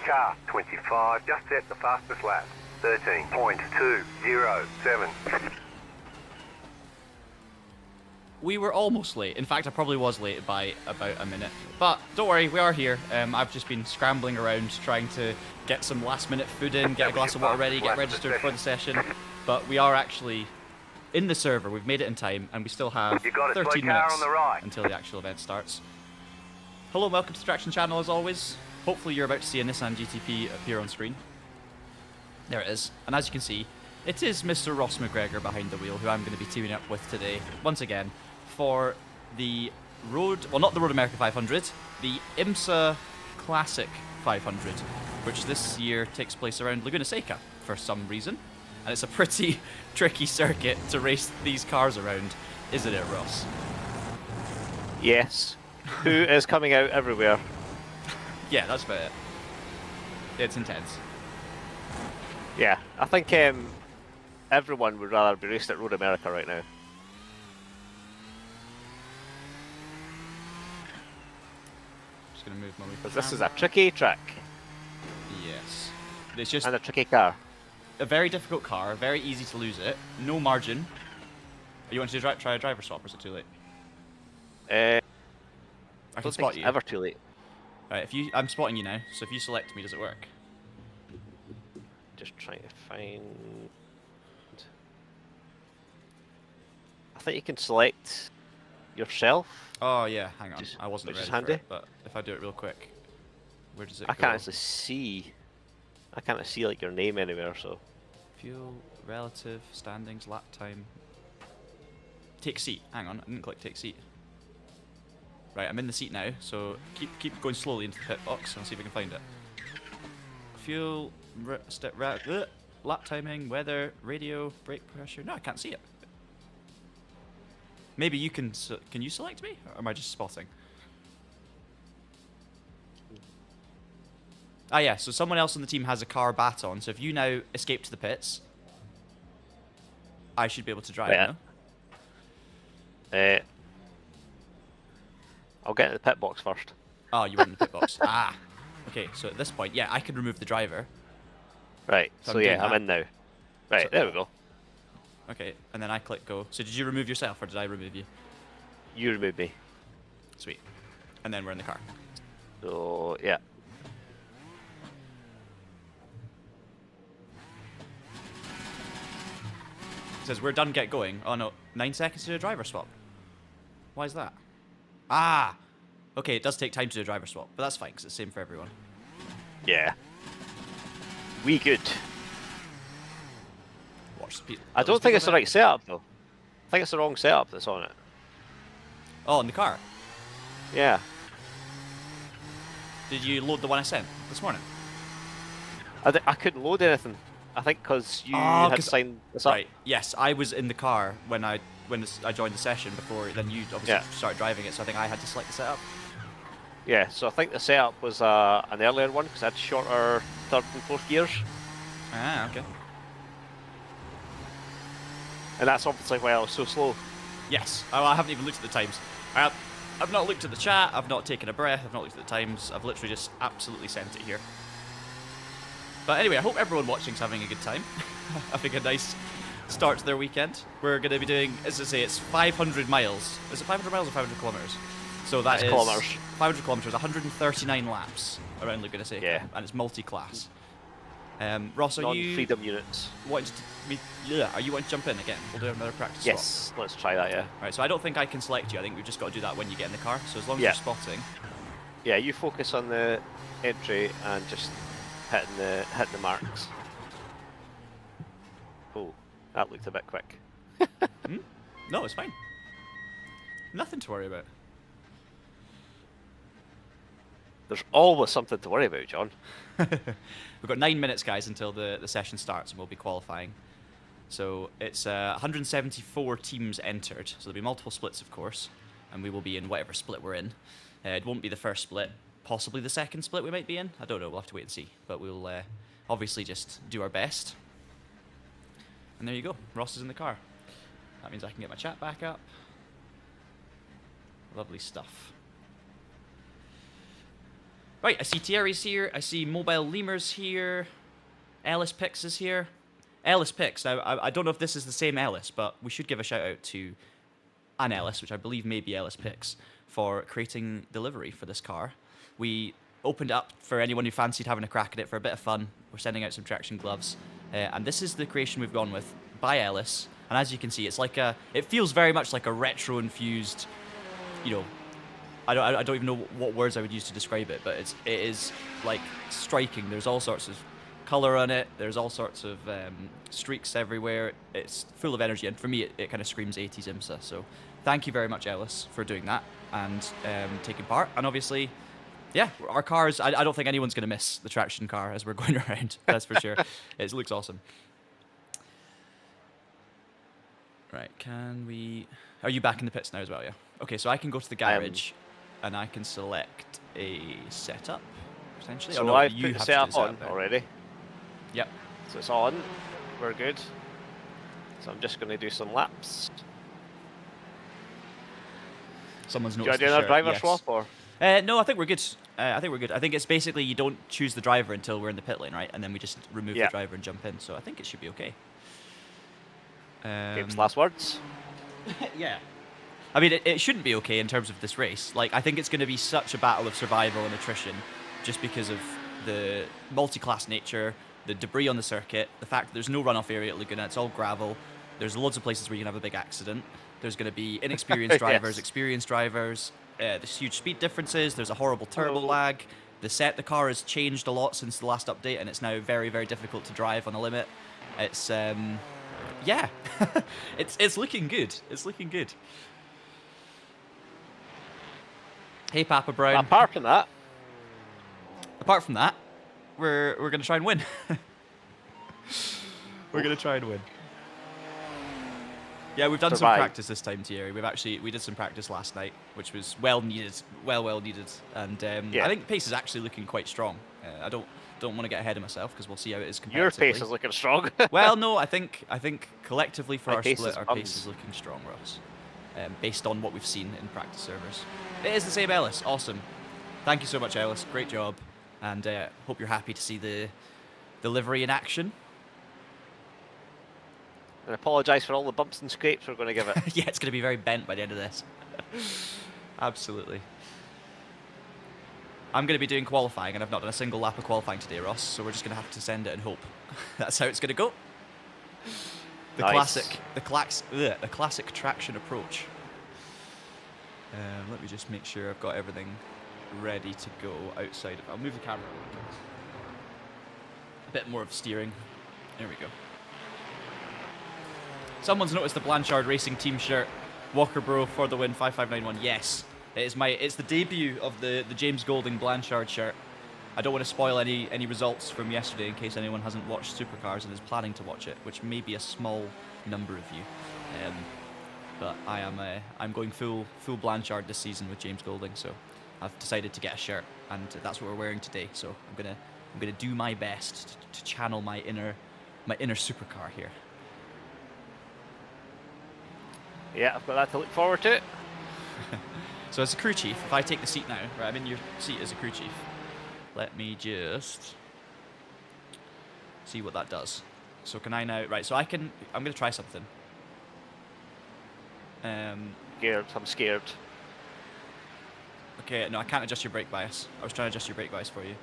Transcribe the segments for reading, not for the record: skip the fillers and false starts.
Car 25, just set the fastest lap. 13.207. We were almost late. In fact, I probably was late by about a minute. But don't worry, we are here. I've just been scrambling around trying to get some last-minute food in, get a glass of water ready, get registered for the session. But we are actually in the server. We've made it in time, and we still have 13 minutes until the actual event starts. Hello and welcome to the Traction channel as always. Hopefully you're about to see a Nissan GTP appear on screen. There it is. And as you can see, it is Mr. Ross McGregor behind the wheel, who I'm going to be teaming up with today, once again, for the Road... Well, not the Road America 500, the IMSA Classic 500, which this year takes place around Laguna Seca for some reason. And it's a pretty tricky circuit to race these cars around, isn't it, Ross? Yes. Who is coming out everywhere? Yeah, that's about it. It's intense. Yeah, I think everyone would rather be raced at Road America right now. Just gonna move my way. Because this is a tricky track. Yes. It's just and a tricky car. a very difficult car, very easy to lose it, no margin. You want to try a driver swap, or is it too late? I I can don't spot think you. it's ever too late. Right, I'm spotting you now, so if you select me, does it work? Just trying to find... I think you can select yourself. Oh yeah, hang on. Which is- I wasn't which ready is for handy. it, but if I do it real quick, where does it I go? can't actually see. I can't see like your name anywhere, so... Fuel, relative, standings, lap time. Take seat. Hang on, I didn't click take seat. Right, I'm in the seat now, so keep going slowly into the pit box and see if we can find it. Fuel, lap timing, weather, radio, brake pressure. No, I can't see it. Maybe you can you select me, or am I just spotting? Ah yeah, so someone else on the team has a car baton, so if you now escape to the pits, I should be able to drive now. I'll get in the pit box first. Oh, you went in the pit box. Ah. Okay, so at this point, yeah, I can remove the driver. Right, so yeah, I'm in now. Right, So- there we go. Okay, and then I click go. So did you remove yourself, or did I remove you? You remove me. Sweet. And then we're in the car. So, yeah. It says we're done, get going. Oh no, 9 seconds to do a driver swap. Why is that? Ah! Okay, it does take time to do a driver swap, but that's fine, because it's the same for everyone. Yeah. We good. Watch the people. I don't think it's the right setup, though. I think it's the wrong setup that's on it. Oh, in the car? Yeah. Did you load the one I sent this morning? I couldn't load anything. I think because you Oh, had 'cause- signed this up. Right, yes, I was in the car when I joined the session before, then you obviously started driving it, so I think I had to select the setup. Yeah, so I think the setup was an earlier one because I had shorter third and fourth gears. Ah, okay. And that's obviously why I was so slow. Yes. Oh, I haven't even looked at the times. I've not looked at the chat, I've not taken a breath, I've not looked at the times, I've literally just absolutely sent it here. But anyway, I hope everyone watching's having a good time. Having a nice start to their weekend. We're going to be doing, as I say, it's 500 miles. Is it 500 miles or 500 kilometres? So that's kilometres. 500 kilometres, 139 laps around Laguna Seca. Yeah. And it's multi-class. Ross, are you Non-freedom units. wanting to, are you wanting to jump in again? We'll do another practice swap. Yes, let's try that, yeah. Right, so I don't think I can select you. I think we've just got to do that when you get in the car. So as long as Yeah. you're spotting. Yeah, you focus on the entry and just hitting the marks. Oh, that looked a bit quick. No, it's fine. Nothing to worry about. There's always something to worry about, John. We've got 9 minutes, guys, until the session starts, and we'll be qualifying. So it's 174 teams entered. So there'll be multiple splits, of course, and we will be in whatever split we're in. It won't be the first split, possibly the second split we might be in. I don't know. We'll have to wait and see. But we'll obviously just do our best. And there you go. Ross is in the car. That means I can get my chat back up. Lovely stuff. Right, I see Thierry's here. I see Mobile Lemur's here. Ellis Pix is here. Ellis Pix. Now, I don't know if this is the same Ellis, but we should give a shout out to an Ellis, which I believe may be Ellis Pix, for creating the livery for this car. We opened it up for anyone who fancied having a crack at it for a bit of fun. We're sending out some traction gloves. And this is the creation we've gone with by Ellis. And as you can see, it's like it feels very much like a retro-infused, you know, I don't even know what words I would use to describe it, but it is like striking. There's all sorts of color on it. There's all sorts of streaks everywhere. It's full of energy, and for me, it kind of screams 80s IMSA. So thank you very much, Ellis, for doing that and taking part. And obviously, yeah, our cars, I don't think anyone's going to miss the traction car as we're going around. That's for sure. It looks awesome. Right, can we... Are you back in the pits now as well, yeah? Okay, so I can go to the garage and I can select a setup, essentially. So no, I've you put the have setup to do on already. Yep. So it's on. We're good. So I'm just going to do some laps. Someone's Do you noticed want to do the another shirt, driver yes. swap or? No, I think we're good. I think we're good. I think it's basically you don't choose the driver until we're in the pit lane, right? And then we just remove the driver and jump in. So I think it should be okay. Game's last words. Yeah. I mean, it shouldn't be okay in terms of this race. Like, I think it's going to be such a battle of survival and attrition just because of the multi-class nature, the debris on the circuit, the fact that there's no runoff area at Laguna, it's all gravel. There's loads of places where you can have a big accident. There's going to be inexperienced drivers, Yes. experienced drivers. There's huge speed differences. There's a horrible turbo lag. The car has changed a lot since the last update, and it's now very, very difficult to drive on a limit. It's, yeah, it's looking good. It's looking good. Hey, Papa Brown. Apart from that, we're gonna try and win. We're gonna try and win. Yeah, we've done some practice this time, Thierry. We did some practice last night, which was well needed, well needed, and I think pace is actually looking quite strong. I don't want to get ahead of myself because we'll see how it is competitively. your pace is looking strong. Well, no, I think collectively for My our pace split, is our bums. pace is looking strong, Ross. Based on what we've seen in practice servers. It is the same Ellis. Awesome. Thank you so much, Ellis. Great job. And hope you're happy to see the livery in action. And apologise for all the bumps and scrapes we're going to give it. Yeah, it's going to be very bent by the end of this. Absolutely. I'm going to be doing qualifying, and I've not done a single lap of qualifying today, Ross, so we're just going to have to send it and hope. That's how it's going to go. The classic traction approach. Let me just make sure I've got everything ready to go outside of... I'll move the camera a little bit. A bit more of steering. There we go. Someone's noticed the Blanchard Racing Team shirt. Walker Bro for the win, 5591. Yes, it's the debut of the James Golding Blanchard shirt. I don't want to spoil any results from yesterday in case anyone hasn't watched Supercars and is planning to watch it, which may be a small number of you. But I'm going full Blanchard this season with James Golding, so I've decided to get a shirt, and that's what we're wearing today. So I'm gonna do my best to channel my inner supercar here. Yeah, I've got that to look forward to. So as a crew chief, if I take the seat now, right, I'm in your seat as a crew chief. Let me just see what that does. So can I now, right, so I'm going to try something. I'm scared. Okay, no, I can't adjust your brake bias. I was trying to adjust your brake bias for you.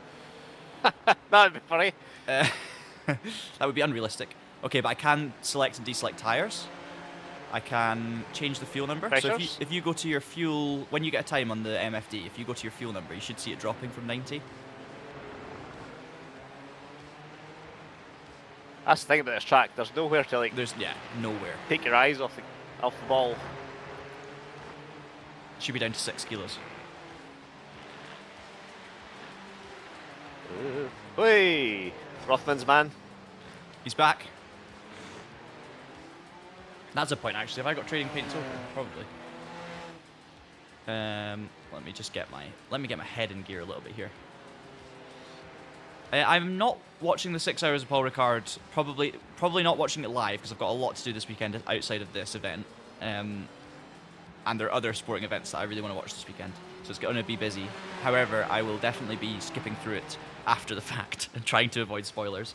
That'd be funny. That would be unrealistic. Okay, but I can select and deselect tires. I can change the fuel number. Pressures? So if you go to your fuel, when you get a time on the MFD, if you go to your fuel number, you should see it dropping from 90. That's the thing about this track. There's nowhere to like. There's nowhere. Take your eyes off the ball. Should be down to 6 kilos. Hey, Rothman's man. He's back. That's a point actually. Have I got trading paints open? Probably. Let me just get my head in gear a little bit here. I'm not watching the 6 hours of Paul Ricard. Probably not watching it live because I've got a lot to do this weekend outside of this event. and there are other sporting events that I really want to watch this weekend. So it's going to be busy. However, I will definitely be skipping through it after the fact and trying to avoid spoilers.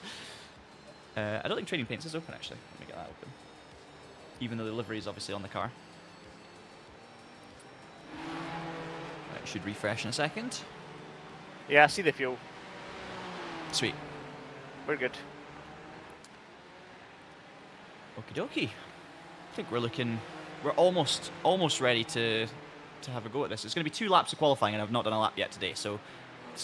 I don't think Training Paints is open, actually. Let me get that open. Even though the livery is obviously on the car. Right, should refresh in a second. Yeah, I see the fuel. Sweet. We're good. Okie dokie. I think we're almost ready to have a go at this. It's going to be 2 laps of qualifying, and I've not done a lap yet today. So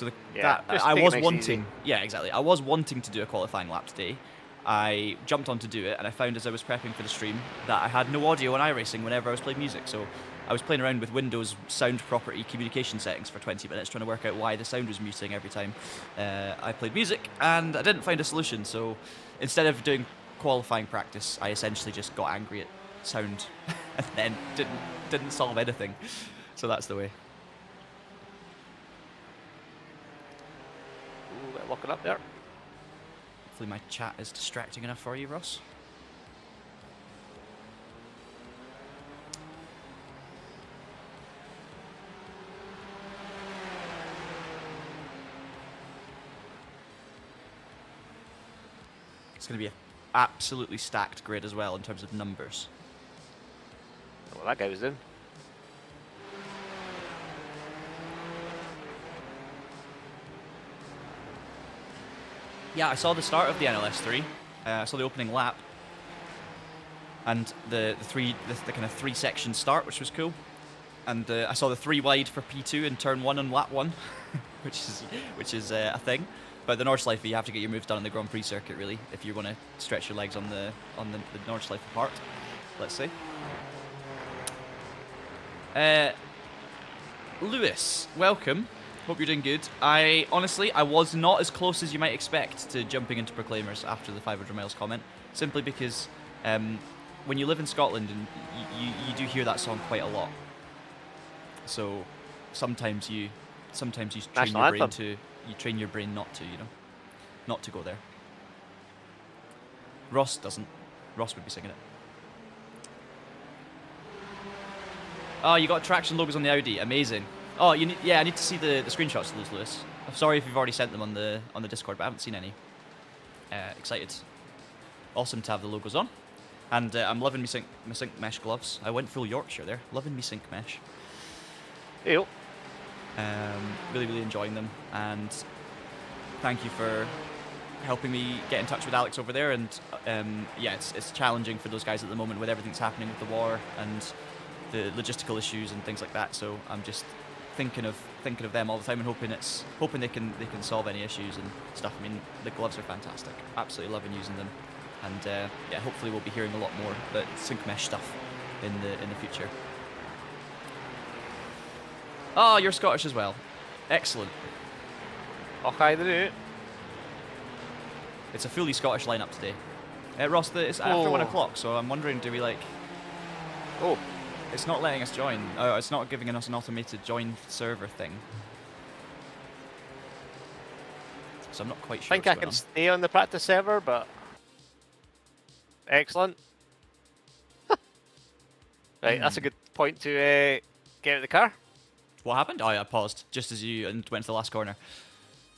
I was wanting. Yeah, exactly. I was wanting to do a qualifying lap today. I jumped on to do it, and I found as I was prepping for the stream that I had no audio on iRacing whenever I was playing music. So I was playing around with Windows sound property communication settings for 20 minutes, trying to work out why the sound was muting every time I played music, and I didn't find a solution. So instead of doing qualifying practice, I essentially just got angry at sound and then didn't solve anything. So that's the way. Ooh, bit of locking up there. Hopefully my chat is distracting enough for you, Ross. It's going to be an absolutely stacked grid as well in terms of numbers. Well, that guy was in. Yeah, I saw the start of the NLS3. I saw the opening lap, and the kind of 3-section start, which was cool. And I saw the 3 wide for P2 in turn 1 on lap 1, which is a thing. But the Nordschleife, you have to get your moves done on the Grand Prix circuit, really, if you want to stretch your legs on the Nordschleife part. Let's see. Lewis, welcome. Hope you're doing good. I was not as close as you might expect to jumping into Proclaimers after the 500 miles comment, simply because when you live in Scotland, and you do hear that song quite a lot. So sometimes you train your brain not to go there. Ross doesn't. Ross would be singing it. Oh, you got traction logos on the Audi. Amazing. Oh, I need to see the screenshots of those, Lewis. I'm sorry if you've already sent them on the Discord, but I haven't seen any. Excited. Awesome to have the logos on. And I'm loving my Syncmesh gloves. I went full Yorkshire there. Loving me Syncmesh. Ew. Really, really enjoying them. And thank you for helping me get in touch with Alex over there. And yeah, it's challenging for those guys at the moment with everything that's happening with the war and the logistical issues and things like that. So I'm just thinking of them all the time and hoping they can solve any issues and stuff. I mean, the gloves are fantastic. Absolutely loving using them. And yeah, hopefully we'll be hearing a lot more about Syncmesh stuff in the future. Oh, you're Scottish as well. Excellent. Okay, then. It's a fully Scottish lineup today. Ross, it's after 1 o'clock, so I'm wondering, do we like... Oh. It's not letting us join. Oh, it's not giving us an automated join server thing. So I'm not quite sure. I think I can stay on the practice server, but... Excellent. Right, that's a good point to get out of the car. What happened? Oh yeah, I paused just as you went to the last corner.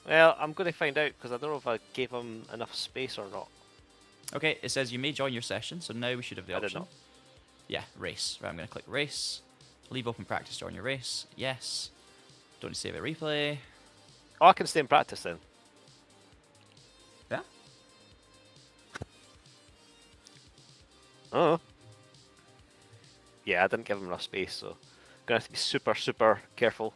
Well, I'm going to find out because I don't know if I gave him enough space or not. Okay, it says you may join your session, so now we should have the option. I did not. Yeah, race. Right, I'm going to click race. Leave open practice, join your race. Yes. Don't save a replay. Oh, I can stay in practice then. Yeah. Oh. Yeah, I didn't give him enough space, so gonna have to be super, super careful.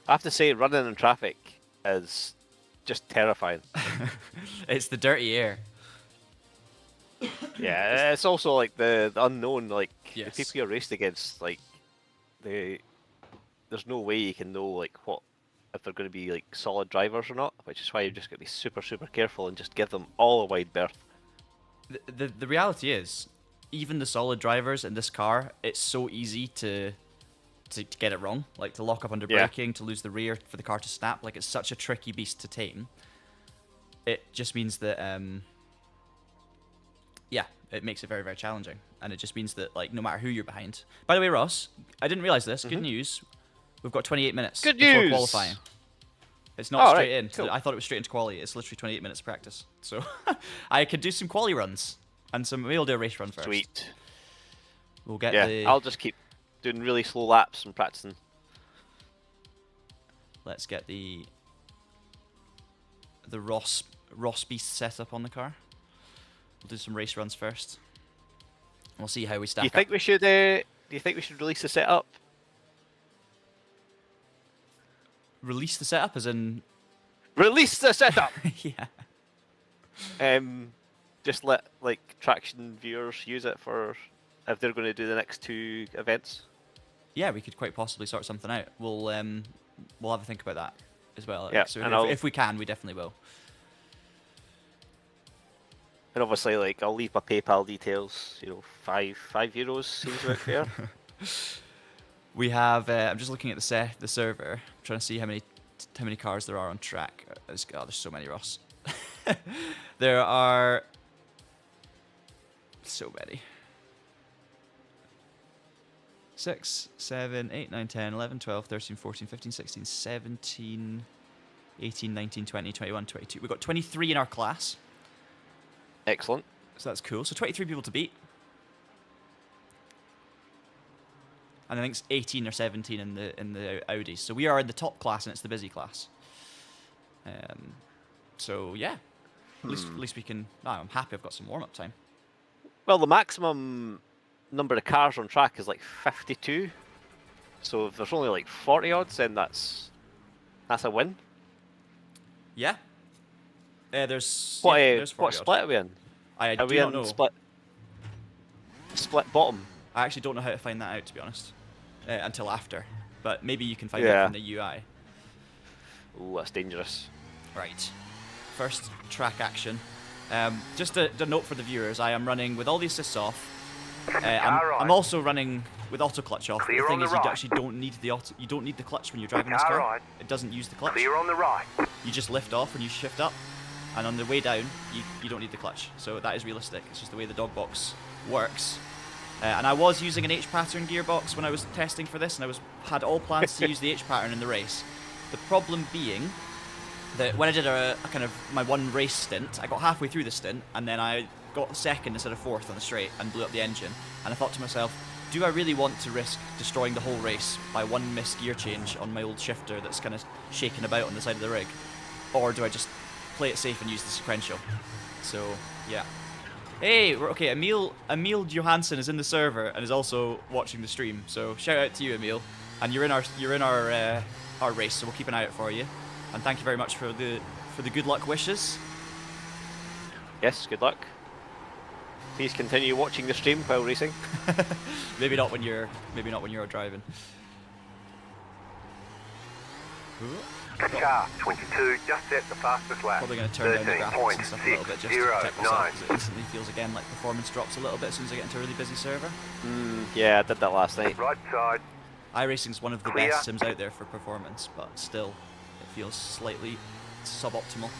I have to say, running in traffic is just terrifying. It's the dirty air. Yeah, it's also like the unknown. Like Yes. the people you're raced against, like there's no way you can know like if they're going to be like solid drivers or not. Which is why you've just got to be super, super careful and just give them all a wide berth. The reality is, even the solid drivers in this car, it's so easy to to get it wrong, like to lock up under braking, to lose the rear, for the car to snap. Like, it's such a tricky beast to tame. It just means that, yeah, it makes it very, very challenging. And it just means that, like, no matter who you're behind. By the way, Ross, I didn't realize this. Good news. We've got 28 minutes before qualifying. It's not straight in. Cool. I thought it was straight into quali. It's literally 28 minutes of practice. So I could do some quali runs and maybe we'll do a race run first. Sweet. We'll get I'll just keep doing really slow laps and practicing. Let's get the Ross beast setup on the car. We'll do some race runs first. We'll see how we stack up. Do you think we should release the setup? Release the setup, as in release the setup. Yeah. Just let like Traction viewers use it for if they're going to do the next 2 events. Yeah, we could quite possibly sort something out. We'll have a think about that as well. Yeah, so and if we can, we definitely will. And obviously, like, I'll leave my PayPal details. You know, €5 seems about fair. We have. I'm just looking at the server, trying to see how many cars there are on track. There's so many, Ross. There are so many. 6, 7, 8, 9, 10, 11, 12, 13, 14, 15, 16, 17, 18, 19, 20, 21, 22. We've got 23 in our class. Excellent. So that's cool. So 23 people to beat. And I think it's 18 or 17 in the Audis. So we are in the top class and it's the busy class. So yeah, at least we can. No, I'm happy I've got some warm-up time. Well, the maximum number of cars on track is like 52. So if there's only like 40 odds, then that's a win. Yeah. There's What split are we in? I do not know. Split bottom. I actually don't know how to find that out, to be honest, until after. But maybe you can find it from the UI. Ooh, that's dangerous. Right. First track action. Just a note for the viewers, I am running with all the assists off. I'm also running with auto clutch off. The thing is, you actually don't need the clutch when you're driving this car. It doesn't use the clutch. Clear on the right. You just lift off and you shift up, and on the way down, you don't need the clutch. So that is realistic. It's just the way the dog box works. And I was using an H pattern gearbox when I was testing for this, and I had all plans to use the H pattern in the race. The problem being that when I did a kind of my one race stint, I got halfway through the stint, and then I got second instead of fourth on the straight and blew up the engine. And I thought to myself, do I really want to risk destroying the whole race by one missed gear change on my old shifter that's kind of shaking about on the side of the rig? Or do I just play it safe and use the sequential? So, yeah. Hey, okay, Emil Johansson is in the server and is also watching the stream. So shout out to you, Emil. And you're in our race, so we'll keep an eye out for you. And thank you very much for the good luck wishes. Yes, good luck. Please continue watching the stream while racing. maybe not when you're driving. Car 22 just set the fastest lap. Probably going to turn down the graphics and stuff a little bit just to protect myself, because it instantly feels again like performance drops a little bit as soon as I get into a really busy server. Yeah, I did that last night. Right side. iRacing's one of the best sims out there for performance, but still, it feels slightly suboptimal.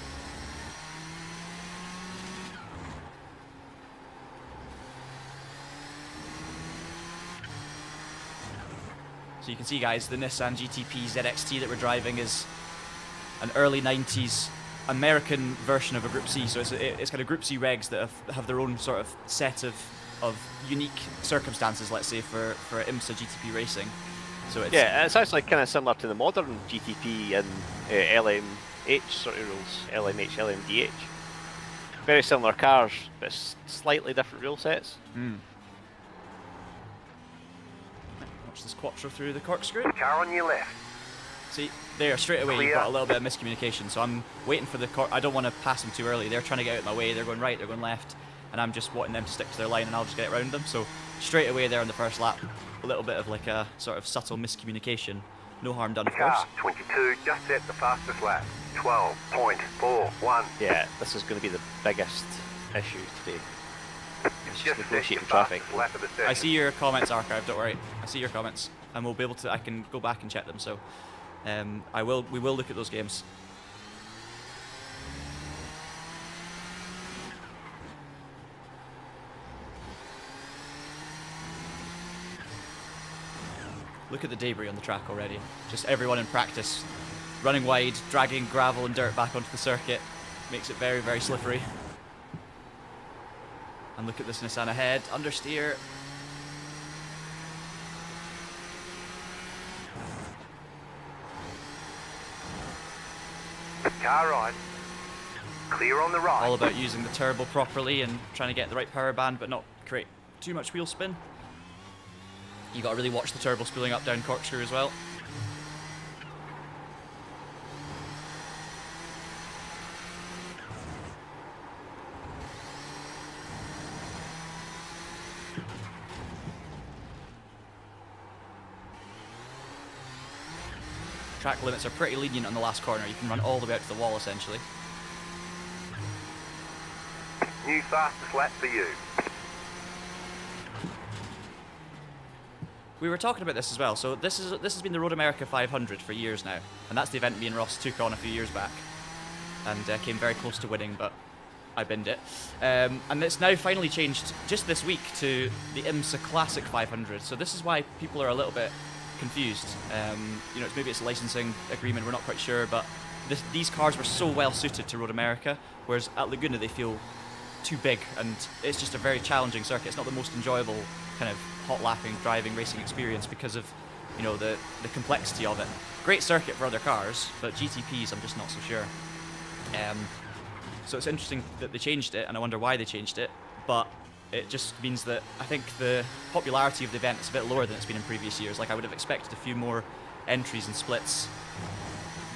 So you can see, guys, the Nissan GTP-ZXT that we're driving is an early 90s American version of a Group C. So it's kind of Group C regs that have their own sort of set of unique circumstances, let's say, for IMSA GTP racing. So it's actually kind of similar to the modern GTP and LMH sort of rules, LMH, LMDH. Very similar cars, but slightly different rule sets. Watch this quattro through the corkscrew. Car on your left. See, there, straight away you've got a little bit of miscommunication. So I'm waiting for I don't want to pass them too early. They're trying to get out of my way. They're going right, they're going left. And I'm just wanting them to stick to their line and I'll just get around them. So straight away there on the first lap, a little bit of like a sort of subtle miscommunication. No harm done, of course. Car 22 just set the fastest lap. 12.41. Yeah, this is going to be the biggest issue today. It's just set negotiating the traffic. fastest lap of the session. I see your comments, Archive, don't worry. I see your comments. and we'll be able to. I can go back and check them. So we will look at those games. Look at the debris on the track already. Just everyone in practice running wide, dragging gravel and dirt back onto the circuit. Makes it very, very slippery. And look at this Nissan ahead, understeer. Car right. Clear on the right. All about using the turbo properly and trying to get the right power band but not create too much wheel spin. You got to really watch the turbo spooling up down corkscrew as well. Track limits are pretty lenient on the last corner. You can run all the way out to the wall essentially. New fastest lap for you. We were talking about this as well. So this has been the Road America 500 for years now, and that's the event me and Ross took on a few years back, and came very close to winning, but I binned it. And it's now finally changed just this week to the IMSA Classic 500. So this is why people are a little bit confused. You know, maybe it's a licensing agreement. We're not quite sure, but these cars were so well suited to Road America, whereas at Laguna they feel too big, and it's just a very challenging circuit. It's not the most enjoyable kind of hot lapping, driving, racing experience because of, you know, the complexity of it. Great circuit for other cars, but GTPs I'm just not so sure. So it's interesting that they changed it, and I wonder why they changed it, but it just means that I think the popularity of the event is a bit lower than it's been in previous years. Like, I would have expected a few more entries and splits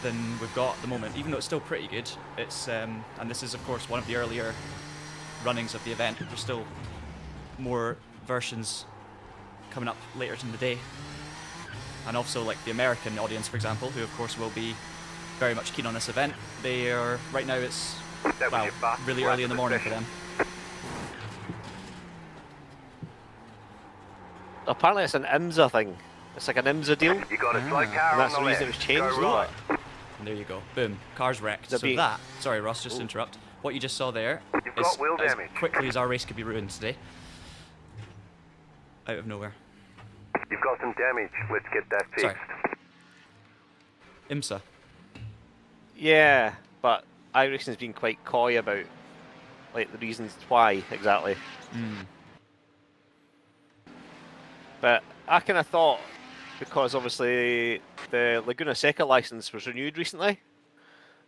than we've got at the moment, even though it's still pretty good. It's and this is of course one of the earlier runnings of the event. There's still more versions coming up later in the day, and also like the American audience, for example, who of course will be very much keen on this event. They are right now. It's really early in the morning for them. Apparently it's an IMSA thing. It's like an IMSA deal. You got a slow car And that's on the the reason it left. was changed, Go isn't right. it? And there you go. Boom. Car's wrecked. So that, sorry Ross, just to interrupt. What you just saw there You've got wheel as damage. quickly as our race could be ruined today. Out of nowhere. You've got some damage. Let's get that fixed. Sorry. IMSA. Yeah, but iRacing's been quite coy about like the reasons why exactly. But I kind of thought, because obviously the Laguna Seca license was renewed recently,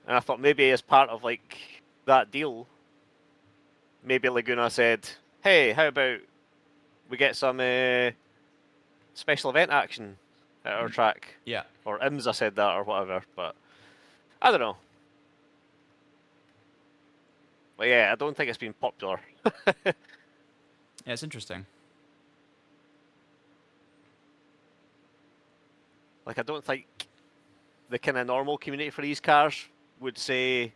and I thought maybe as part of like that deal, maybe Laguna said, "Hey, how about we get some special event action at our track?" Yeah. Or IMSA said that or whatever, but I don't know. But yeah, I don't think it's been popular. Yeah, it's interesting. Like, I don't think the kind of normal community for these cars would say,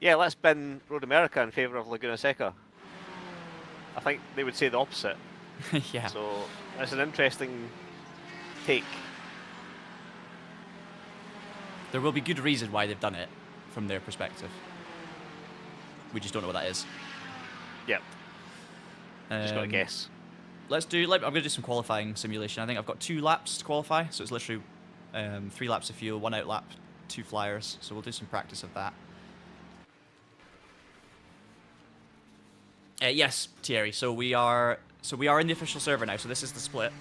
yeah, let's bin Road America in favour of Laguna Seca. I think they would say the opposite. Yeah. So it's an interesting take. There will be good reason why they've done it from their perspective. We just don't know what that is. Yep. Just got to guess. I'm going to do some qualifying simulation. I think I've got 2 laps to qualify, so it's literally 3 laps of fuel, 1 out lap, 2 flyers. So we'll do some practice of that. Yes, Thierry. So we are in the official server now. So this is the split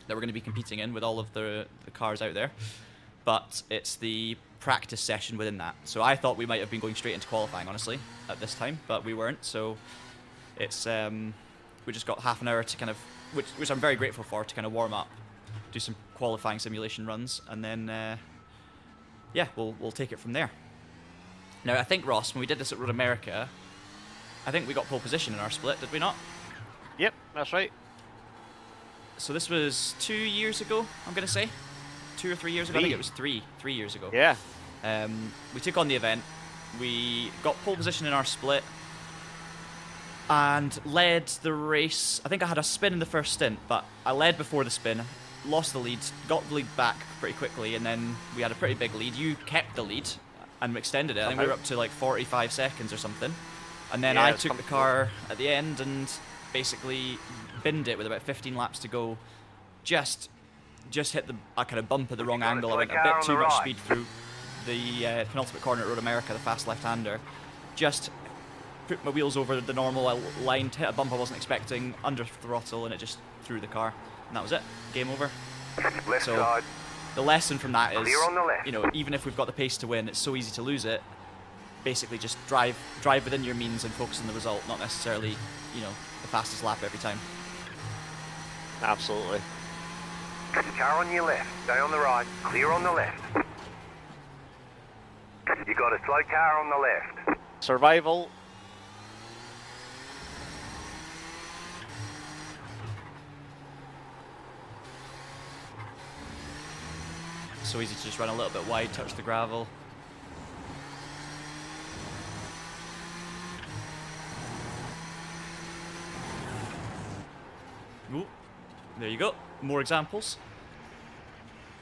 that we're going to be competing in with all of the cars out there. But it's the practice session within that. So I thought we might have been going straight into qualifying, honestly, at this time, but we weren't. So it's we just got half an hour to kind of, which I'm very grateful for, to kind of warm up, do some qualifying simulation runs, and then yeah, we'll take it from there. Now I think, Ross, when we did this at Road America, I think we got pole position in our split, did we not? Yep, that's right. So this was 2 years ago, I'm going to say. 2 or 3 years ago? I think it was 3 years ago. Yeah. We took on the event. We got pole position in our split. and led the race. I think I had a spin in the first stint, but I led before the spin, lost the lead, got the lead back pretty quickly, and then we had a pretty big lead. You kept the lead and extended it. I think we were up to like 45 seconds or something. And then I took the car at the end and basically binned it with about 15 laps to go. Just hit a kind of bump at the wrong angle. I went a bit too much speed through the penultimate corner at Road America, the fast left-hander. Just put my wheels over the normal line, hit a bump I wasn't expecting, under throttle, and it just threw the car. And that was it. Game over. Left So side. the lesson from that is, Clear on the left. you know, even if we've got the pace to win, it's so easy to lose it. Basically, just drive within your means and focus on the result, not necessarily, you know, the fastest lap every time. Absolutely. Car on your left. Stay on the right. Clear on the left. You got a slow car on the left. Survival. So easy to just run a little bit wide, touch the gravel. Ooh, there you go. More examples.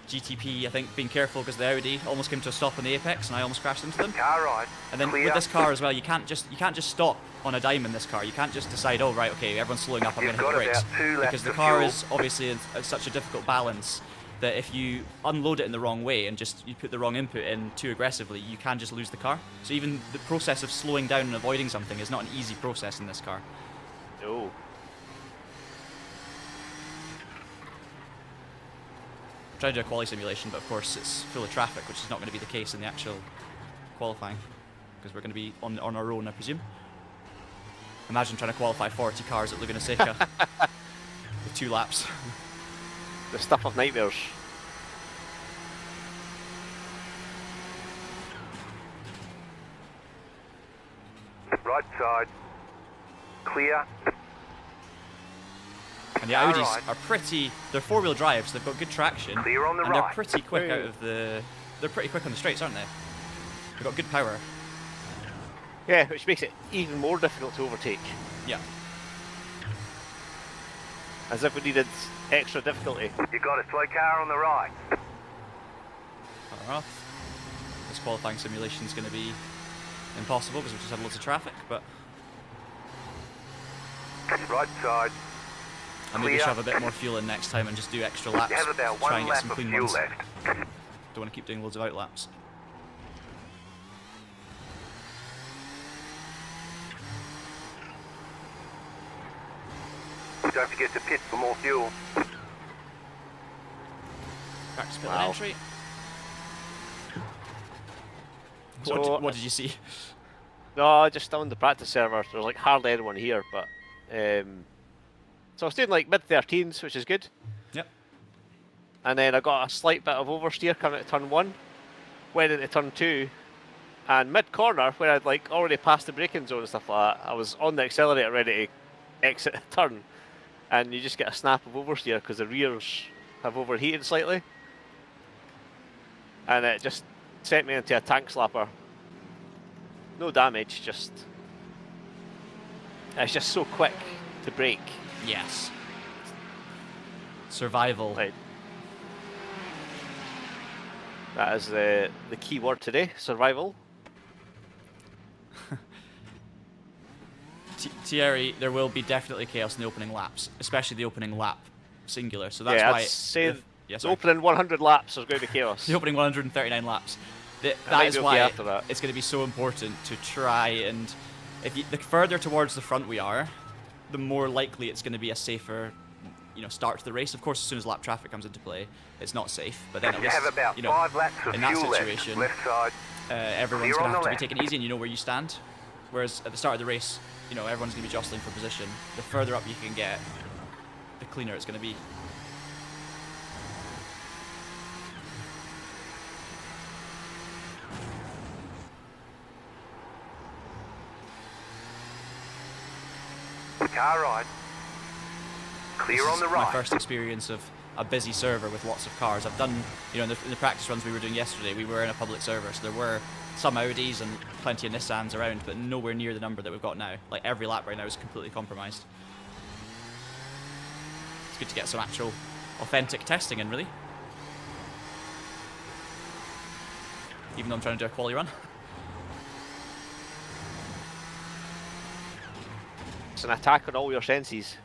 GTP, I think, being careful because the Audi almost came to a stop on the apex, and I almost crashed into them. Car right. And then Clear. with this car as well, you can't just stop on a dime in this car. You can't just decide, oh right, okay, everyone's slowing up, I'm going You've to hit the got brakes, about 2 laps because the of car fuel. is obviously at such a difficult balance that if you unload it in the wrong way and just you put the wrong input in too aggressively, you can just lose the car. So even the process of slowing down and avoiding something is not an easy process in this car. No. Try to do a quali simulation, but of course it's full of traffic, which is not going to be the case in the actual qualifying, because we're going to be on our own, I presume. Imagine trying to qualify 40 cars at Laguna Seca with 2 laps. The stuff of nightmares. Right side. Clear. And the All Audis right. are pretty. They're 4-wheel drive, so they've got good traction. Clear on the and right. they're pretty quick out of the. They're pretty quick on the straights, aren't they? They've got good power. Yeah, which makes it even more difficult to overtake. Yeah. As if we needed extra difficulty. You got a slow car on the right. Fair enough. This qualifying simulation is going to be impossible because we've just had lots of traffic, but Right side. I'll maybe Clear. shove a bit more fuel in next time and just do extra laps. You have about Try 1 and get lap some of clean fuel ones. left. Don't want to keep doing loads of out laps. Don't forget to pit for more fuel. Practice pit Wow. entry. So- What did you see? No, just on the practice server. There's like hardly anyone here, but so I was doing like mid-13s, which is good. Yep. And then I got a slight bit of oversteer coming at turn 1, went into turn 2, and mid-corner, where I'd like already passed the braking zone and stuff like that, I was on the accelerator ready to exit a turn, and you just get a snap of oversteer because the rears have overheated slightly, and it just sent me into a tank slapper. No damage, just it's just so quick to brake. Yes. Survival. Like, that is the key word today, survival. Thierry, there will be definitely chaos in the opening laps, especially the opening lap singular. So that's yeah, why. I'd say Yes, the opening 100 laps is going to be chaos. the opening 139 laps. That might is be okay why after that. it's going to be so important to try and, the further towards the front we are, the more likely it's going to be a safer, start to the race. Of course, as soon as lap traffic comes into play, it's not safe. But then at You least, have about 5 laps of in that fuel situation, left. Left side. everyone's Clear going on to have the to be left. taken easy, and you know where you stand. Whereas at the start of the race, everyone's going to be jostling for position. The further up you can get, the cleaner it's going to be. Car right. Clear This on is the right. my first experience of a busy server with lots of cars. I've done, you know, in the practice runs we were doing yesterday, we were in a public server, so there were some Audis and plenty of Nissans around, but nowhere near the number that we've got now. Like, every lap right now is completely compromised. It's good to get some actual authentic testing in, really. Even though I'm trying to do a quali run. It's an attack on all your senses.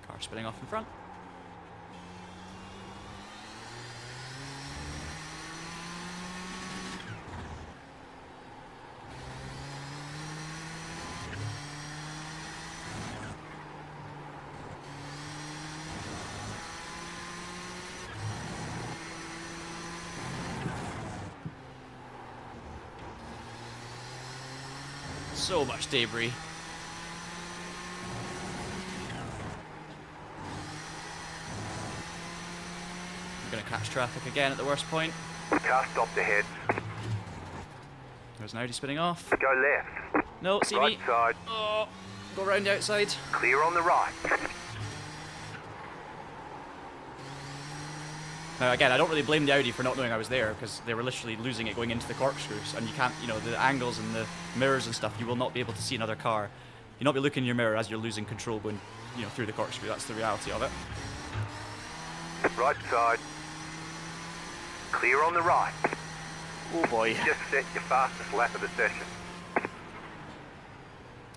Car spinning off in front. So much debris. I'm going to catch traffic again at the worst point. Car stopped ahead. There's an Audi spinning off. Go left. No, see Right me. side. Oh, go round the outside. Clear on the right. Now again, I don't really blame the Audi for not knowing I was there, because they were literally losing it going into the corkscrews, and you can't, you know, the angles and the mirrors and stuff, you will not be able to see another car. You'll not be looking in your mirror as you're losing control going, you know, through the corkscrew. That's the reality of it. Right side. Clear on the right. Oh boy. Just set your fastest lap of the session.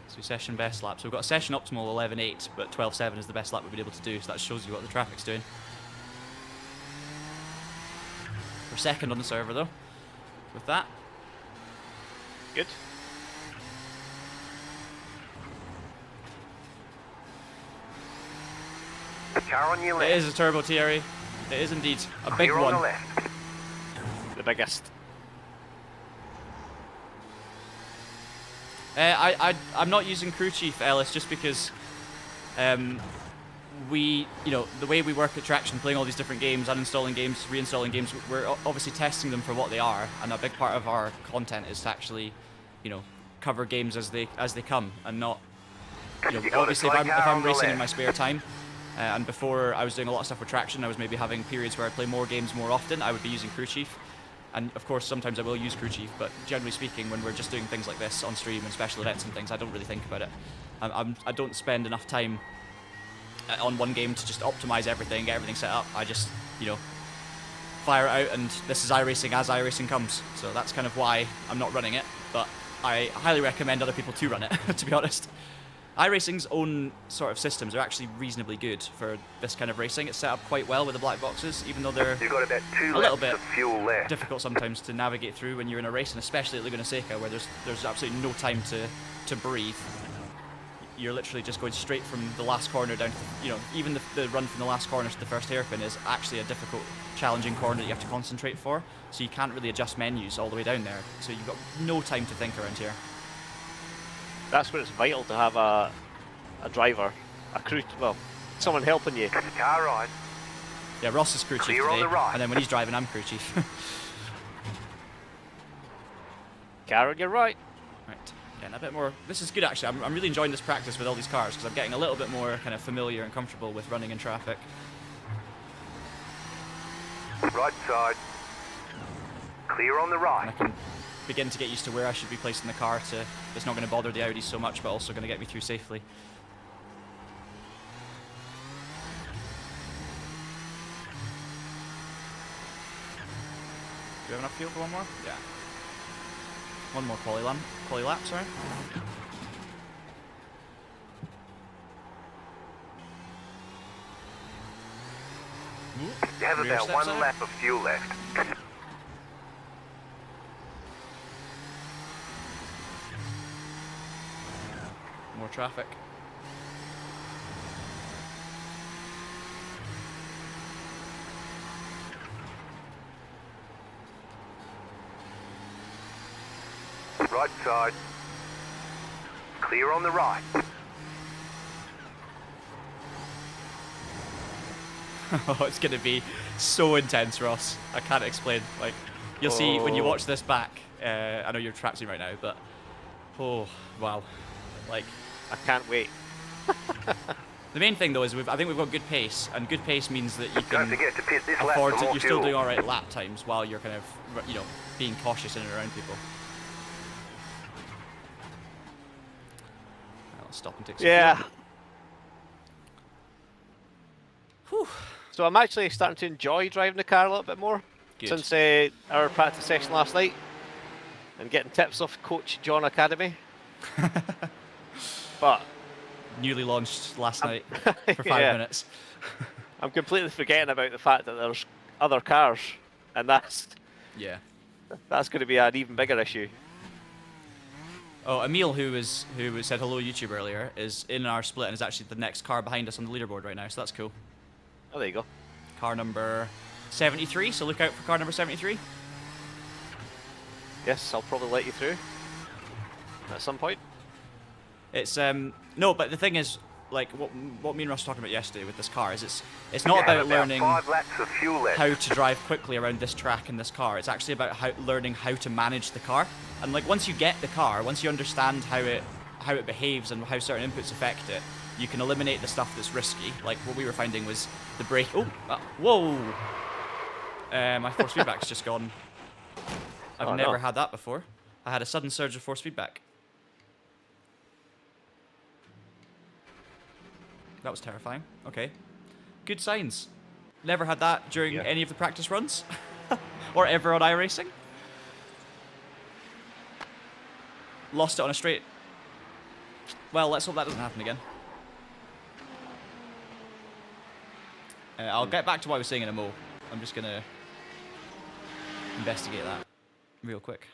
So session best lap. So we've got a session optimal 11.8, but 12.7 is the best lap we've been able to do, so that shows you what the traffic's doing. We're second on the server though, with that. Good. Car on your left. It is a turbo TRE. It is indeed a big Clear on one. the left. The biggest. I'm not using Crew Chief, Ellis, just because we, you know, the way we work at Traction, playing all these different games, uninstalling games, reinstalling games, we're obviously testing them for what they are, and a big part of our content is to actually, you know, cover games as they come, and not, you know, You got a obviously if slow I'm car on the racing in left. my spare time, and before I was doing a lot of stuff with Traction, I was maybe having periods where I play more games more often, I would be using Crew Chief. And of course, sometimes I will use Crew Chief, but generally speaking, when we're just doing things like this on stream and special events and things, I don't really think about it. I don't spend enough time on one game to just optimize everything, get everything set up. I just, you know, fire it out, and this is iRacing as iRacing comes. So that's kind of why I'm not running it, but I highly recommend other people to run it, to be honest. iRacing's own sort of systems are actually reasonably good for this kind of racing. It's set up quite well with the black boxes, even though they're You've got about 2 a little laps bit of fuel left. difficult sometimes to navigate through when you're in a race, and especially at Laguna Seca, where there's absolutely no time to breathe. You're literally just going straight from the last corner down to, you know, even the run from the last corner to the first hairpin is actually a difficult, challenging corner that you have to concentrate for, so you can't really adjust menus all the way down there, so you've got no time to think around here. That's where it's vital to have a driver, a crew, well, someone helping you. Car right. Yeah, Ross is crew chief Clear on today, the right. and then when he's driving, I'm crew chief. Car on your right. Right, getting a bit more. This is good actually. I'm really enjoying this practice with all these cars, because I'm getting a little bit more kind of familiar and comfortable with running in traffic. Right side. Clear on the And right. I can begin to get used to where I should be placing the car to. It's not going to bother the Audis so much, but also going to get me through safely. Do we have enough fuel for one more? Yeah. One more quali lap, sorry. You have Rear about steps 1 out. lap of fuel left. More traffic. Right side. Clear on the right. Oh, it's going to be so intense, Ross. I can't explain. Like, you'll see when you watch this back. I know you're traxing right now, but oh wow, like I can't wait. the main thing though is I think we've got good pace, and good pace means that you Don't can forget to pit this lap afford for to. more You're still fuel. doing all right lap times while you're kind of being cautious in and around people. I'll stop and take some Yeah. fuel. Whew. So I'm actually starting to enjoy driving the car a little bit more Good. since our practice session last night, and getting tips off Coach John Academy. But Newly launched last night for 5 Yeah. minutes. I'm completely forgetting about the fact that there's other cars, and that's Yeah. going to be an even bigger issue. Oh, Emil, who said hello YouTube earlier, is in our split and is actually the next car behind us on the leaderboard right now, so that's cool. Oh, there you go. Car number 73, so look out for car number 73. Yes, I'll probably let you through at some point. It's no, but the thing is, like what me and Russ were talking about yesterday with this car is it's not You have about learning 5 laps of fuel left. how to drive quickly around this track in this car. It's actually about learning how to manage the car. And like once you get the car, once you understand how it behaves and how certain inputs affect it, you can eliminate the stuff that's risky. Like what we were finding was the brake. Oh, whoa! My force feedback's just gone. I've Oh, never no. had that before. I had a sudden surge of force feedback. That was terrifying. Okay. Good signs. Never had that during any of the practice runs. Or ever on iRacing. Lost it on a straight. Well, let's hope that doesn't happen again. I'll get back to what I was saying in a mo. I'm just going to investigate that real quick.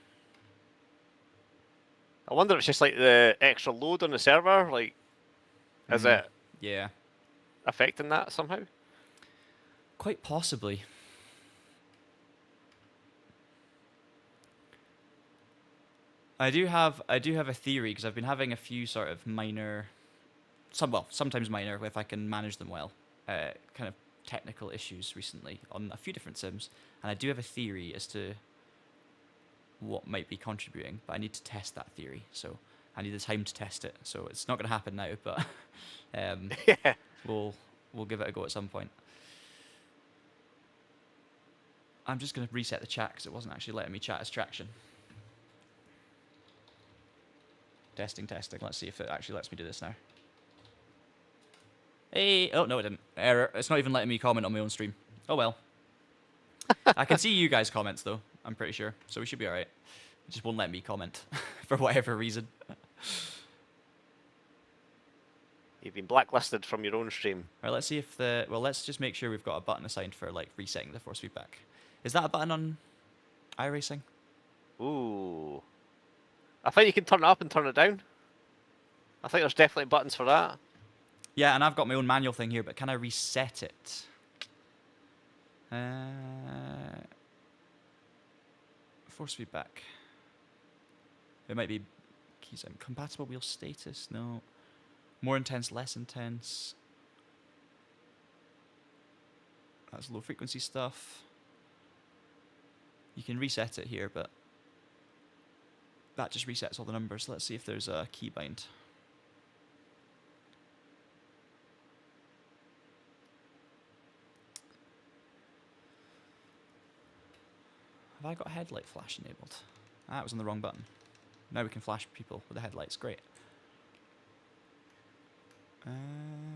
I wonder if it's just like the extra load on the server, like, is it Yeah. affecting that somehow? Quite possibly. I do have a theory because I've been having a few sort of minor, sometimes minor if I can manage them well, kind of technical issues recently on a few different sims, and I do have a theory as to what might be contributing, but I need to test that theory, so I need the time to test it. So it's not going to happen now, but Yeah. we'll give it a go at some point. I'm just going to reset the chat because it wasn't actually letting me chat as Traction. Testing. Let's see if it actually lets me do this now. Hey, oh no, it didn't. Error. It's not even letting me comment on my own stream. Oh well. I can see you guys' comments though, I'm pretty sure, so we should be alright. It just won't let me comment for whatever reason. You've been blacklisted from your own stream. Alright, let's see if let's just make sure we've got a button assigned for like resetting the force feedback. Is that a button on iRacing? Ooh. I think you can turn it up and turn it down. I think there's definitely buttons for that. Yeah, and I've got my own manual thing here, but can I reset it? Force feedback. It might be keys. Compatible wheel status. No. More intense, less intense. That's low frequency stuff. You can reset it here, but that just resets all the numbers. Let's see if there's a keybind. Have I got headlight flash enabled? Ah, it was on the wrong button. Now we can flash people with the headlights. Great.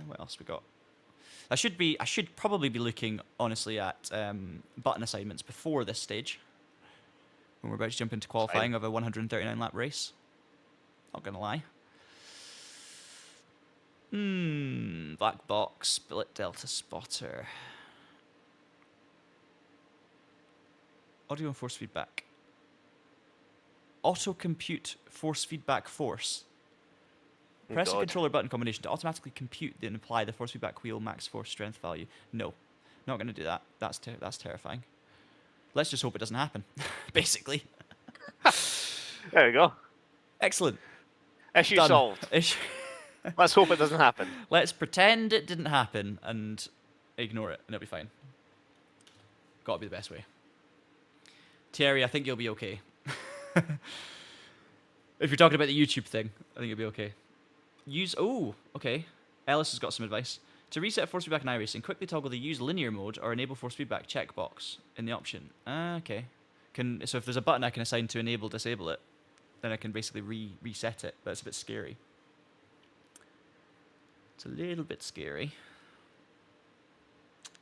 What else we got? I should probably be looking honestly at button assignments before this stage, when we're about to jump into qualifying of a 139 lap race. Not gonna lie. Black box, split delta spotter. Audio and force feedback. Auto compute force feedback force. Press the controller button combination to automatically compute then apply the force feedback wheel max force strength value. No, not going to do that. That's terrifying. Let's just hope it doesn't happen, basically. There we go. Excellent. Issue Done. solved. Let's hope it doesn't happen. Let's pretend it didn't happen and ignore it, and it'll be fine. Gotta be the best way. Thierry, I think you'll be okay. If you're talking about the YouTube thing, I think you'll be okay. Oh, okay. Ellis has got some advice. To reset force feedback in iRacing, quickly toggle the use linear mode or enable force feedback checkbox in the option. Okay. So if there's a button I can assign to enable, disable it, then I can basically reset it, but it's a bit scary. It's a little bit scary.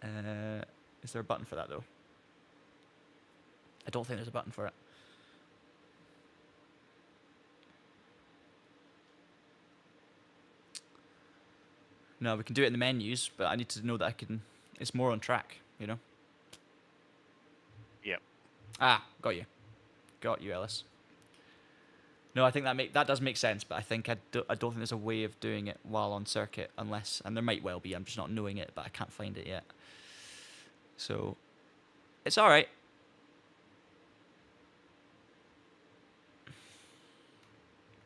Is there a button for that, though? I don't think there's a button for it. No, we can do it in the menus, but I need to know that I can... It's more on track, you know? Yep. Ah, got you. Got you, Ellis. No, I think that does make sense, but I think I don't think there's a way of doing it while on circuit, unless... And there might well be, I'm just not knowing it, but I can't find it yet. So, it's alright.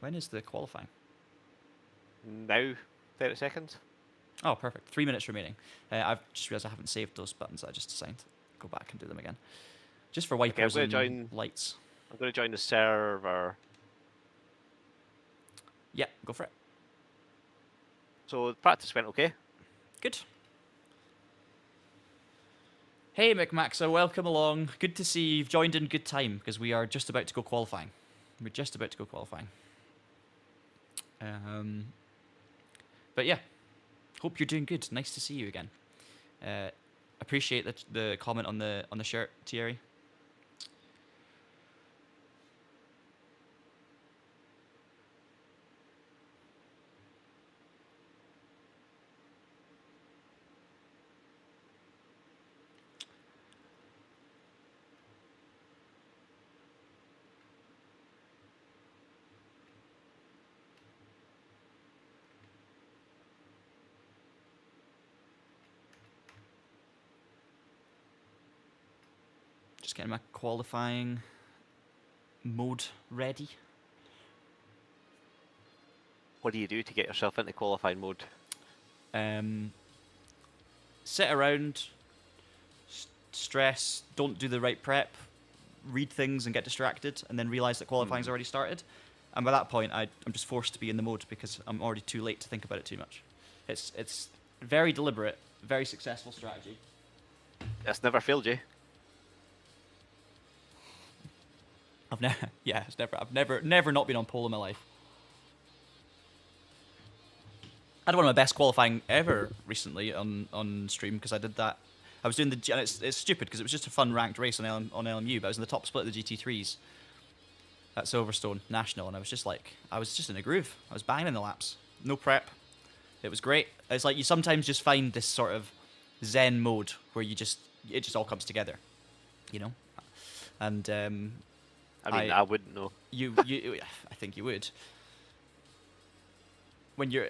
When is the qualifying? Now, 30 seconds. Oh, perfect. 3 minutes remaining. I've just realised I haven't saved those buttons I just assigned. Go back and do them again. Just for wipers and lights. I'm going to join the server. Yeah, go for it. So, the practice went okay. Good. Hey, McMaxa, welcome along. Good to see you've joined in good time, because we are just about to go qualifying. We're just about to go qualifying. But yeah. Hope you're doing good. Nice to see you again. Appreciate the comment on the shirt, Thierry. Just getting my qualifying mode ready. What do you do to get yourself into qualifying mode? Sit around, stress, don't do the right prep, read things and get distracted, and then realise that qualifying's already started. And by that point, I'm just forced to be in the mode because I'm already too late to think about it too much. It's very deliberate, very successful strategy. That's never failed you. I've never not been on pole in my life. I had one of my best qualifying ever recently on stream because I did that. I was doing and it's stupid because it was just a fun ranked race on LMU, but I was in the top split of the GT3s at Silverstone National, and I was just in a groove. I was banging in the laps, no prep. It was great. It's like you sometimes just find this sort of zen mode where it just all comes together, you know. And I wouldn't know. I think you would. When you're,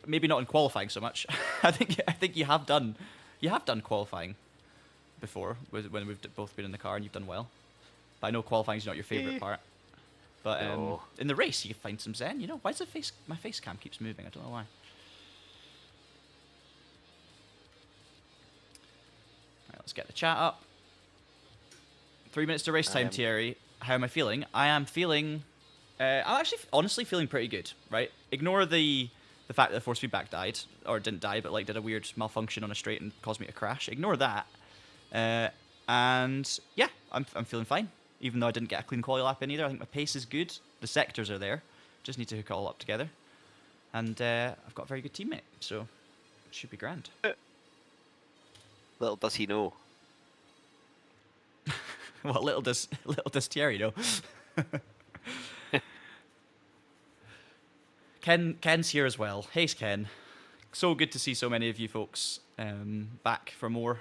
maybe not in qualifying so much. I think you have done qualifying before when we've both been in the car and you've done well. But I know qualifying is not your favourite part. But No. In the race, you find some zen. Why does my face cam keeps moving? I don't know why. Right, let's get the chat up. 3 minutes to race time, Thierry. How am I feeling? I am feeling... I'm actually honestly feeling pretty good, right? Ignore the fact that the force feedback died, or didn't die, but did a weird malfunction on a straight and caused me to crash. Ignore that. And yeah, I'm feeling fine. Even though I didn't get a clean quali lap in either. I think my pace is good. The sectors are there. Just need to hook it all up together. And I've got a very good teammate, so it should be grand. Little does he know. Well, little does Thierry know. Ken's here as well. Hey, Ken. So good to see so many of you folks back for more.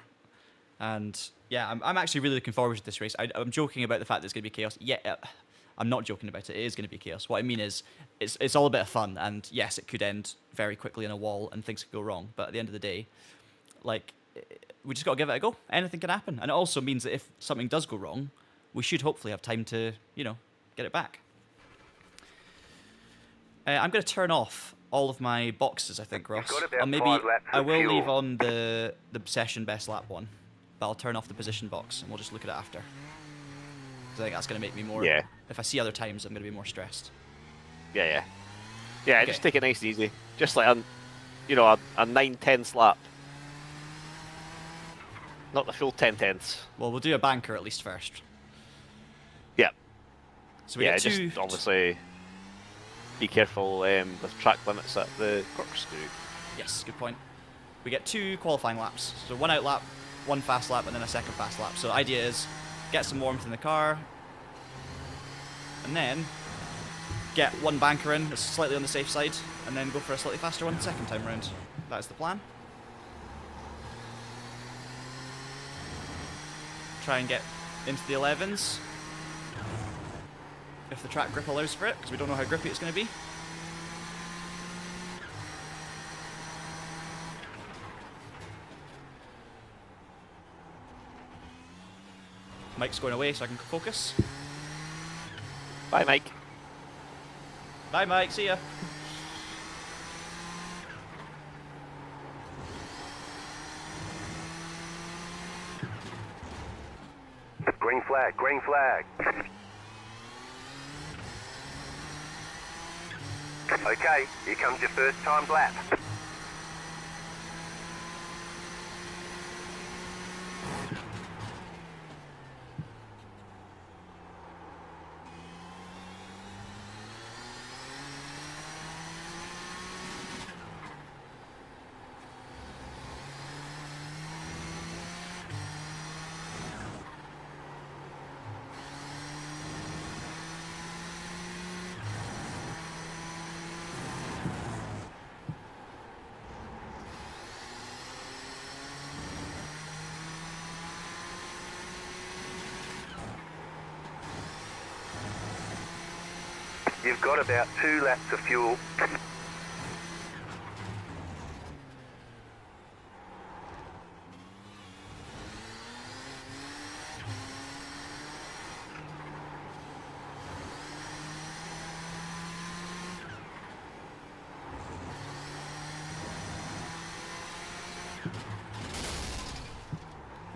And yeah, I'm actually really looking forward to this race. I'm joking about the fact that it's going to be chaos. Yeah, I'm not joking about it. It is going to be chaos. What I mean is, it's all a bit of fun. And yes, it could end very quickly in a wall and things could go wrong. But at the end of the day, we just got to give it a go. Anything can happen. And it also means that if something does go wrong, we should hopefully have time to, get it back. I'm going to turn off all of my boxes, I think, Ross. got about Or maybe 5 laps I of will fuel. leave on the session best lap one, but I'll turn off the position box and we'll just look at it after. 'Cause I think that's going to make me more... Yeah. If I see other times, I'm going to be more stressed. Yeah. Yeah, Okay. just take it nice and easy. Just like a 9/10 lap. Not the full 10/10. Well, we'll do a banker at least first. Yeah. So we Yeah, get two... just obviously be careful with track limits at the corkscrew. Yes, good point. We get 2 qualifying laps. So 1 out lap, 1 fast lap, and then a second fast lap. So the idea is get some warmth in the car, and then get 1 banker in, that's slightly on the safe side, and then go for a slightly faster one second time round. That is the plan. Try and get into the 11s. If the track grip allows for it, because we don't know how grippy it's going to be. Mike's going away so I can focus. Bye, Mike. Bye, Mike. See ya. Green flag, green flag. Okay, here comes your first timed lap. You've got about 2 laps of fuel.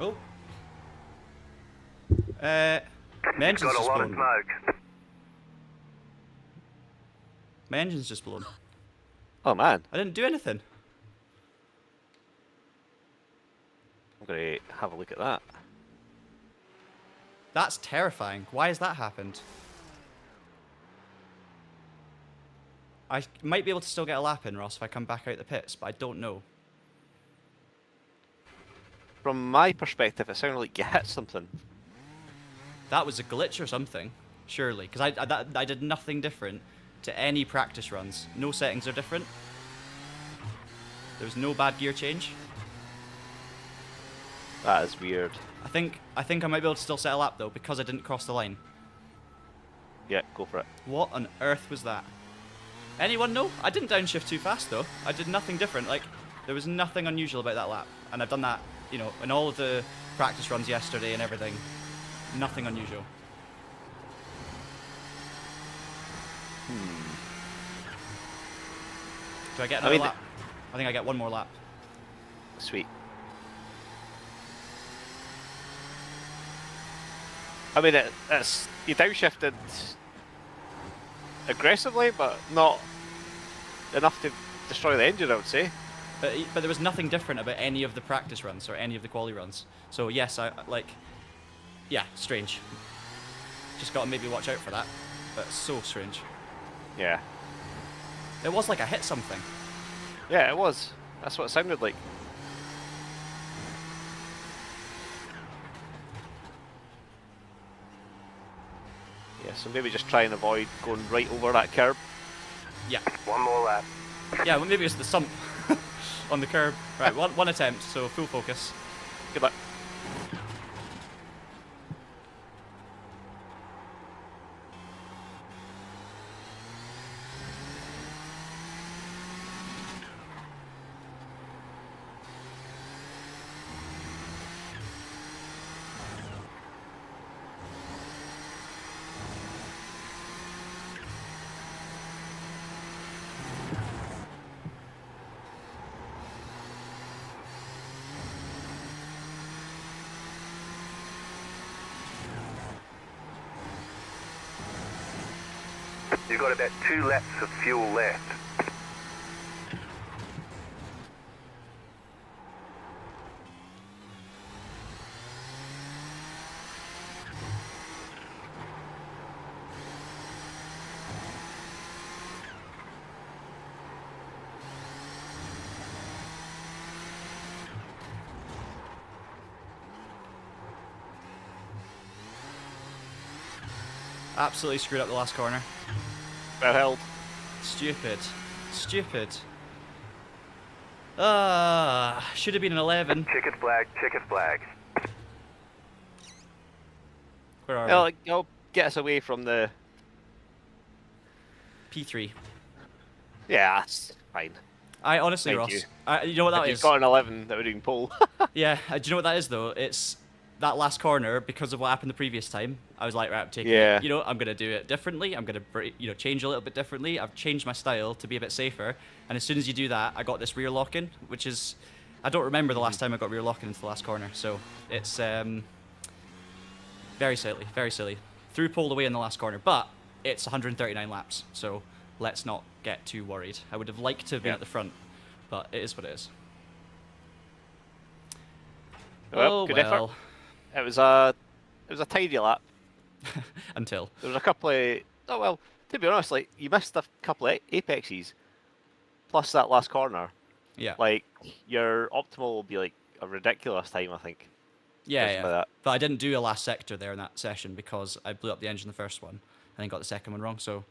Oh. My engine's Got a just lot of blown. smoke. My engine's just blown. Oh man, I didn't do anything. I'm gonna have a look at that. That's terrifying. Why has that happened? I might be able to still get a lap in, Ross, if I come back out the pits, but I don't know. From my perspective, it sounded like you hit something. That was a glitch or something, surely, because I did nothing different to any practice runs. No settings are different. There was no bad gear change. That is weird. I think I might be able to still set a lap though because I didn't cross the line. Yeah, go for it. What on earth was that? Anyone know? I didn't downshift too fast though. I did nothing different. Like, there was nothing unusual about that lap, and I've done that, you know, in all of the practice runs yesterday and everything. Nothing unusual. Do I get another lap? I think I get one more lap. Sweet. I mean, it's you downshifted aggressively, but not enough to destroy the engine, I would say. But there was nothing different about any of the practice runs or any of the quali runs. So yes, yeah, strange. Just got to maybe watch out for that. But so strange. Yeah. It was like I hit something. Yeah, it was. That's what it sounded like. Yeah, so maybe just try and avoid going right over that curb. Yeah. One more lap. Yeah, well, maybe it's the sump on the curb. Right, one attempt, so full focus. Good luck. You've got about 2 laps of fuel left. Absolutely screwed up the last corner. Well held. Stupid. Stupid. Should have been an 11. Checkered flag, checkered flag. Where are we? It'll get us away from the... P3. Yeah, that's fine. I honestly, Thank Ross, you. you know what that If is? you've got an 11 that would even pull. Yeah, do you know what that is though? It's that last corner, because of what happened the previous time. I was like, right, I'm taking it. You know, I'm gonna do it differently. I'm gonna, change a little bit differently. I've changed my style to be a bit safer. And as soon as you do that, I got this rear lock-in, which is, I don't remember the last time I got rear lock-in into the last corner. So it's very silly, very silly. Threw pole away in the last corner, but it's 139 laps, so let's not get too worried. I would have liked to have been at the front, but it is what it is. Well, good effort. It was a tidy lap. Until there was a couple of, oh well, to be honest, like you missed a couple of apexes, plus that last corner. Yeah. Like your optimal will be like a ridiculous time, I think. Yeah. But I didn't do a last sector there in that session because I blew up the engine the first one and then got the second one wrong. So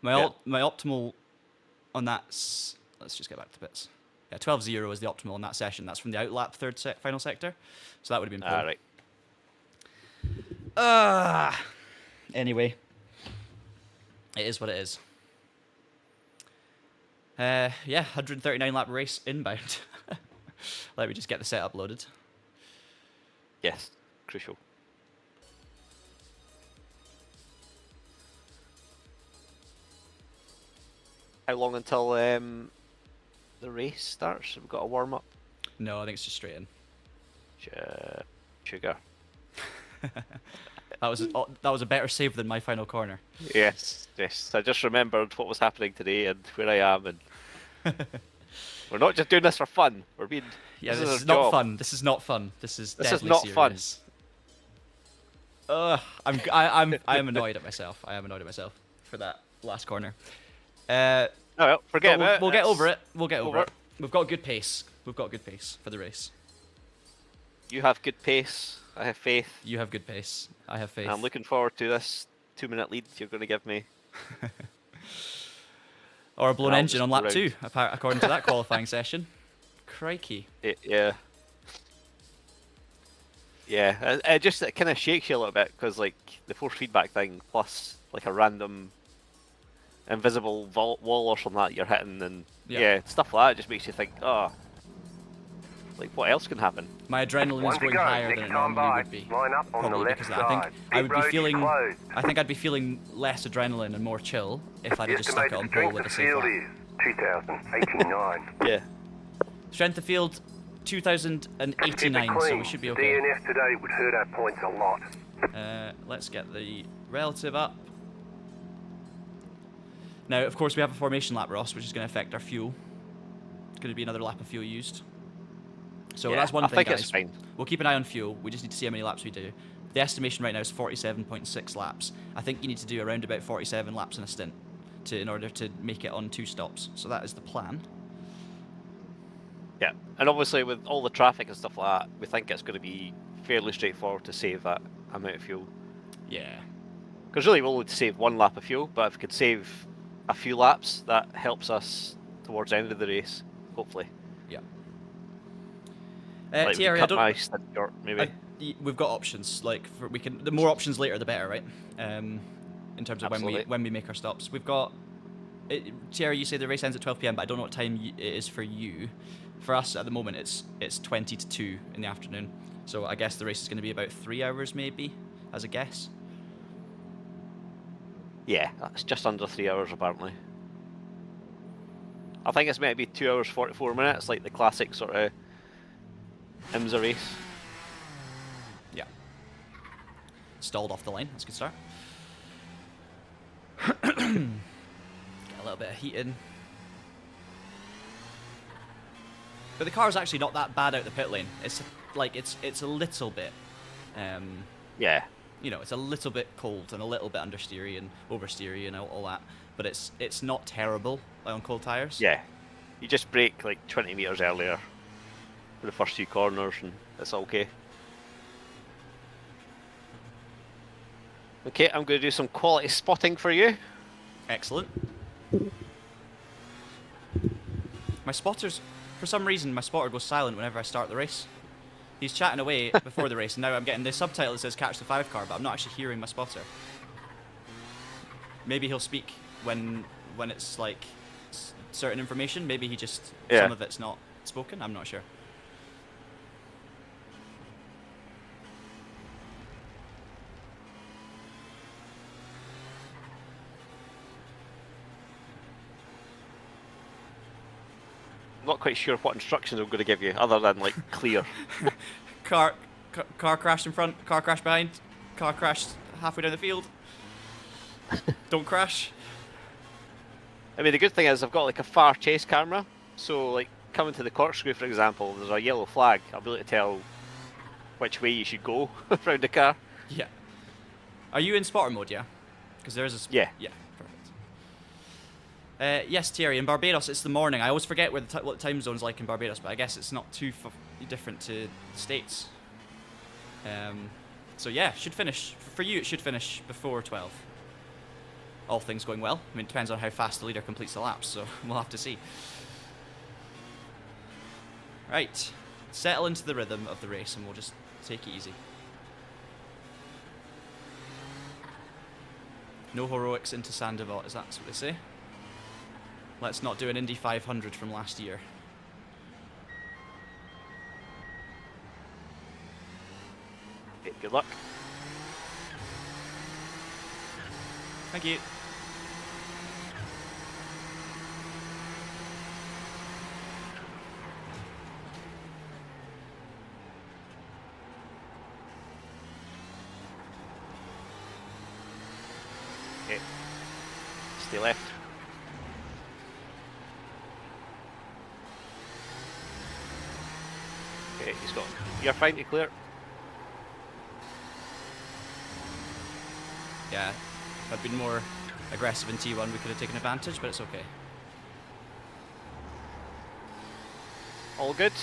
my optimal on that, let's just get back to bits. Yeah, 12.0 is the optimal on that session. That's from the outlap final sector. So that would have been pole. Right. Anyway, it is what it is. Yeah, 139 lap race inbound. Let me just get the setup loaded. Yes, crucial. How long until the race starts? We've got a warm up. No, I think it's just straight in. Sugar. That was a better save than my final corner. Yes. I just remembered what was happening today and where I am, and we're not just doing this for fun. We're being. Yeah, this is not fun. This is not fun. This is not serious. I'm annoyed at myself. I am annoyed at myself for that last corner. Oh well, forget about it. We'll get over it. We'll get over it. We've got good pace. We've got good pace for the race. You have good pace. I have faith. You have good pace. I have faith. I'm looking forward to this 2-minute lead you're going to give me. Or a blown engine on lap 2, according to that qualifying session. Crikey. Yeah. Yeah, it kind of shakes you a little bit because like the force feedback thing plus like a random invisible wall or something like that you're hitting, and stuff like that just makes you think, oh, like what else can happen? My adrenaline is going higher than it normally would be. Line up on Probably the because left I think I would be feeling. closed. I think I'd be feeling less adrenaline and more chill if I'd just stuck it on pole with a safe lap. is 2089. Yeah. Strength of field 2089, so we should be okay. DNF today would hurt our points a lot. Let's get the relative up. Now, of course, we have a formation lap, Ross, which is going to affect our fuel. It's going to be another lap of fuel used. So that's one thing, guys. We'll keep an eye on fuel. We just need to see how many laps we do. The estimation right now is 47.6 laps. I think you need to do around about 47 laps in a stint in order to make it on 2 stops. So that is the plan. Yeah, and obviously with all the traffic and stuff like that, we think it's going to be fairly straightforward to save that amount of fuel. Yeah. Because really we'll only save 1 lap of fuel, but if we could save a few laps, that helps us towards the end of the race, hopefully. Yeah. Like Thierry, cut my stint short, maybe. We've got options. Like the more options later, the better, right? In terms of when we make our stops, we've got. Thierry, you say the race ends at 12 p.m, but I don't know what time it is for you. For us at the moment, it's 20 to 2 in the afternoon. So I guess the race is going to be about 3 hours, maybe, as a guess. Yeah, that's just under 3 hours apparently. I think it's maybe 2 hours 44 minutes, like the classic sort of IMSA race. Yeah. Stalled off the line. That's a good start. Get a little bit of heat in. But the car is actually not that bad out the pit lane. It's like it's a little bit, Yeah. you know, it's a little bit cold and a little bit understeery and oversteery and all that. But it's not terrible on cold tires. Yeah. You just brake like 20 meters earlier for the first few corners, and it's okay. Okay, I'm going to do some quality spotting for you. Excellent. My spotters, for some reason, my spotter goes silent whenever I start the race. He's chatting away before the race, and now I'm getting the subtitle that says "Catch the 5 car," but I'm not actually hearing my spotter. Maybe he'll speak when it's like certain information. Maybe he just some of it's not spoken. I'm not sure. Not quite sure what instructions I'm going to give you, other than like clear. Car crashed in front, car crashed behind, car crashed halfway down the field. Don't crash. I mean, the good thing is I've got like a far chase camera, so like coming to the corkscrew, for example, there's a yellow flag. I'll be able to tell which way you should go around the car. Yeah. Are you in spotter mode? Yeah. Because there is a. Yeah. Yeah. Yes, Thierry, in Barbados it's the morning. I always forget where what the time zone's like in Barbados, but I guess it's not too different to the States. So yeah, should finish. For you, it should finish before 12. All things going well. I mean, it depends on how fast the leader completes the laps, so we'll have to see. Right, settle into the rhythm of the race and we'll just take it easy. No heroics into Sandoval, is that what they say? Let's not do an Indy 500 from last year. Okay, good luck. Thank you. Okay. Stay left. Okay, he's got. You're fine to clear. Yeah, if I'd been more aggressive in T1, we could have taken advantage, but it's okay. All good.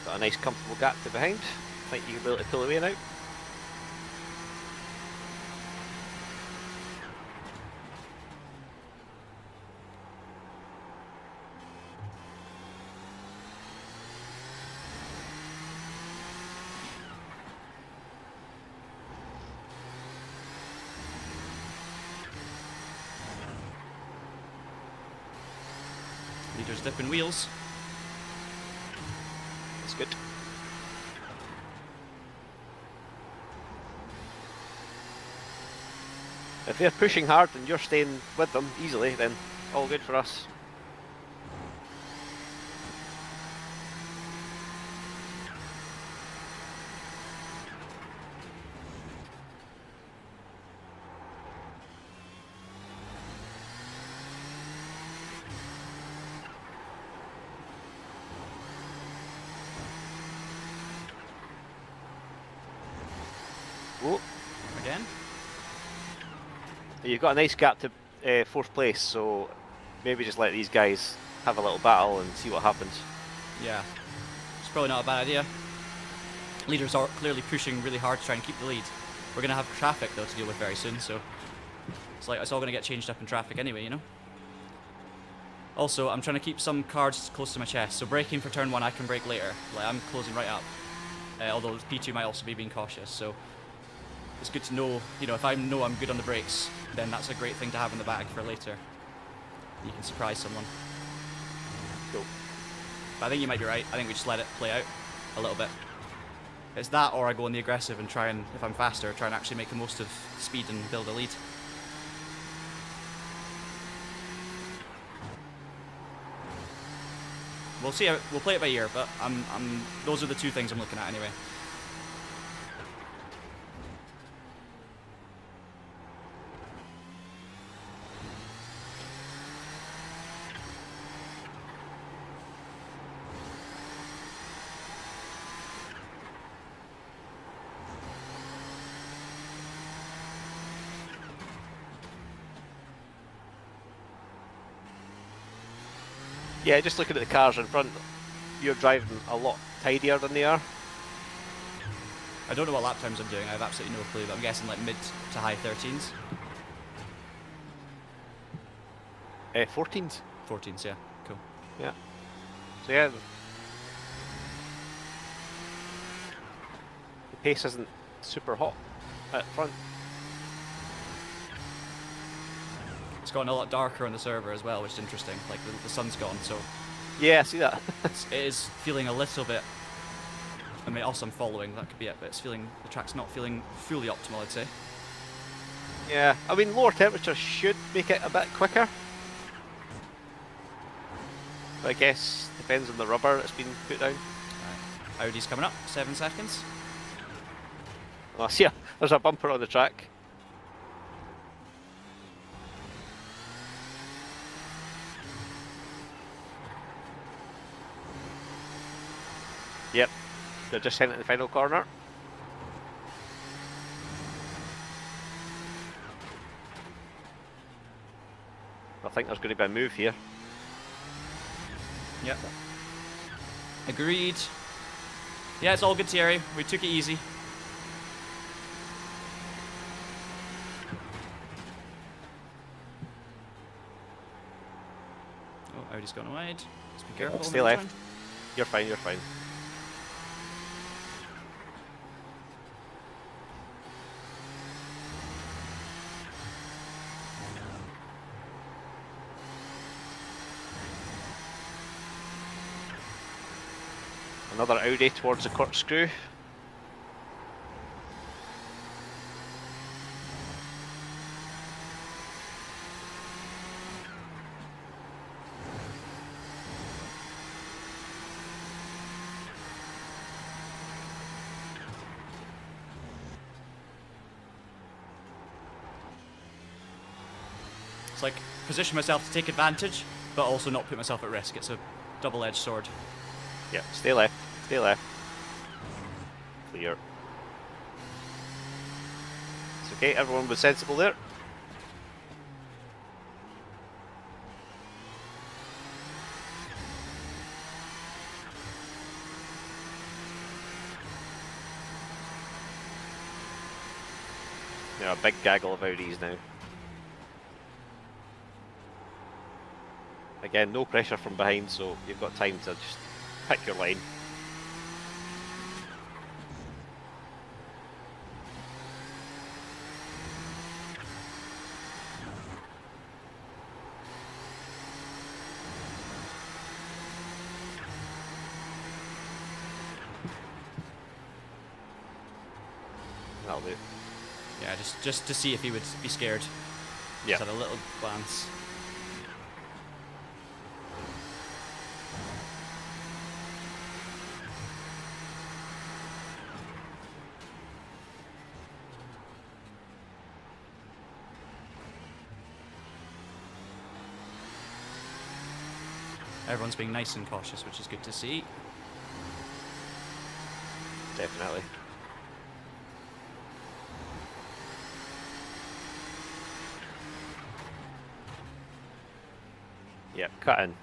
Got a nice comfortable gap to behind. I think you'll be able to pull away now. Leader's dipping wheels. That's good. If they're pushing hard and you're staying with them easily, then all good for us. Whoa. Again? You've got a nice gap to fourth place, so maybe just let these guys have a little battle and see what happens. Yeah. It's probably not a bad idea. Leaders are clearly pushing really hard to try and keep the lead. We're going to have traffic, though, to deal with very soon, so it's like it's all going to get changed up in traffic anyway, you know? Also, I'm trying to keep some cards close to my chest, so braking for turn 1 I can brake later. Like, I'm closing right up. Although P2 might also be being cautious, so it's good to know, you know, if I know I'm good on the brakes, then that's a great thing to have in the bag for later. You can surprise someone. Cool. But I think you might be right. I think we just let it play out a little bit. It's that, or I go on the aggressive and try and, if I'm faster, try and actually make the most of speed and build a lead. We'll see. We'll play it by ear, but those are the two things I'm looking at anyway. Yeah, just looking at the cars in front, you're driving a lot tidier than they are. I don't know what lap times I'm doing. I have absolutely no clue, but I'm guessing like mid to high 13s. 14s. 14s, yeah. Cool. Yeah. So yeah, the pace isn't super hot at front. It's gotten a lot darker on the server as well, which is interesting. Like the sun's gone, so Yeah, I see that. it is feeling a little bit. I mean, also I'm following, that could be it, but it's feeling, the track's not feeling fully optimal, I'd say. Yeah, I mean lower temperatures should make it a bit quicker. But I guess depends on the rubber that's been put down. Right. Audi's coming up, 7 seconds. Oh, see, there's a bumper on the track. Yep, they're just heading to the final corner. I think there's going to be a move here. Yep. Agreed. Yeah, it's all good, Thierry. We took it easy. Oh, Audi's gone wide. Let's be careful. Stay left. You're fine, you're fine. Another Audi towards the corkscrew. It's like position myself to take advantage, but also not put myself at risk. It's a double-edged sword. Yeah, stay left, stay left. Clear. It's okay, everyone was sensible there. There are a big gaggle of Audis now. Again, no pressure from behind, so you've got time to just pick your line. That'll do. Yeah, just to see if he would be scared. Yeah. Just had a little glance. Everyone's being nice and cautious, which is good to see. Definitely. Yep, cut in.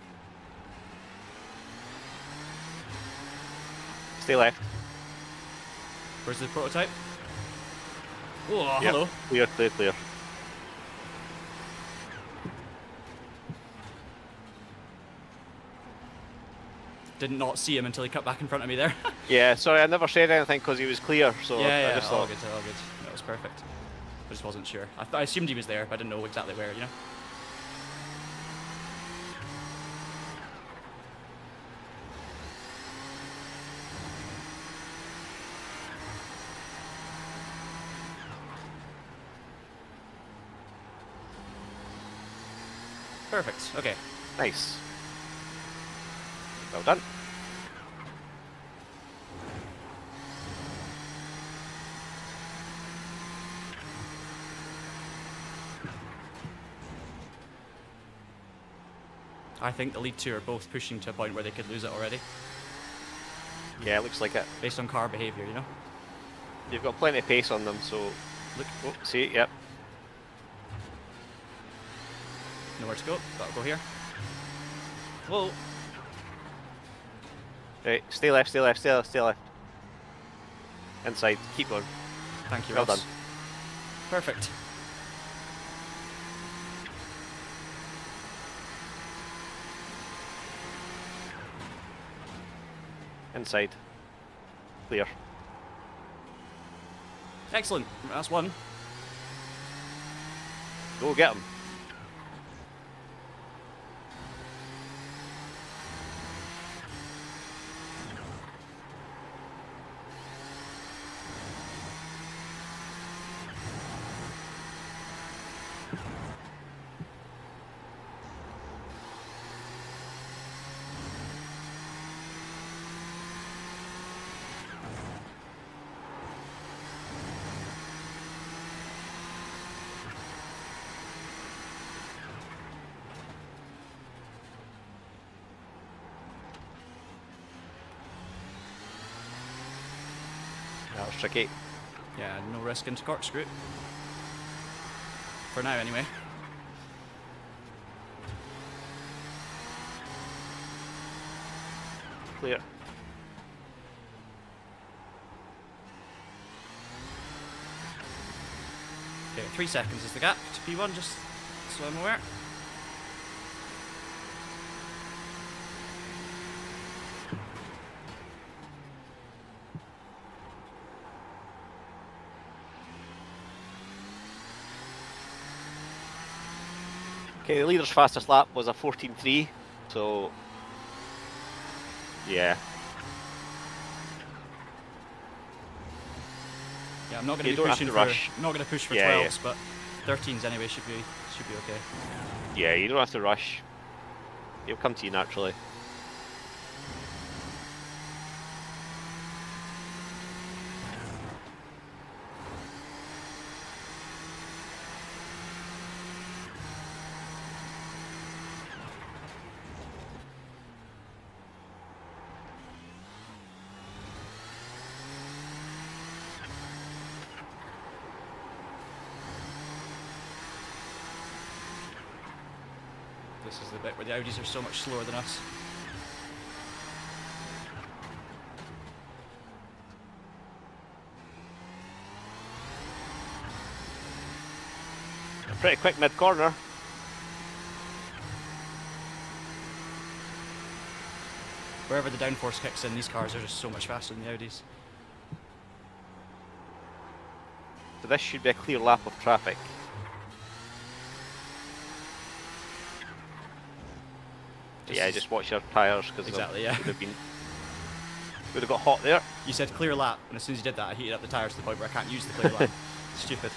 Stay left. Where's the prototype? Oh, Yep. hello. Clear, clear, clear. did not see him until he cut back in front of me there. Yeah, sorry, I never said anything because he was clear, so yeah, I just all thought... good, all good. That was perfect. I just wasn't sure. I assumed he was there, but I didn't know exactly where, you know? Perfect, okay. Nice. Well done. I think the lead two are both pushing to a point where they could lose it already, Yeah, it looks like it. based on car behaviour, you know? You've got plenty of pace on them, so... Look, Oh, see, yep. nowhere to go. Gotta go here. Whoa. Right, stay left, stay left, stay left, stay left. Inside, keep going. Thank you, Well Ross. done. Perfect. Inside. Clear. Excellent. That's one. Go get him. That was tricky. Yeah, no risk into corkscrew. For now, anyway. Clear. Okay, 3 seconds is the gap to P1, just so I'm aware. Okay, the leader's fastest lap was a 14.3, so... Yeah. Yeah, I'm not going You to be don't have pushing to for. rush. I'm not going to push for Yeah, 12s, but 13s anyway should be okay. Yeah, you don't have to rush. It'll come to you naturally. This is the bit where the Audis are so much slower than us. Pretty quick mid-corner. Wherever the downforce kicks in, these cars are just so much faster than the Audis. So this should be a clear lap of traffic. Yeah, just watch your tyres because Exactly, yeah. would have got hot there. You said clear lap, and as soon as you did that, I heated up the tyres to the point where I can't use the clear lap. Stupid.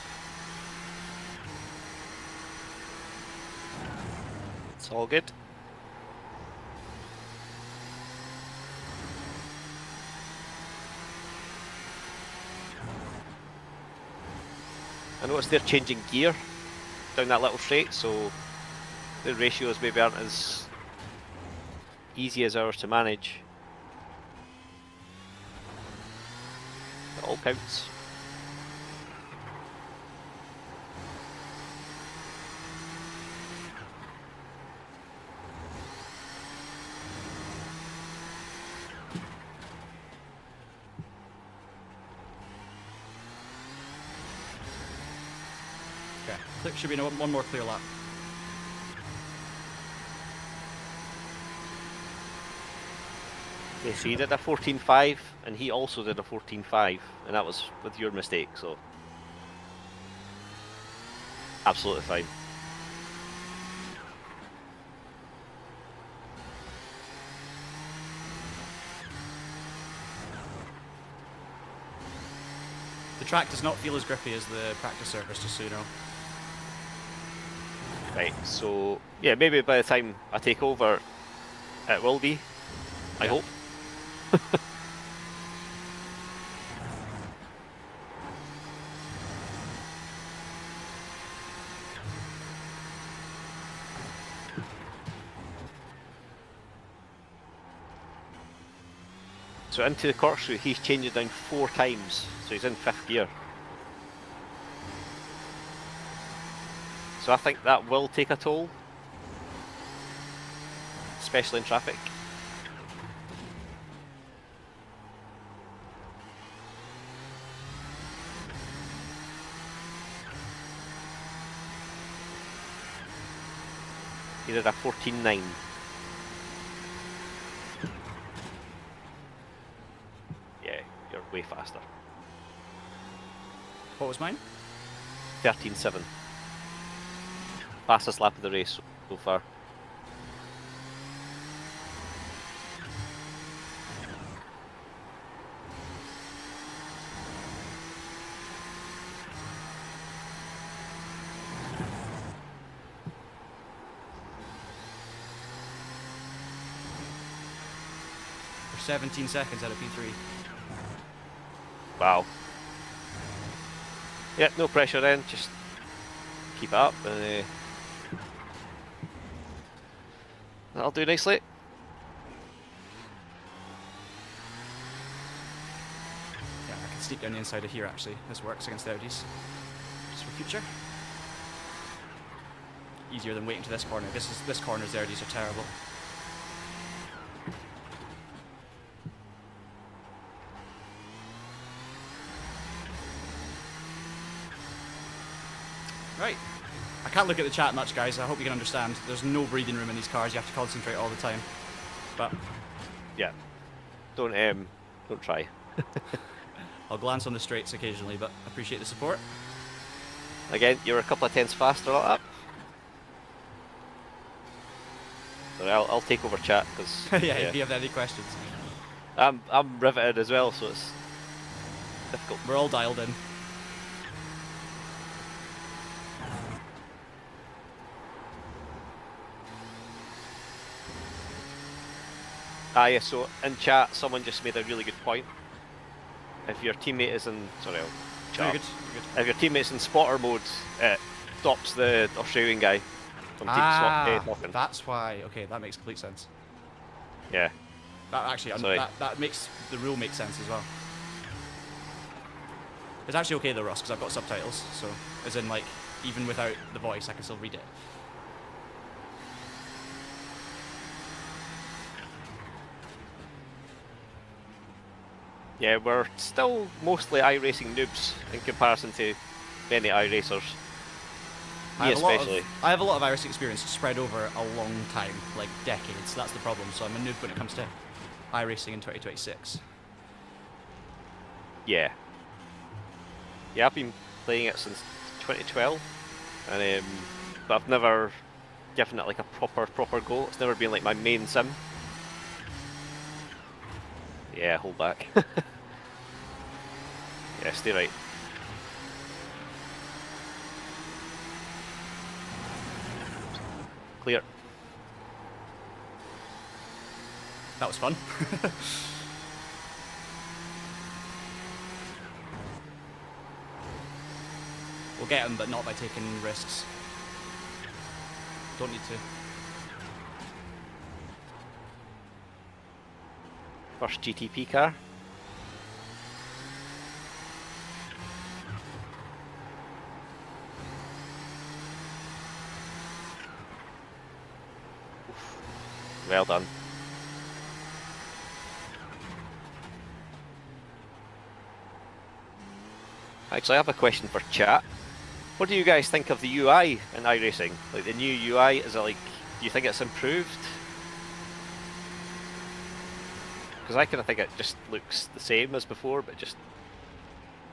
It's all good. I noticed they're changing gear down that little straight, so the ratios maybe aren't as easy as ours to manage. It all counts. Okay, should be one more clear lap. Yeah, so you did a 14.5, and he also did a 14.5, and that was with your mistake, so absolutely fine. The track does not feel as grippy as the practice surface, just so you know. Right, so yeah, maybe by the time I take over, it will be. I hope. So into the corkscrew, he's changed it down 4 times, so he's in 5th gear. So I think that will take a toll, especially in traffic. He did a 14.9. Yeah, you're way faster. What was mine? 13.7. Fastest lap of the race so far. For 17 seconds out of P3. Wow. Yeah, no pressure then, just keep it up and that'll do nicely. Yeah, I can sneak down the inside of here actually. This works against the Audis. Just for future. Easier than waiting to this corner. This corner's the Audis are terrible. Right. I can't look at the chat much, guys. I hope you can understand. There's no breathing room in these cars. You have to concentrate all the time. But yeah, don't try. I'll glance on the straights occasionally, but appreciate the support. Again, you're a couple of tenths faster like that. So I'll take over chat because yeah, if you have any questions. I'm riveted as well, so it's difficult. We're all dialed in. Ah yeah, so in chat someone just made a really good point. If your teammate is in Very good. if your teammate's in spotter mode, it stops the Australian guy from talking. That's why. Okay, that makes complete sense. Yeah. That actually, that makes the rule make sense as well. It's actually okay though, Ross, because I've got subtitles, so as in like even without the voice, I can still read it. Yeah, we're still mostly iRacing noobs in comparison to many iRacers. Me especially. I have a lot of iRacing experience spread over a long time, like decades. That's the problem. So I'm a noob when it comes to iRacing in 2026. Yeah. Yeah, I've been playing it since 2012, and but I've never given it like a proper go. It's never been like my main sim. Yeah, hold back. Yeah, stay right. Clear. That was fun. We'll get him, but not by taking risks. Don't need to. First GTP car. Well done. Actually, I have a question for chat. What do you guys think of the UI in iRacing? Like the new UI, is it like, do you think it's improved? Because I kind of think it just looks the same as before, but just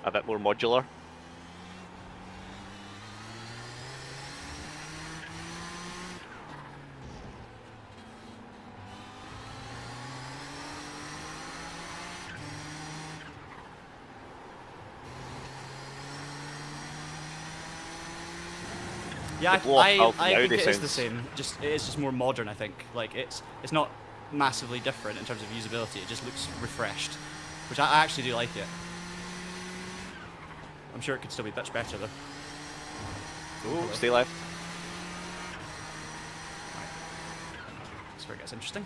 a bit more modular. Yeah, The blow-off valve I now, think they it is sound- the same. It is just more modern. I think like it's not massively different in terms of usability. It just looks refreshed, which I actually do like it. I'm sure it could still be much better though. Oh, stay left. That's where it gets interesting.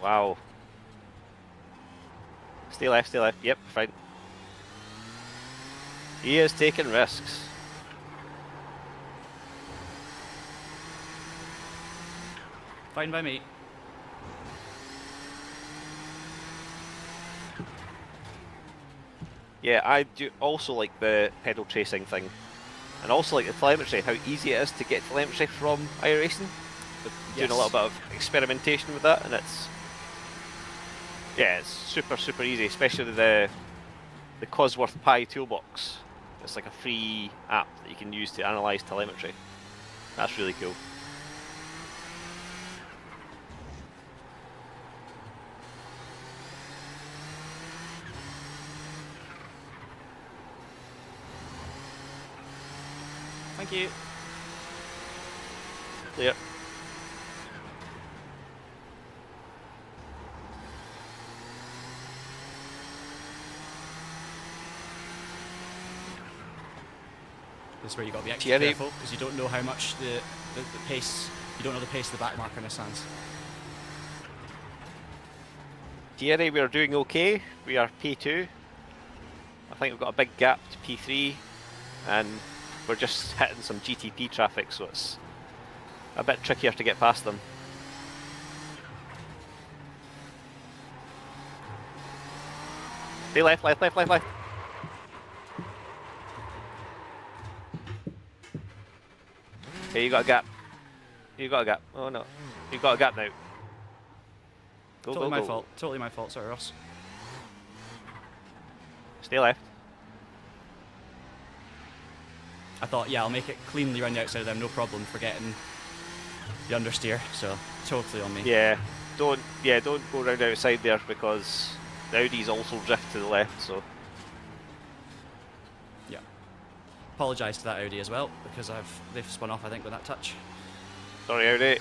Wow. Stay left, stay left. Yep, fine. He is taking risks. Fine by me. Yeah, I do also like the pedal tracing thing. And also like the telemetry, how easy it is to get telemetry from iRacing. Doing a little bit of experimentation with that, and it's super easy, especially the Cosworth Pi toolbox. It's like a free app that you can use to analyze telemetry. That's really cool. Thank you. Clear. This is where you got to be extra Thierry. careful because you don't know how much the pace. You don't know the pace of the back marker Nissans. Thierry, we are doing okay. We are P2. I think we've got a big gap to P3, and we're just hitting some GTP traffic, so it's a bit trickier to get past them. Stay left, left, left, left, left. Hey, you got a gap. You got a gap. Oh no. You got a gap now. Go, Totally go, my go. fault. Totally my fault. Sorry, Ross. Stay left. I thought, yeah, I'll make it cleanly around the outside of them, no problem for getting the understeer. So totally on me. Yeah. Don't go round outside there because the Audi's also drift to the left, so Yeah. Apologise to that Audi as well because they've spun off I think with that touch. sorry Audi.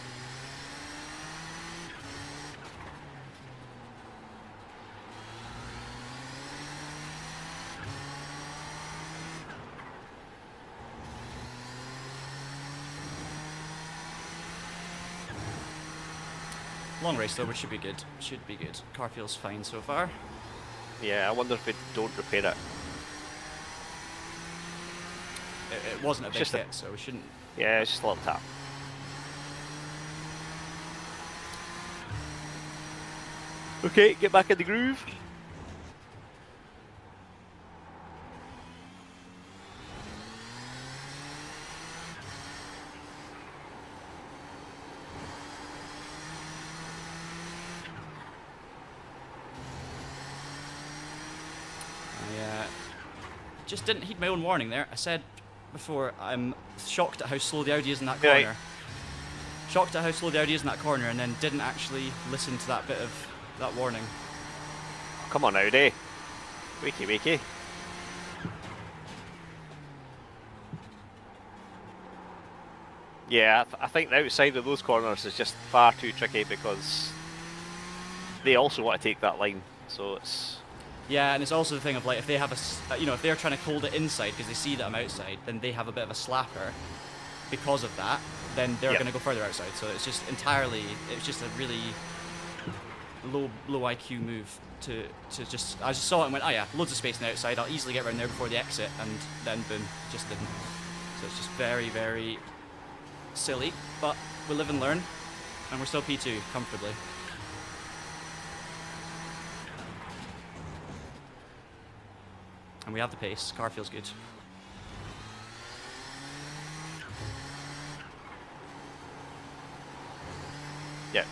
Long race though, which should be good. Should be good. Car feels fine so far. Yeah, I wonder if we don't repair it. It wasn't a big Just a- hit, so we shouldn't. Yeah, it's just a little tap. Okay, get back in the groove. I just didn't heed my own warning there. I said before, I'm shocked at how slow the Audi is in that Right. corner. Shocked at how slow the Audi is in that corner, and then didn't actually listen to that bit of that warning. Come on, Audi. Wakey, wakey. Yeah, I think the outside of those corners is just far too tricky because they also want to take that line. So it's Yeah, and it's also the thing of like if they have if they're trying to hold it inside because they see that I'm outside, then they have a bit of a slapper because of that. Then they're Yep. going to go further outside. So it's just it's just a really low IQ move to just. I just saw it and went, oh yeah, loads of space on the outside. I'll easily get around there before the exit, and then boom, just didn't. So it's just very, very silly, but we live and learn, and we're still P2 comfortably. And we have the pace. Car feels good. yeah.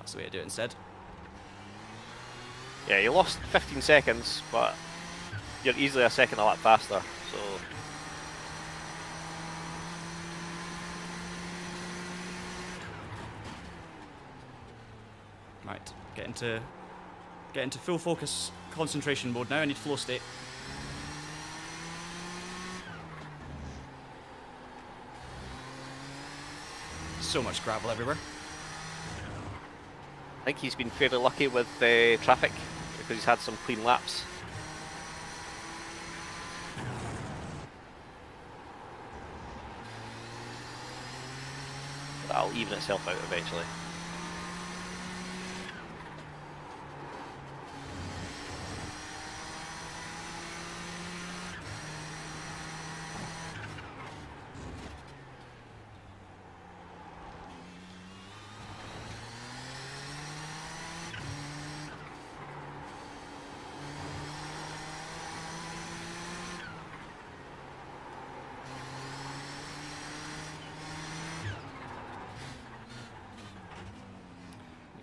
That's the way to do it instead. Yeah, you lost 15 seconds, but you're easily a second a lap faster. So Right, get into full focus concentration mode now. I need flow state. So much gravel everywhere. I think he's been fairly lucky with the traffic because he's had some clean laps. That'll even itself out eventually.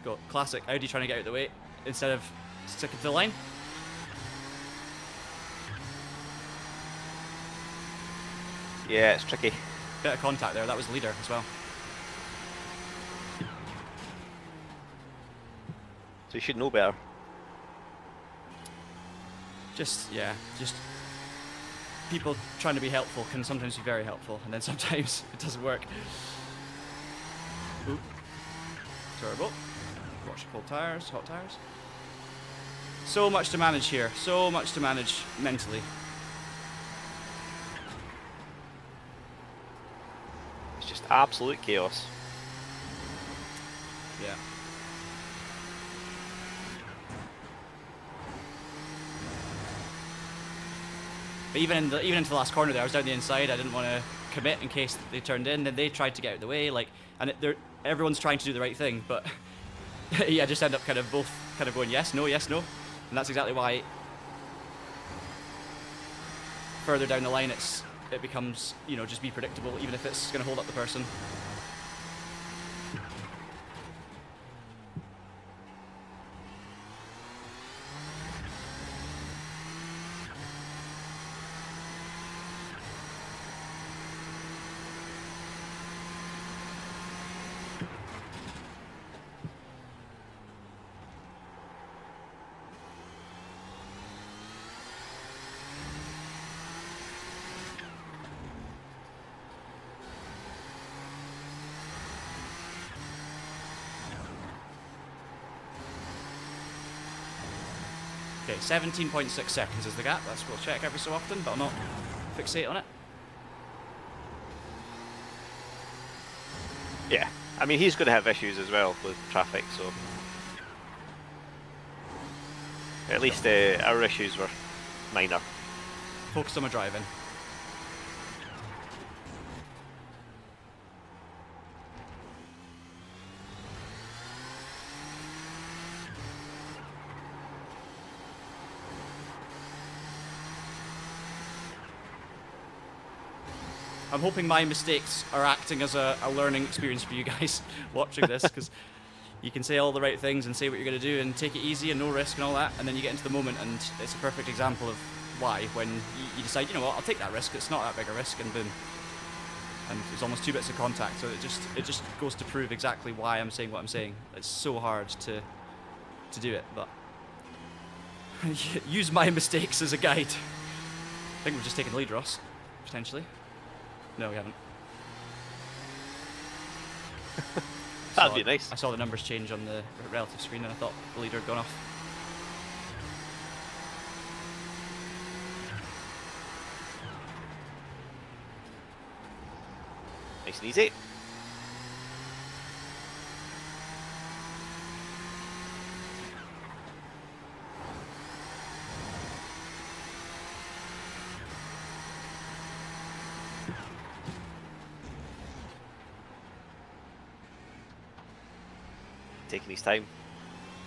Got classic Audi trying to get out of the way instead of sticking to the line. Yeah, it's tricky. Bit of contact there, that was leader as well. So you should know better. Just people trying to be helpful can sometimes be very helpful, and then sometimes it doesn't work. Ooh. Turbo. Watch cold tires, hot tires. So much to manage here, so much to manage mentally. It's just absolute chaos. Yeah. But even into the last corner there, I was down the inside. I didn't want to commit in case they turned in. Then they tried to get out of the way, like, and everyone's trying to do the right thing, but yeah, I just end up kind of both kind of going yes, no, and that's exactly why further down the line it becomes, you know, just be predictable, even if it's going to hold up the person. Okay, 17.6 seconds is the gap. We'll check every so often, but I'll not fixate on it. Yeah, I mean he's going to have issues as well with traffic, so at least our issues were minor. Focus on my driving. I'm hoping my mistakes are acting as a learning experience for you guys watching this, because you can say all the right things and say what you're going to do and take it easy and no risk and all that, and then you get into the moment and it's a perfect example of why, when you decide, you know what, I'll take that risk, it's not that big a risk, and boom. And it's almost 2 bits of contact, so it just goes to prove exactly why I'm saying what I'm saying. It's so hard to do it, but use my mistakes as a guide. I think we've just taken the lead, Ross, potentially. No, we haven't. That'd be nice. I saw the numbers change on the relative screen and I thought the leader had gone off. Nice and easy. Taking his time.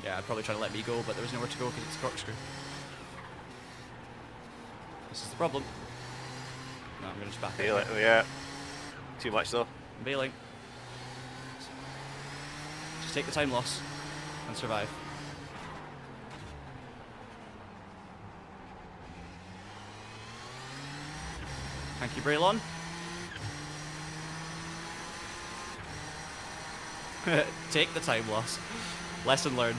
Yeah, I'd probably try to let me go, but there was nowhere to go because it's a corkscrew. This is the problem. No, I'm going to just back Bail it. it, yeah. Too much though. I'm bailing. Just take the time loss. and survive. Thank you, Braylon. Take the time loss. Lesson learned.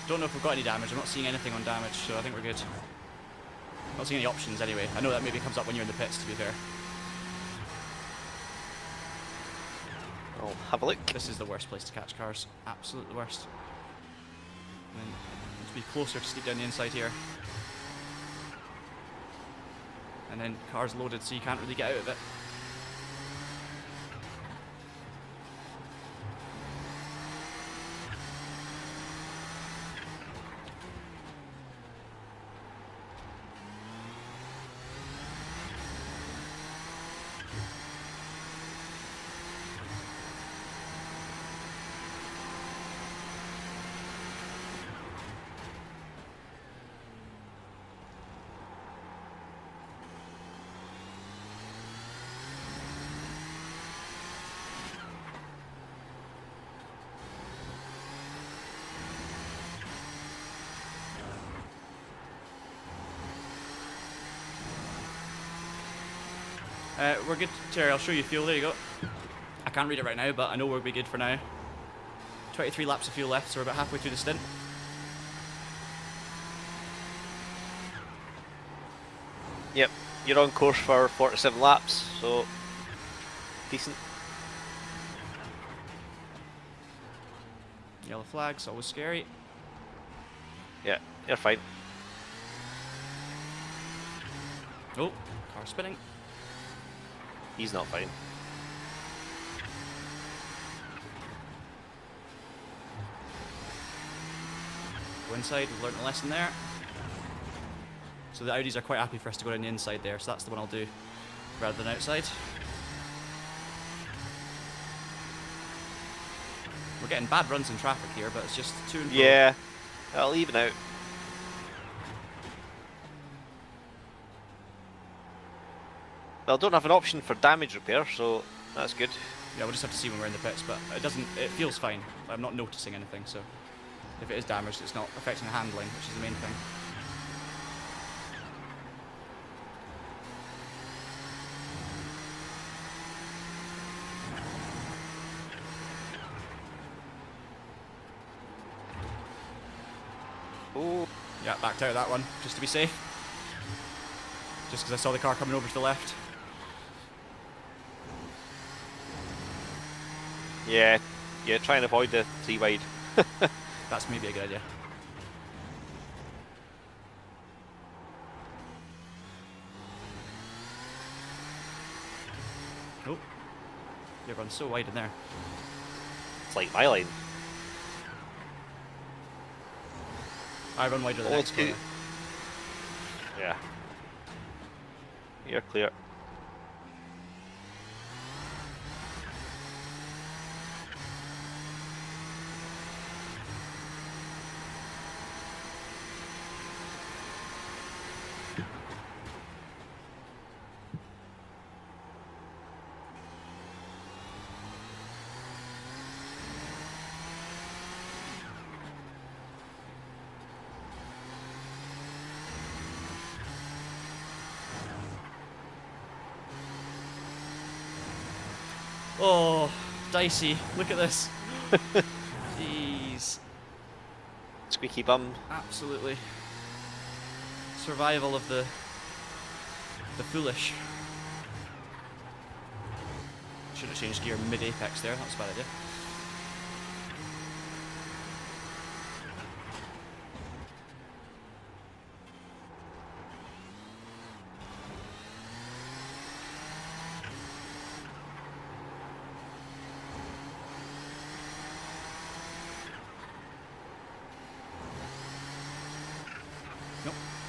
Don't know if we've got any damage. I'm not seeing anything on damage, so I think we're good. Not seeing any options anyway. I know that maybe comes up when you're in the pits, to be fair. I'll have a look. This is the worst place to catch cars. Absolute worst. And then to be closer to steep down the inside here. And then cars loaded, so you can't really get out of it. We're good, Terry. I'll show you fuel. There you go. I can't read it right now, but I know we'll be good for now. 23 laps of fuel left, so we're about halfway through the stint. Yep, you're on course for 47 laps, so decent. Yellow flags, always scary. Yeah, you're fine. Oh, car spinning. He's not fine. Go inside, we've learned a lesson there. So the Audis are quite happy for us to go down the inside there, so that's the one I'll do rather than outside. We're getting bad runs in traffic here, but it's just to and fro. Yeah, I'll even out. Well, I don't have an option for damage repair, so that's good. Yeah, we'll just have to see when we're in the pits, but it feels fine. I'm not noticing anything, so if it is damaged, it's not affecting the handling, which is the main thing. Oh, Yeah, backed out of that one, just to be safe. Just because I saw the car coming over to the left. yeah, try and avoid the 3 wide. That's maybe a good idea. Oh, you're going so wide in there. It's like my line. I run wider than the next corner. Yeah. You're clear. Oh, dicey. Look at this. Jeez. Squeaky bum. Absolutely. Survival of the foolish. Should have changed gear mid-apex there. That's a bad idea.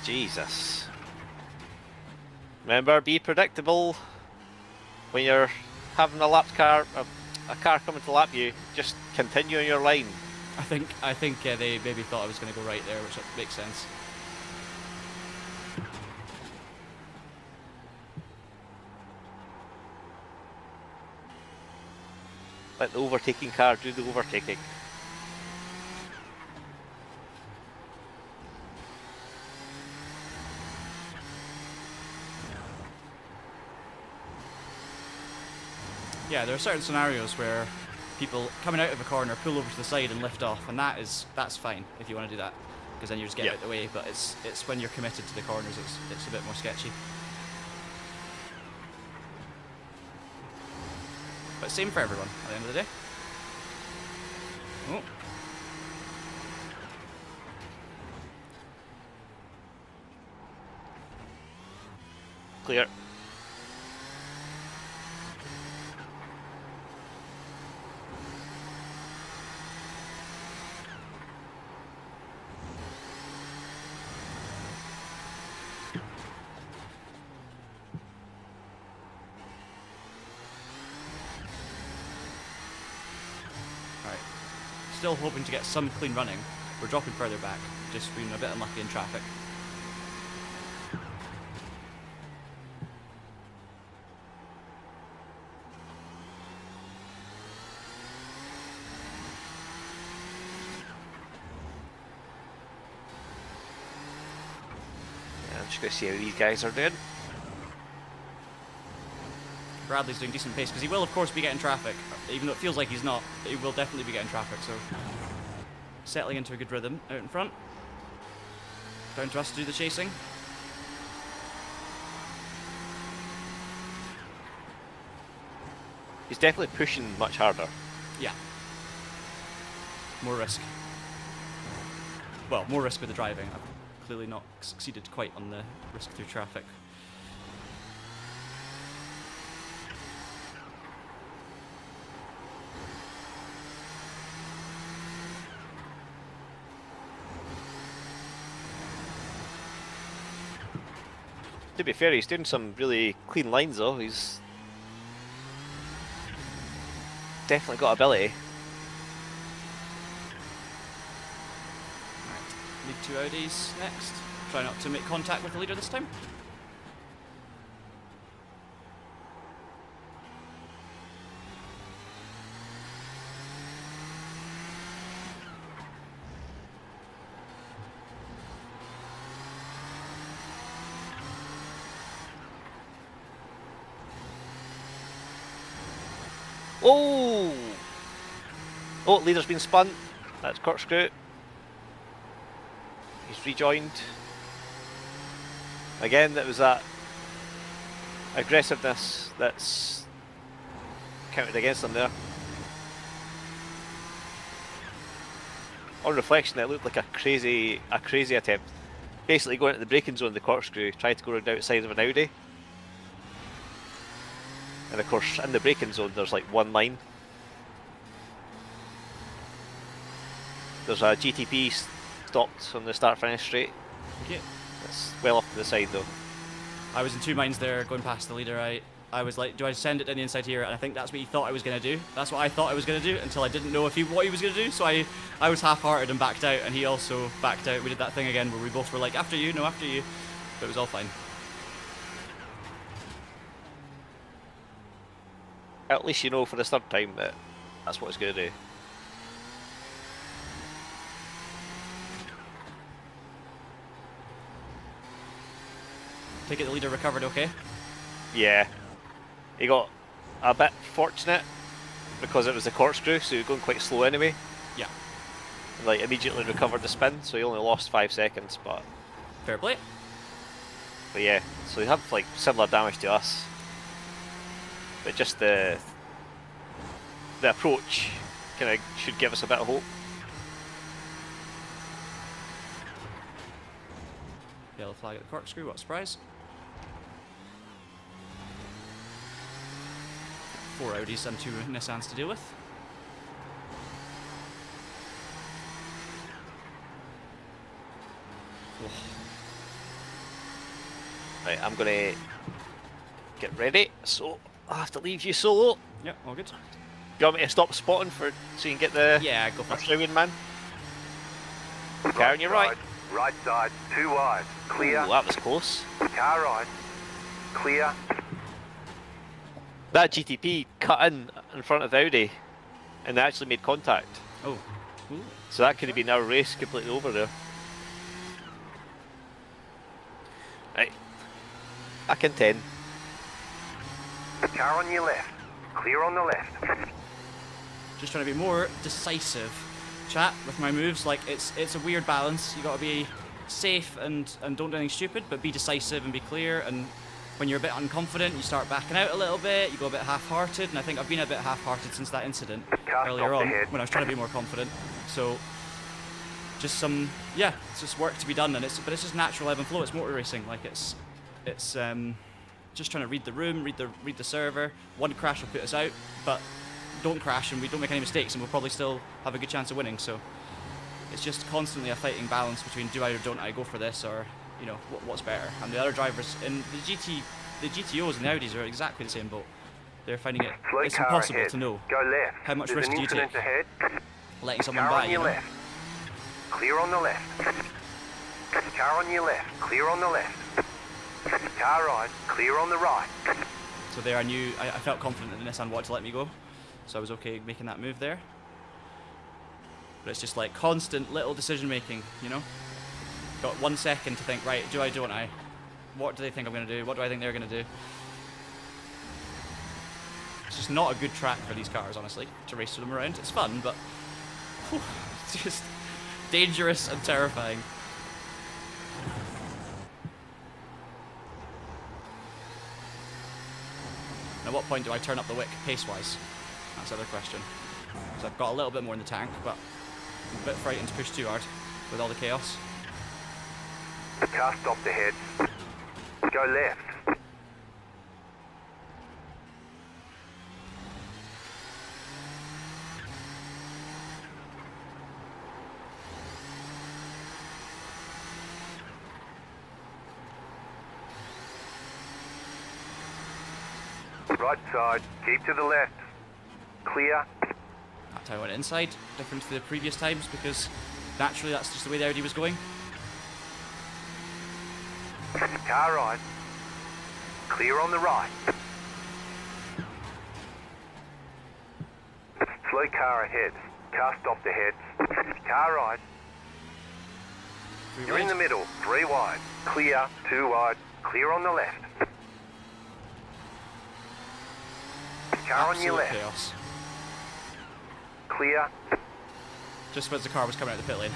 Jesus. Remember, be predictable. When you're having a lapped car, a car coming to lap you, just continue on your line. I think they maybe thought I was going to go right there, which makes sense. Let the overtaking car do the overtaking. Yeah, there are certain scenarios where people coming out of a corner pull over to the side and lift off, and that's fine if you want to do that, because then you just get out of the way. But it's when you're committed to the corners, it's a bit more sketchy. But same for everyone at the end of the day. Oh. Clear. Still hoping to get some clean running. We're dropping further back, just being a bit unlucky in traffic. Yeah, I'm just going to see how these guys are doing. Bradley's doing decent pace, because he will of course be getting traffic. Even though it feels like he's not, he will definitely be getting traffic, so settling into a good rhythm out in front. Down to us to do the chasing. He's definitely pushing much harder. Yeah. More risk. Well, more risk with the driving. I've clearly not succeeded quite on the risk through traffic. To be fair, he's doing some really clean lines though. He's definitely got ability. Right. Lead two Audis next. Try not to make contact with the leader this time. Oh! Oh, leader's been spun. That's corkscrew. He's rejoined. Again, that was that aggressiveness that's counted against them there. On reflection, it looked like a crazy attempt. Basically going into the braking zone of the corkscrew, trying to go around the outside of an Audi. And of course, in the braking zone, there's like one line. There's a GTP stopped on the start-finish straight. Okay. It's well off to the side though. I was in two minds there, going past the leader. I was like, do I send it down the inside here? And I think that's what he thought I was going to do. That's what I thought I was going to do until I didn't know what he was going to do. So I was half-hearted and backed out, and he also backed out. We did that thing again where we both were like, after you, no, after you. But it was all fine. At least you know for the third time that that's what it's going to do. Take it the leader recovered okay? Yeah. He got a bit fortunate because it was the corkscrew, so he was going quite slow anyway. Yeah. And like immediately recovered the spin, so he only lost 5 seconds, but Fair play. yeah, so he had like similar damage to us. But just the approach kind of should give us a bit of hope. Yellow flag at the corkscrew, what a surprise. 4 Audis and 2 Nissans to deal with. Right, I'm gonna get ready. So I have to leave you solo. Yep, all good. Do you want me to stop spotting for so you can get the Yeah, go for it. Australian man? Car on your right. Right side, too wide. Clear. Ooh, that was close. Car right. Clear. That GTP cut in front of Audi, and they actually made contact. Oh. Ooh. So that could have been our race completely over there. Right. Back in 10. Car on your left. Clear on the left. Just trying to be more decisive, chat, with my moves. Like, it's a weird balance. You got to be safe and don't do anything stupid, but be decisive and be clear. And when you're a bit unconfident, you start backing out a little bit. You go a bit half-hearted, and I think I've been a bit half-hearted since that incident earlier on when I was trying to be more confident. So just it's just work to be done, and it's just natural ebb and flow. It's motor racing. Like it's just trying to read the room, read the server. One crash will put us out, but don't crash and we don't make any mistakes, and we'll probably still have a good chance of winning. So it's just constantly a fighting balance between do I or don't I go for this, or you know what's better. And the other drivers in the GTOs and the Audis are exactly the same boat. They're finding it's impossible ahead. to know Go left. how much There's risk an do you take incident ahead. letting someone Car by. on You your know? left. Clear on the left. Car on your left. Clear on the left. Car right. Clear on the right. So there, I felt confident that the Nissan wanted to let me go, so I was okay making that move there. But it's just like constant little decision making, you know? Got 1 second to think, right, do I, don't I? What do they think I'm going to do? What do I think they're going to do? It's just not a good track for these cars, honestly, to race them around. It's fun, but whew, it's just dangerous and terrifying. At what point do I turn up the wick pace-wise? That's the other question. So I've got a little bit more in the tank, but I'm a bit frightened to push too hard with all the chaos. The car stopped ahead. Go left. Right side, keep to the left. Clear. That's how I went inside, different to the previous times, because naturally that's just the way the Audi was going. Car right. Clear on the right. Slow car ahead. Car stopped ahead. Car right. You're in the middle. 3 wide. Clear. 2 wide. Clear on the left. Car on your left. Chaos. Clear. Just as the car was coming out of the pit lane.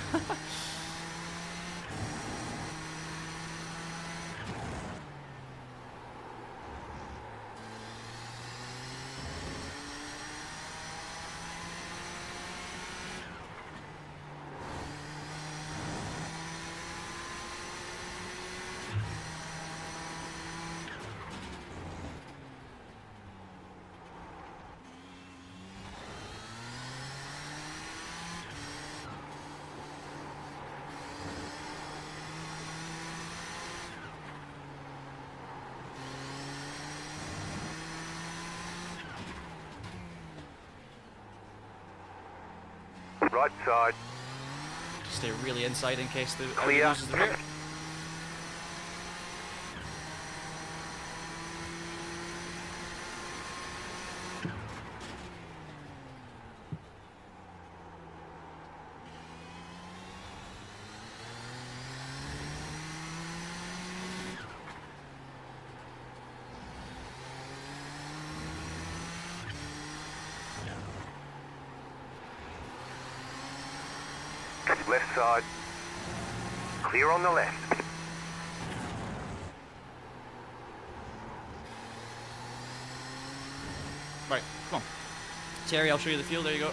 Right side. Just stay really inside in case the Audi Clear. loses the rear. Left side. Clear on the left. Right, come on. Terry, I'll show you the fuel. There you go.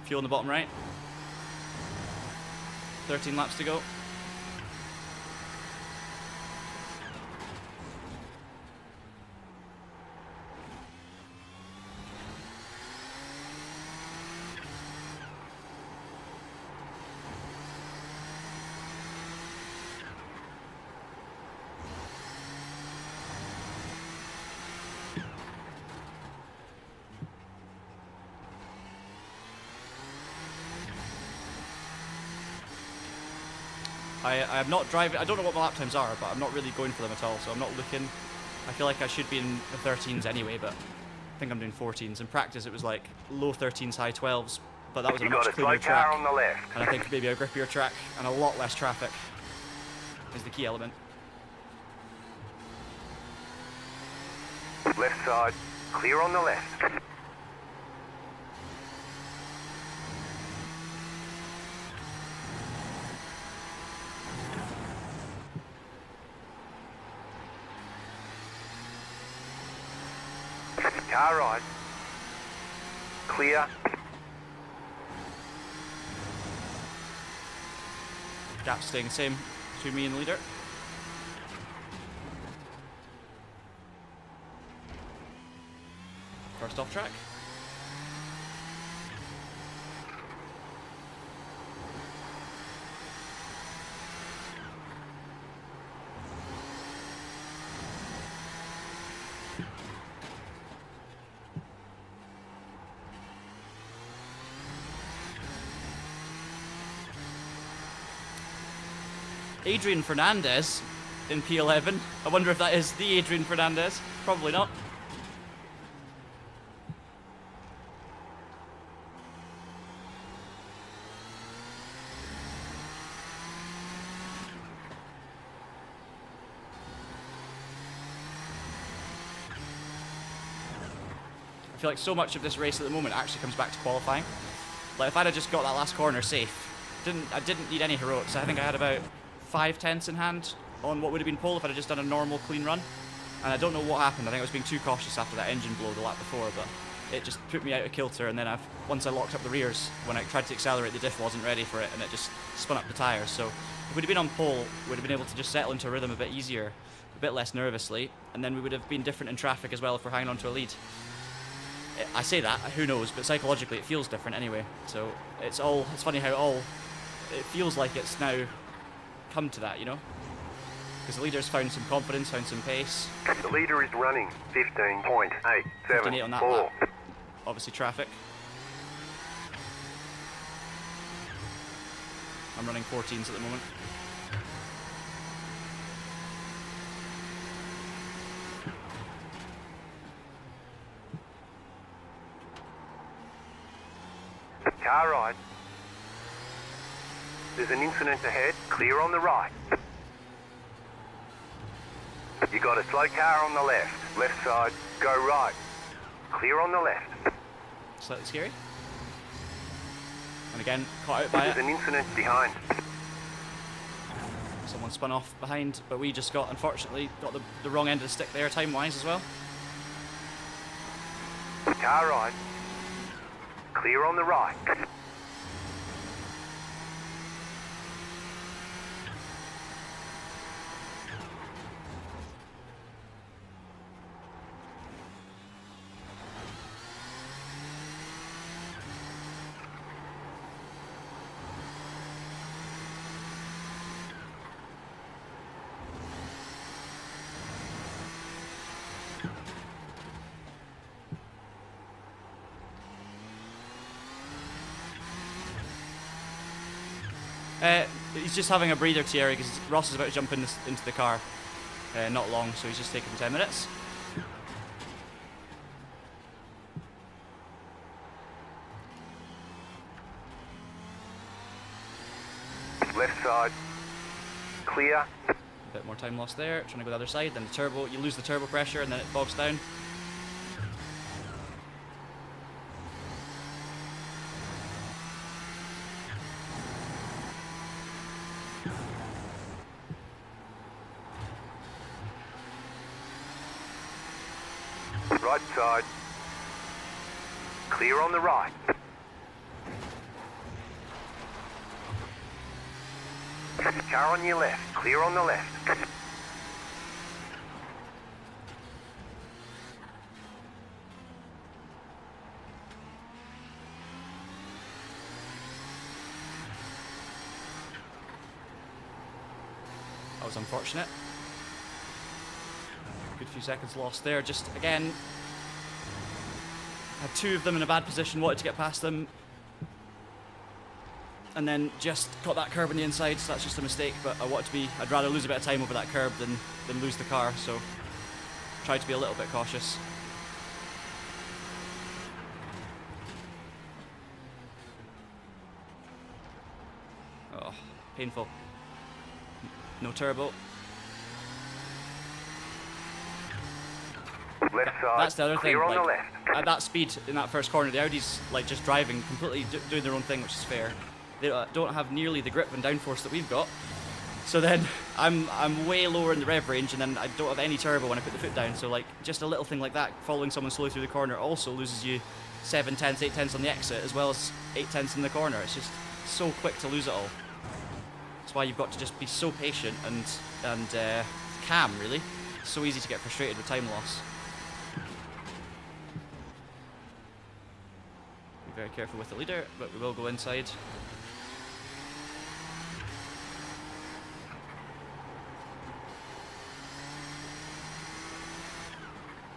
Fuel on the bottom right. 13 laps to go. I'm not driving. I don't know what my lap times are, but I'm not really going for them at all. So I'm not looking. I feel like I should be in the 13s anyway, but I think I'm doing 14s. In practice, it was like low 13s, high 12s, but that was on a You much got a cleaner slow car track. on the left. And I think maybe a grippier track and a lot less traffic is the key element. Left side, clear on the left. Car right. Clear. Gap staying the same between me and the leader. First off track. Adrian Fernandez in P11. I wonder if that is the Adrian Fernandez. Probably not. I feel like so much of this race at the moment actually comes back to qualifying. Like if I'd have just got that last corner safe, I didn't need any heroics. I think I had about 5/10 in hand on what would have been pole if I'd have just done a normal clean run. And I don't know what happened. I think I was being too cautious after that engine blow the lap before, but it just put me out of kilter. And then once I locked up the rears, when I tried to accelerate, the diff wasn't ready for it, and it just spun up the tyres. So if we'd have been on pole, we'd have been able to just settle into a rhythm a bit easier, a bit less nervously, and then we would have been different in traffic as well if we're hanging on to a lead. I say that, who knows, but psychologically it feels different anyway. So it's funny how it feels like it's now come to that, you know? Because the leader's found some confidence, found some pace. The leader is running 58 on that 15.874. lap. Obviously traffic. I'm running 14s at the moment. Car right. There's an incident ahead. Clear on the right. You got a slow car on the left. Left side, go right. Clear on the left. Slightly scary. And again, caught out by There's it. an incident behind. Someone spun off behind, but we just unfortunately got the wrong end of the stick there time-wise as well. Car right. Clear on the right. He's just having a breather, Thierry, because Ross is about to jump into the car. Not long, so he's just taking 10 minutes. Left side. Clear. A bit more time lost there, trying to go the other side. Then the turbo, you lose the turbo pressure and then it bogs down. Right side. Clear on the right. Car on your left. Clear on the left. That was unfortunate. Good few seconds lost there. Just again, had two of them in a bad position, wanted to get past them. and then just got that curb on the inside, so that's just a mistake, but I'd rather lose a bit of time over that curb than lose the car, so tried to be a little bit cautious. Oh, painful. No turbo. Left side. That's the other thing. Clear on the Like, left. at that speed in that first corner, the Audi's like just driving, completely doing their own thing, which is fair. They don't have nearly the grip and downforce that we've got. So then I'm way lower in the rev range, and then I don't have any turbo when I put the foot down. So like just a little thing like that, following someone slowly through the corner, also loses you 7 tenths, 8 tenths on the exit, as well as 8 tenths in the corner. It's just so quick to lose it all. That's why you've got to just be so patient and calm, really. It's so easy to get frustrated with time loss. Be very careful with the leader, but we will go inside.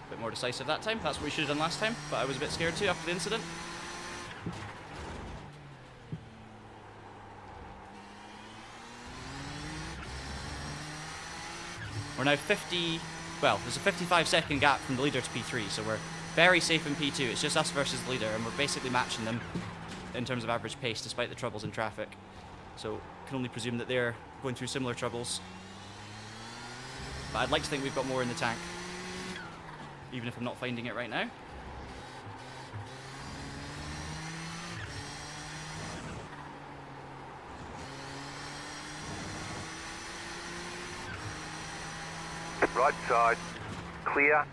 Bit more decisive that time. That's what we should have done last time, but I was a bit scared too after the incident. We're now 50, well, there's a 55-second gap from the leader to P3, so we're very safe in P2. It's just us versus the leader, and we're basically matching them in terms of average pace, despite the troubles in traffic. So, can only presume that they're going through similar troubles. But I'd like to think we've got more in the tank, even if I'm not finding it right now. Right side. Clear.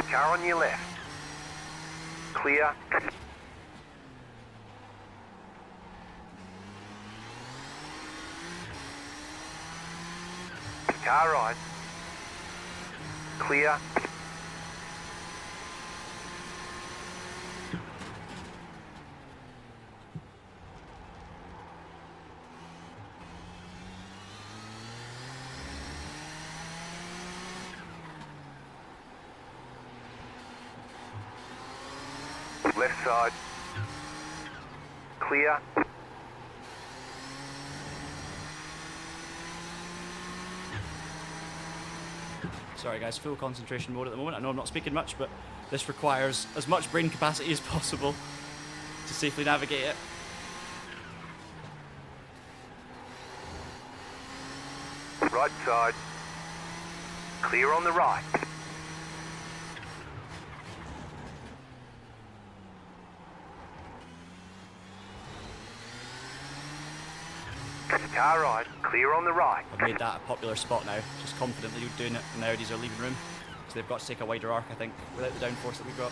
Car on your left. Clear. Car right. Clear. Left side. Clear. Sorry guys, full concentration mode at the moment. I know I'm not speaking much, but this requires as much brain capacity as possible to safely navigate it. Right side. Clear on the right. Car right, clear on the right. I've made that a popular spot now, just confidently doing it, and the Audis are leaving room. So they've got to take a wider arc, I think, without the downforce that we've got.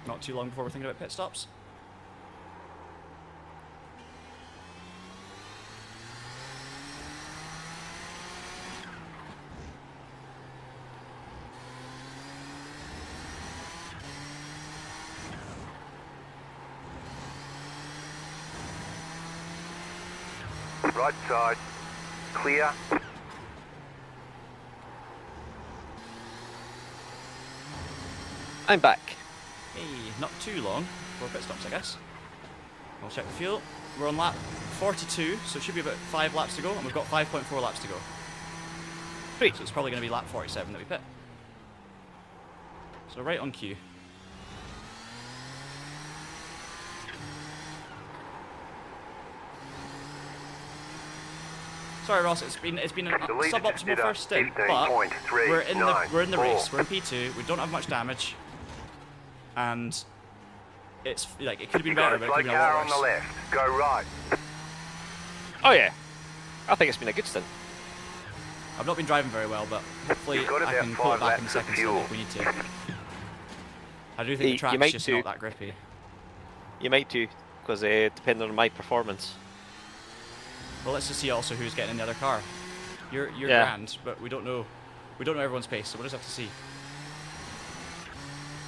Not too long before we're thinking about pit stops. Right side. Clear. I'm back. Hey, not too long for pit stops, I guess. I'll check the fuel. We're on lap 42, so it should be about 5 laps to go, and we've got 5.4 laps to go. Sweet. So it's probably going to be lap 47 that we pit. So right on cue. Sorry, Ross. It's been a suboptimal first stint, but we're in the race. We're in P2. We don't have much damage, and it's like it could have been You got better, a but it slow could have been a car lot on the worse. left. Go right. Oh yeah, I think it's been a good stint. I've not been driving very well, but hopefully You've got I about can pull it 5 back in the laps of second stint fuel. if we need to. I do think the You track's might just do. not that grippy. You might do, because depending on my performance. Well, let's just see also who's getting in the other car. You're Yeah. grand, but we don't know everyone's pace, so we'll just have to see.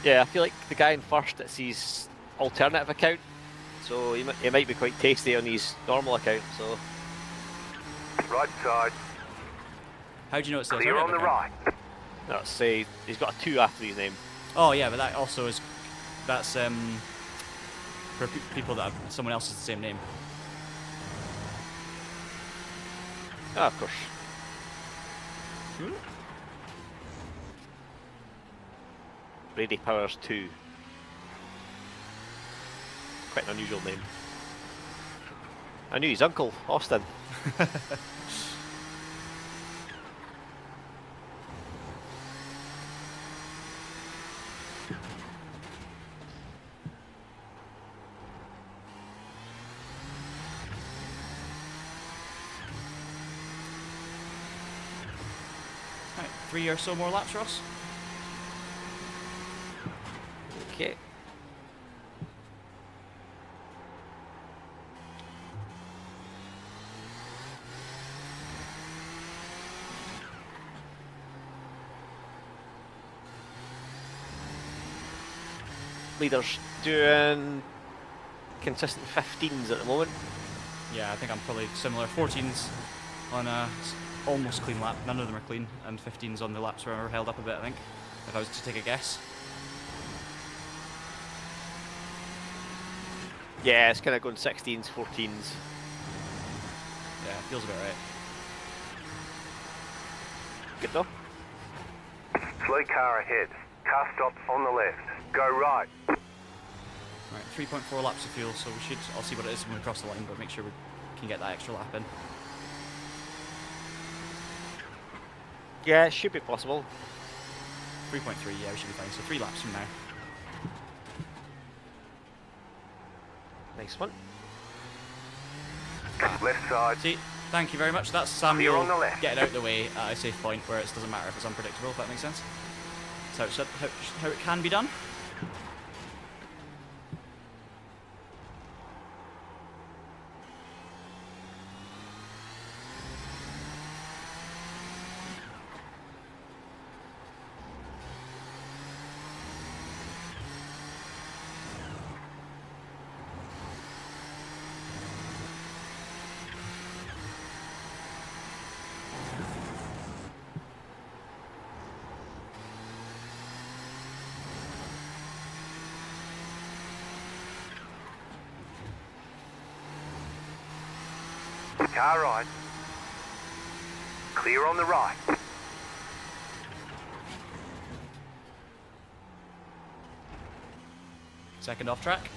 Yeah, I feel like the guy in first, it's his alternative account, so he might be quite tasty on his normal account. So Right side. How do you know it's the Clear on the alternative account? right. let's say he's got a 2 after his name. Oh yeah, but that also is that's for people that have someone else has the same name. Ah, of course. Brady Powers 2. Quite an unusual name. I knew his uncle, Austin. Right, 3 or so more laps, Ross. Okay. Leaders doing consistent 15s at the moment. Yeah, I think I'm probably similar. 14s on a almost clean lap. None of them are clean, and 15s on the laps where we're held up a bit, I think, if I was to take a guess. Yeah, it's kind of going 16s, 14s. Yeah, feels about right. Good though. Slow car ahead. Car stop on the left. Go right. Right, 3.4 laps of fuel, so we should. I'll see what it is when we cross the line, but make sure we can get that extra lap in. Yeah, it should be possible. 3.3, yeah, we should be fine. So 3 laps from now. Nice one. Left side. See, thank you very much. That's Clear Samuel on the left. getting out of the way at a safe point where it doesn't matter if it's unpredictable, if that makes sense. That's how it can be done. Car right. Clear on the right. Second off track.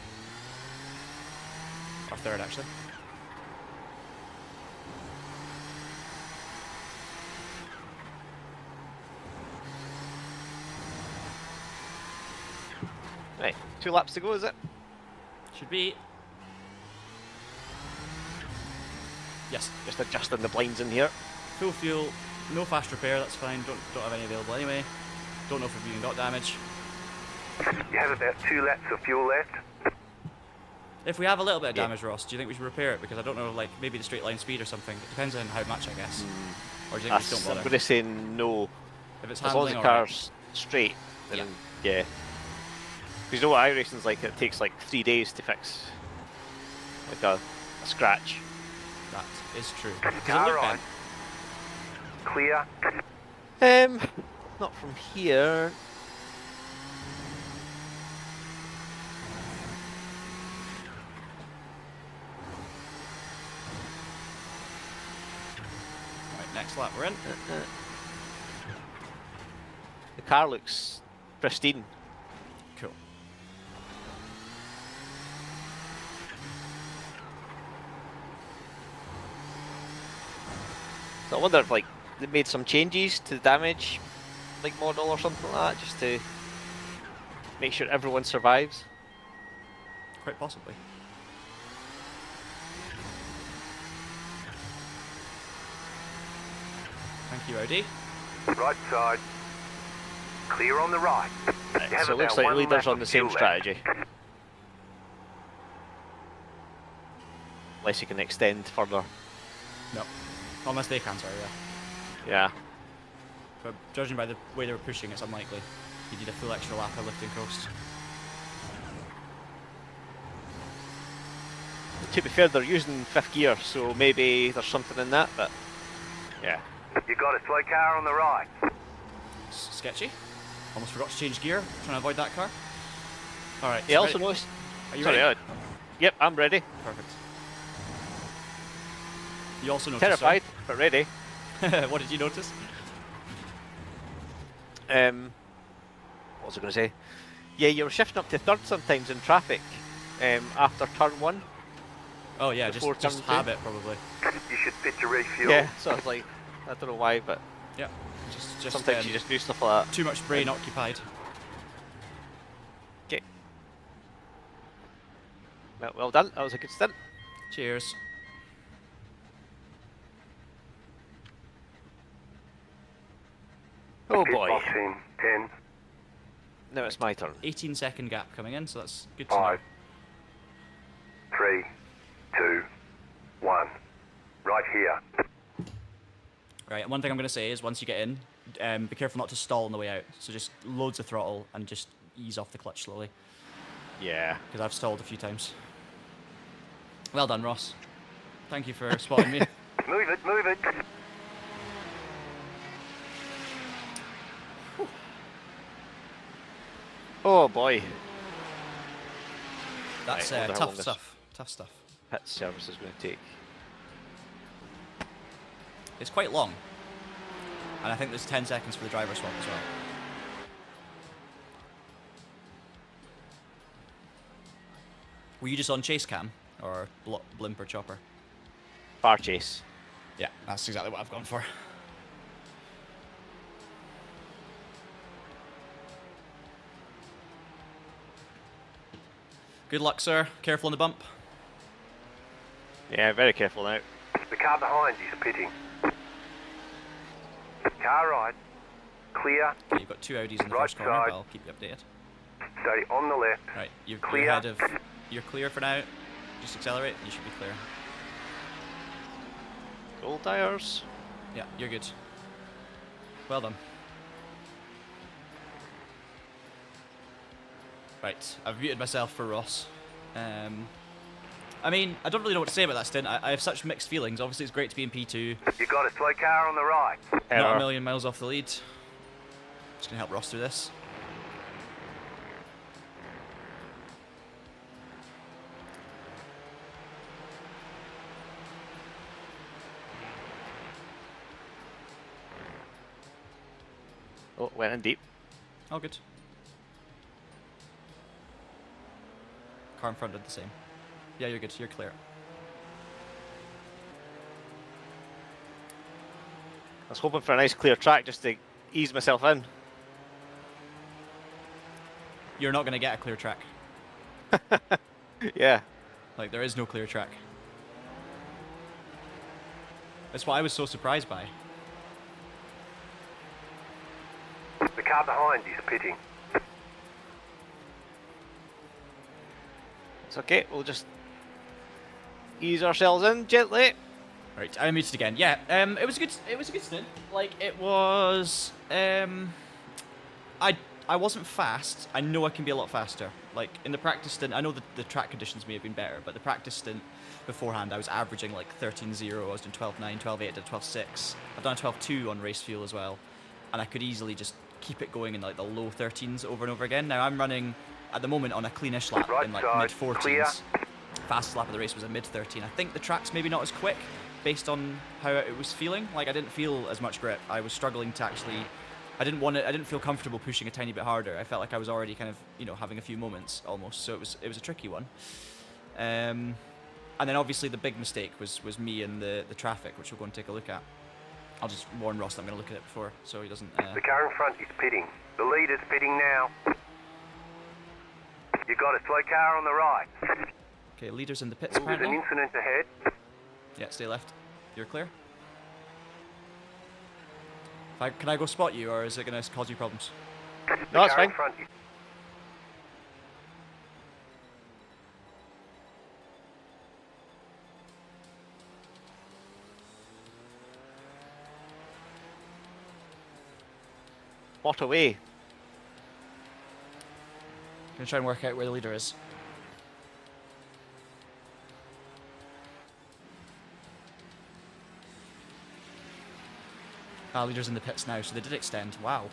Or third, actually. Right, 2 laps to go, is it? Should be. Yes. Just adjusting the blinds in here. Full fuel, no fast repair, that's fine. Don't have any available anyway. Don't know if we've even got damage. You have about 2 laps of fuel left. If we have a little bit of Yeah. damage, Ross, do you think we should repair it? Because I don't know, like maybe the straight line speed or something. It depends on how much, I guess. Or do you think we just I'm don't going bother? to say no. If it's As long as handling, the alright. car's straight, then Yeah. yeah. Because you know what iRacing's like, it takes like 3 days to fix like a scratch. That is true. Does it Car look right. bent? Clear. Not from here. Right, next lap we're in. The car looks pristine. Cool. So I wonder if like they made some changes to the damage like model or something like that, just to make sure everyone survives. Quite possibly. Thank you, Audi. Right side. Clear on the right. You have So it looks about like one leaders lap on of the same fuel left. strategy. Unless you can extend further. No. Unless they can, sorry, yeah. Yeah. But judging by the way they were pushing, it's unlikely. You need a full extra lap of lifting coast. To be fair, they're using 5th gear, so maybe there's something in that, but yeah. You got a slow car on the right. Sketchy. Almost forgot to change gear, trying to avoid that car. Alright. Yeah, also noticed. Are you Sorry, ready? yep, I'm ready. Perfect. You also noticed, Terrified, but ready. What did you notice? What was I going to say? Yeah, you were shifting up to 3rd sometimes in traffic after turn 1. Oh yeah, Before just turn two. habit probably. You should fit to refuel. Yeah, so I was like, I don't know why, but Yeah. Just sometimes you just do stuff like that. too much brain occupied. Okay. Well done, that was a good stint. Cheers. Oh Pit boy. box in 10, Now it's my turn. 18-second gap coming in, so that's good to know. 5, 3, 2, 1. Right here. Right, and one thing I'm going to say is once you get in, be careful not to stall on the way out. So just loads of throttle and just ease off the clutch slowly, Yeah. because I've stalled a few times. Well done, Ross. Thank you for spotting me. Move it, move it. Oh boy. That's Right, I wonder how long tough this stuff. Tough stuff. pit service is going to take. It's quite long. And I think there's 10 seconds for the driver swap as well. Were you just on chase cam? Or blimp or chopper? Bar chase. Yeah, that's exactly what I've gone for. Good luck, sir. Careful on the bump. Yeah, very careful now. The car behind you is pitting. Car right. Clear. Okay, you've got 2 Audis in the Right first corner, side. but I'll keep you updated. Steady on the left. Right, you're Clear. ahead of... You're clear for now. Just accelerate, you should be clear. Gold tires. Yeah, you're good. Well done. Right, I've muted myself for Ross. I mean, I don't really know what to say about that stint. I have such mixed feelings. Obviously, it's great to be in P2. You got a slow car on the right. Not a Error. million miles off the lead. Just gonna help Ross through this. Oh, went in deep. All good. Car in front did the same. Yeah, you're good. You're clear. I was hoping for a nice clear track just to ease myself in. You're not gonna get a clear track. Yeah. Like, there is no clear track. That's what I was so surprised by. The car behind you is pitting. It's okay, we'll just ease ourselves in gently. Right, I'm muted again. Yeah, it was a good stint. Like, it was, I wasn't fast. I know I can be a lot faster. Like, in the practice stint, I know that the track conditions may have been better, but the practice stint beforehand, I was averaging like 13.0. I was doing 12.9, 12.8, I did 12.6. I've done a 12.2 on race fuel as well, and I could easily just keep it going in like the low 13s over and over again. Now I'm running at the moment on a cleanish lap Right in like side, mid 14s. clear. Fastest lap of the race was a mid 13. I think the track's maybe not as quick based on how it was feeling. Like, I didn't feel as much grip. I was struggling to actually. I didn't feel comfortable pushing a tiny bit harder. I felt like I was already kind of, you know, having a few moments almost. So it was a tricky one. And then obviously the big mistake was me and the traffic, which we'll go and take a look at. I'll just warn Ross that I'm going to look at it before, so he doesn't. The car in front is pitting. The leader's pitting now. You got a slow car on the right. Okay, leader's in the pits There's an apparently. incident ahead. Yeah, stay left. You're clear. Can I go spot you, or is it going to cause you problems? No, it's Car in fine. front of you. What away? Gonna try and work out where the leader is. Leader's in the pits now, so they did extend. Wow.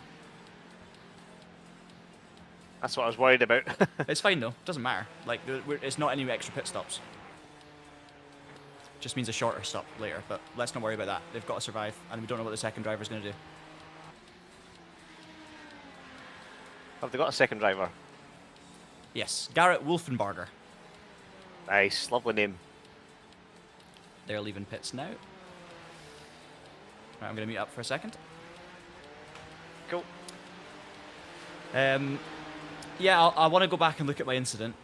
That's what I was worried about. It's fine though, doesn't matter. Like, it's not any extra pit stops. Just means a shorter stop later, but let's not worry about that. They've got to survive, and we don't know what the second driver's going to do. Have they got a second driver? Yes, Garrett Wolfenbarger. Nice, lovely name. They're leaving pits now. Right, I'm going to mute up for a second. Cool. Yeah, I want to go back and look at my incident.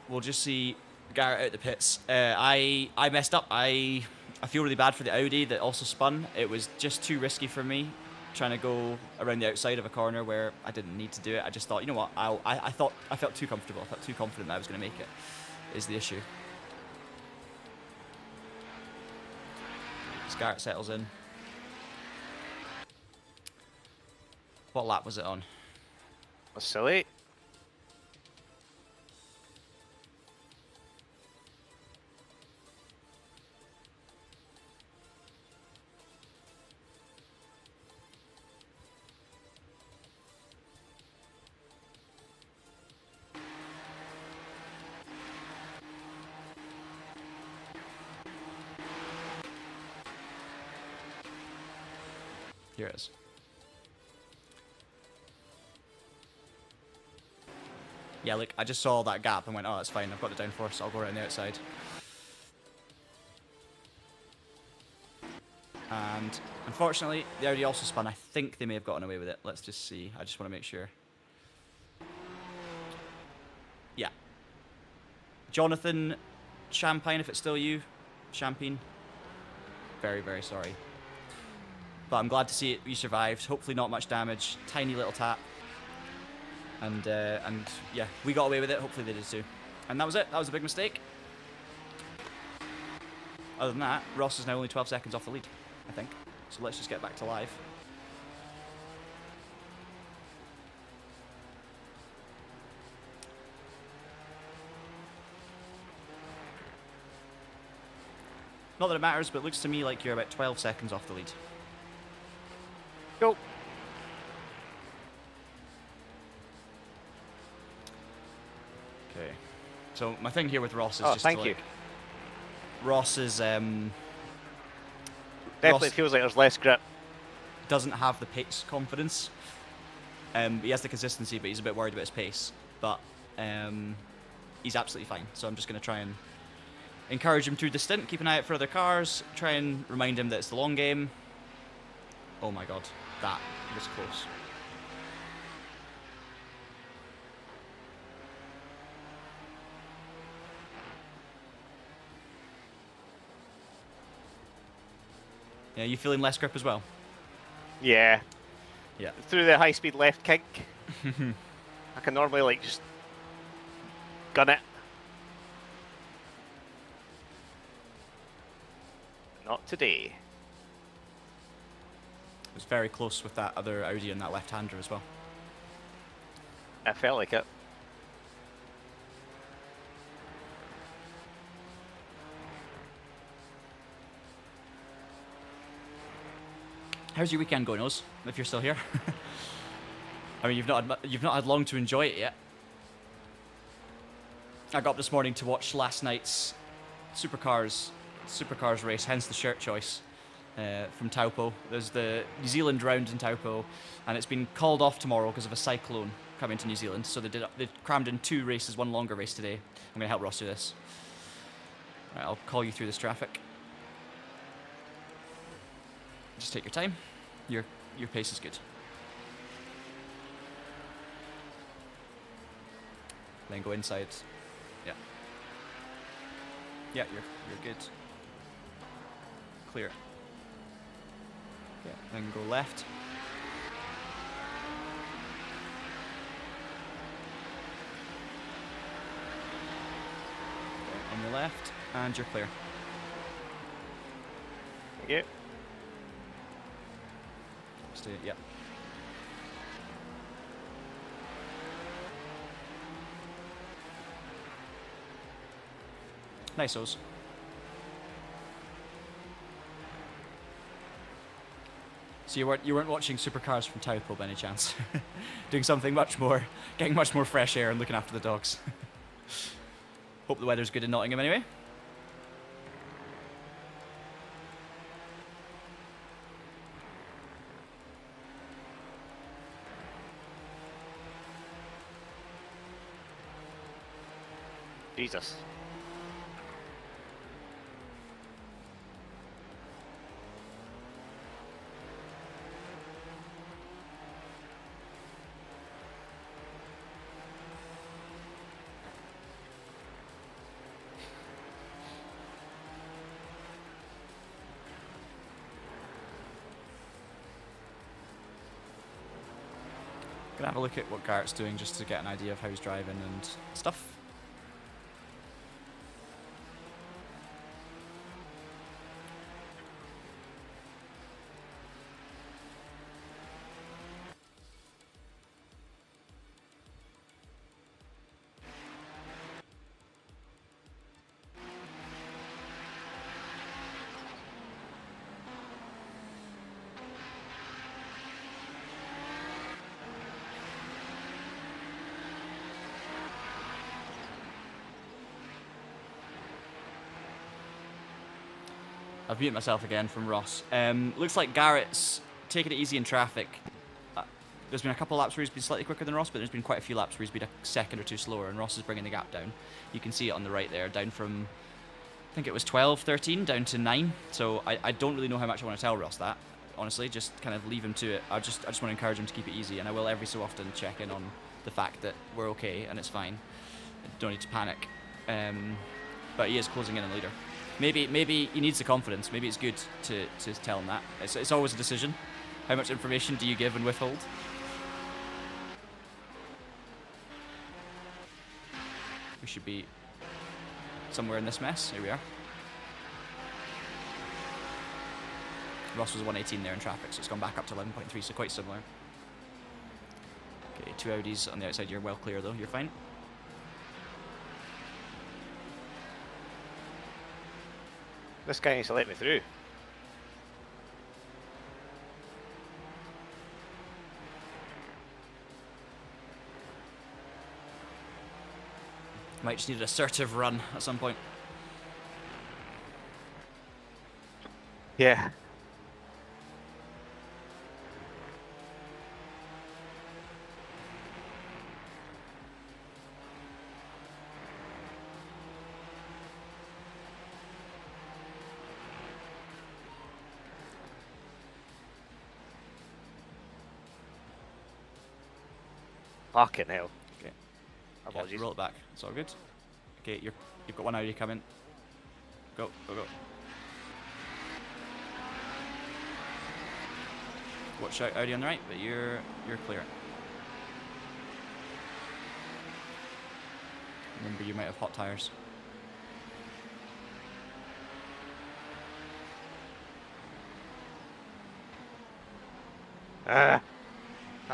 We'll just see Garrett out the pits. I messed up. I feel really bad for the Audi that also spun. It was just too risky for me, trying to go around the outside of a corner where I didn't need to do it. I just thought, you know what, I felt too comfortable. I felt too confident that I was going to make it, is the issue. As Garrett settles in. What lap was it on? That's silly. Here it is. Yeah, look, I just saw that gap and went, oh, it's fine, I've got the downforce, I'll go around the outside. And unfortunately, the Audi also spun. I think they may have gotten away with it. Let's just see. I just want to make sure. Yeah. Jonathan Champagne, if it's still you. Champagne. Very, very sorry. But I'm glad to see it. You survived. Hopefully not much damage. Tiny little tap. And yeah, we got away with it. Hopefully they did too. And that was it. That was a big mistake. Other than that, Ross is now only 12 seconds off the lead, I think. So let's just get back to live. Not that it matters, but it looks to me like you're about 12 seconds off the lead. Go. Okay. So my thing here with Ross is Oh, just thank to, you. like, Ross is Definitely Ross feels like there's less grip. doesn't have the pace confidence. He has the consistency, but he's a bit worried about his pace. But he's absolutely fine. So I'm just going to try and encourage him through the stint, keep an eye out for other cars, try and remind him that it's the long game. Oh my god, that was close. Yeah, you feeling less grip as well? Yeah. Yeah. Through the high-speed left kink. I can normally like just gun it. Not today. It was very close with that other Audi and that left-hander as well. I felt like it. How's your weekend going, Oz? If you're still here, I mean, you've not had long to enjoy it yet. I got up this morning to watch last night's Supercars race, hence the shirt choice from Taupo. There's the New Zealand round in Taupo, and it's been called off tomorrow because of a cyclone coming to New Zealand. So they crammed in 2 races, 1 longer race today. I'm going to help Ross do this. Right, I'll call you through this traffic. Just take your time. Your pace is good. Then go inside. Yeah. Yeah, you're good. Clear. Okay, then go left. Okay, on your left, and you're clear. Thank you. Stay, yep. Nice-os. So you weren't watching supercars from Taupo by any chance? Doing something much more, getting much more fresh air and looking after the dogs. Hope the weather's good in Nottingham anyway. Jesus. Gonna have a look at what Garrett's doing just to get an idea of how he's driving and stuff. I've muted myself again from Ross. Looks like Garrett's taking it easy in traffic. There's been a couple laps where he's been slightly quicker than Ross, but there's been quite a few laps where he's been a second or two slower, and Ross is bringing the gap down. You can see it on the right there, down from, I think it was 12, 13, down to 9. So I don't really know how much I want to tell Ross that, honestly. Just kind of leave him to it. I just want to encourage him to keep it easy, and I will every so often check in on the fact that we're okay and it's fine. Don't need to panic. But he is closing in on the leader. Maybe he needs the confidence. Maybe it's good to tell him that. It's always a decision. How much information do you give and withhold? We should be somewhere in this mess. Here we are. Ross was 118 there in traffic, so it's gone back up to 11.3, so quite similar. Okay, 2 Audis on the outside. You're well clear though. You're fine. This guy needs to let me through. Might just need an assertive run at some point. Yeah. Fucking hell. Okay. Apologies. Yeah, roll it back. It's all good. Okay, you've got one Audi coming. Go, go, go. Watch out, Audi on the right, but you're clear. Remember, you might have hot tires. That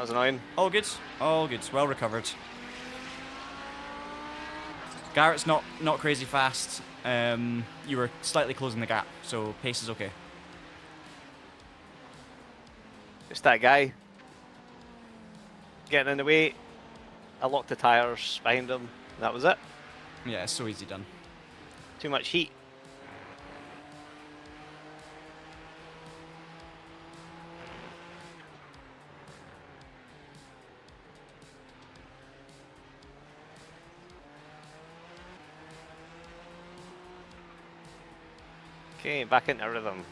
was annoying. All good. All good. Well recovered. Garrett's not crazy fast. You were slightly closing the gap, so pace is okay. Just that guy getting in the way. I locked the tires behind him. And that was it. Yeah, it's so easy done. Too much heat. Okay, back into rhythm.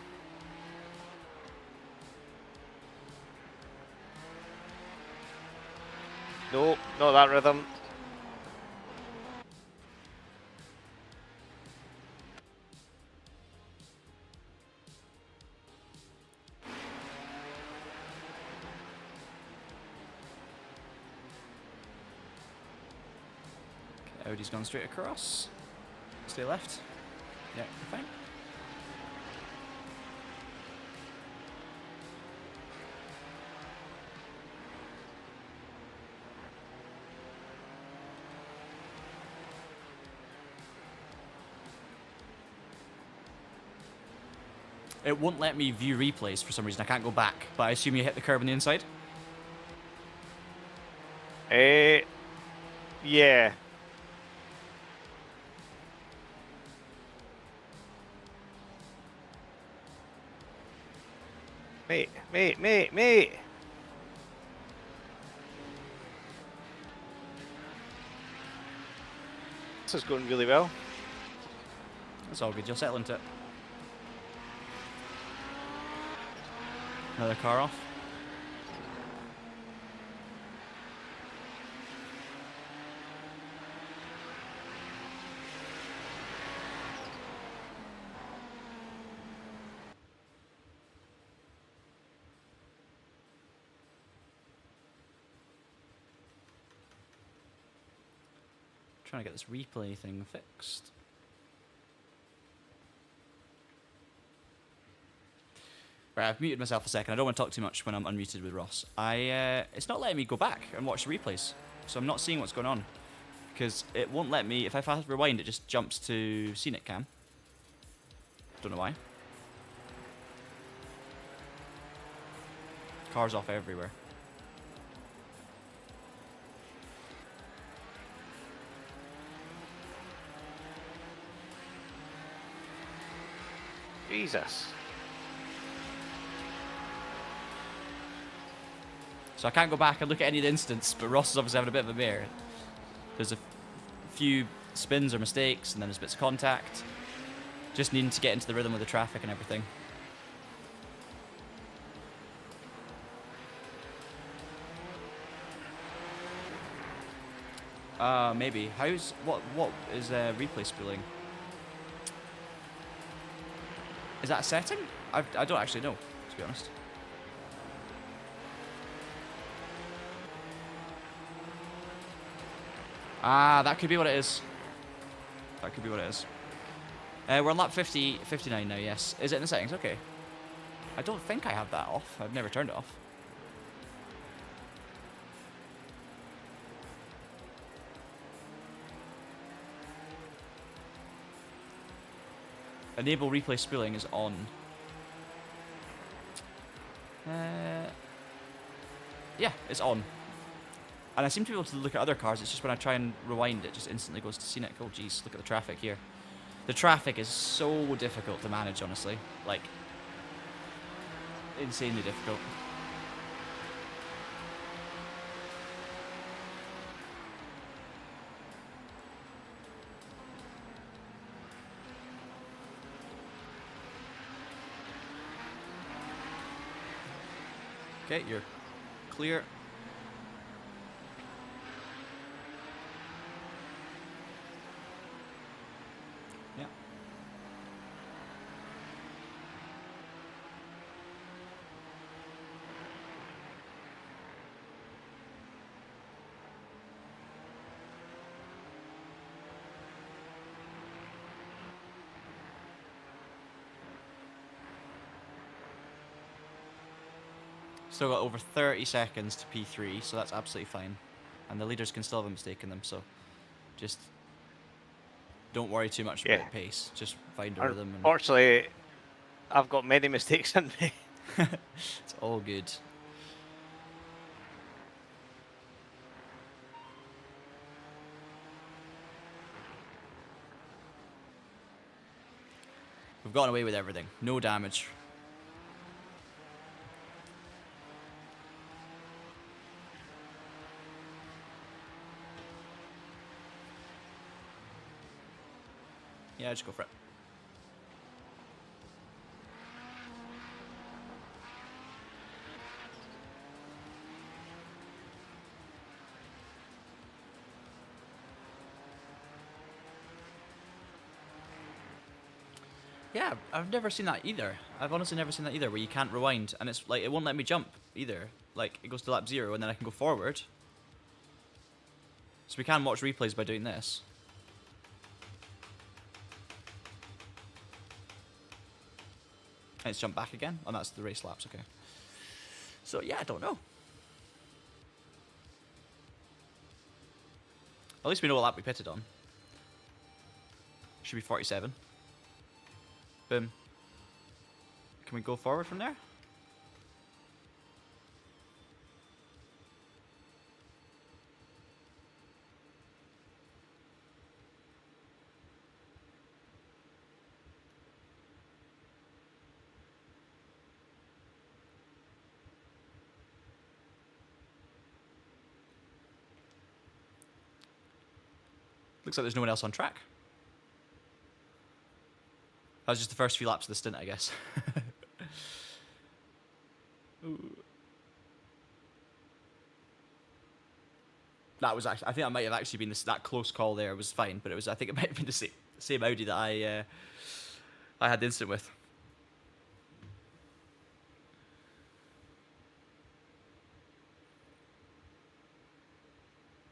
No, not that rhythm. Audi's gone straight across. Stay left. Yeah, fine. It won't let me view replays for some reason. I can't go back, but I assume you hit the curb on the inside? Yeah. Mate. This is going really well. That's all good. You'll settle into it. Another car off. Trying to get this replay thing fixed. Right, I've muted myself a second. I don't want to talk too much when I'm unmuted with Ross. It's not letting me go back and watch the replays, so I'm not seeing what's going on because it won't let me. If I fast rewind, it just jumps to scenic cam. Don't know why. Cars off everywhere. Jesus. So I can't go back and look at any of the instance, but Ross is obviously having a bit of a mare. There's a few spins or mistakes, and then there's bits of contact. Just needing to get into the rhythm of the traffic and everything. Maybe. What is replay spooling? Is that a setting? I don't actually know, to be honest. Ah, that could be what it is. That could be what it is. We're on lap 59 now, yes. Is it in the settings? Okay. I don't think I have that off. I've never turned it off. Enable replay spooling is on. Yeah, it's on. And I seem to be able to look at other cars. It's just when I try and rewind, it just instantly goes to scenic. Oh, geez, look at the traffic here. The traffic is so difficult to manage, honestly. Like, insanely difficult. Okay, you're clear. Yeah. Still got over 30 seconds to P3, so that's absolutely fine. And the leaders can still have a mistake in them, so just don't worry too much about pace. Just find a rhythm. Unfortunately, I've got many mistakes in me. It's all good. We've gotten away with everything. No damage. Yeah, just go for it. Yeah, I've never seen that either. I've honestly never seen that either, where you can't rewind, and it's like, it won't let me jump either. Like, it goes to lap 0, and then I can go forward. So we can watch replays by doing this. And it's jumped back again. And that's the race laps, okay. So yeah, I don't know. At least we know what lap we pitted on. Should be 47. Boom. Can we go forward from there? Looks like there's no one else on track. That was just the first few laps of the stint, I guess. Ooh. That was actually, I think that might have actually been that close call there was fine, but it was, I think it might have been the same Audi that I had the incident with.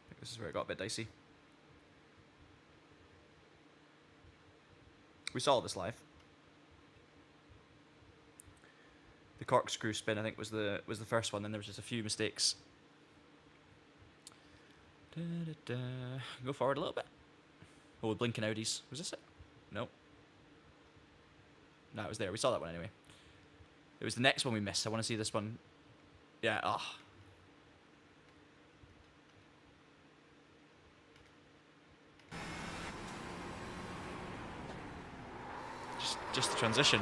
I think this is where it got a bit dicey. We saw this live. The corkscrew spin, I think, was the first one. Then there was just a few mistakes. Go forward a little bit. Oh, blinking Audis. Was this it? No. No, it was there. We saw that one anyway. It was the next one we missed. I want to see this one. Yeah. Oh. Just the transition.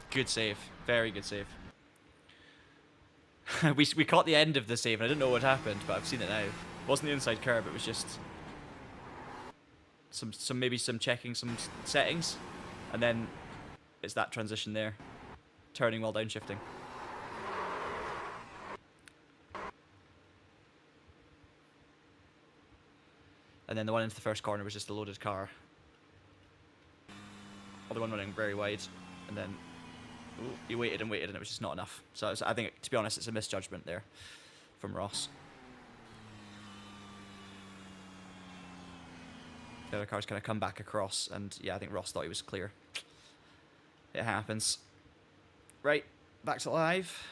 Good save. Very good save. we caught the end of the save and I didn't know what happened, but I've seen it now. It wasn't the inside curve, it was just maybe some checking some settings, and then it's that transition there. Turning while downshifting. And then the one into the first corner was just a loaded car. The one running very wide, and then he waited and waited, and it was just not enough. So I think, to be honest, it's a misjudgment there from Ross. The other car's kind of come back across, and yeah, I think Ross thought he was clear. It happens. Right, back to live.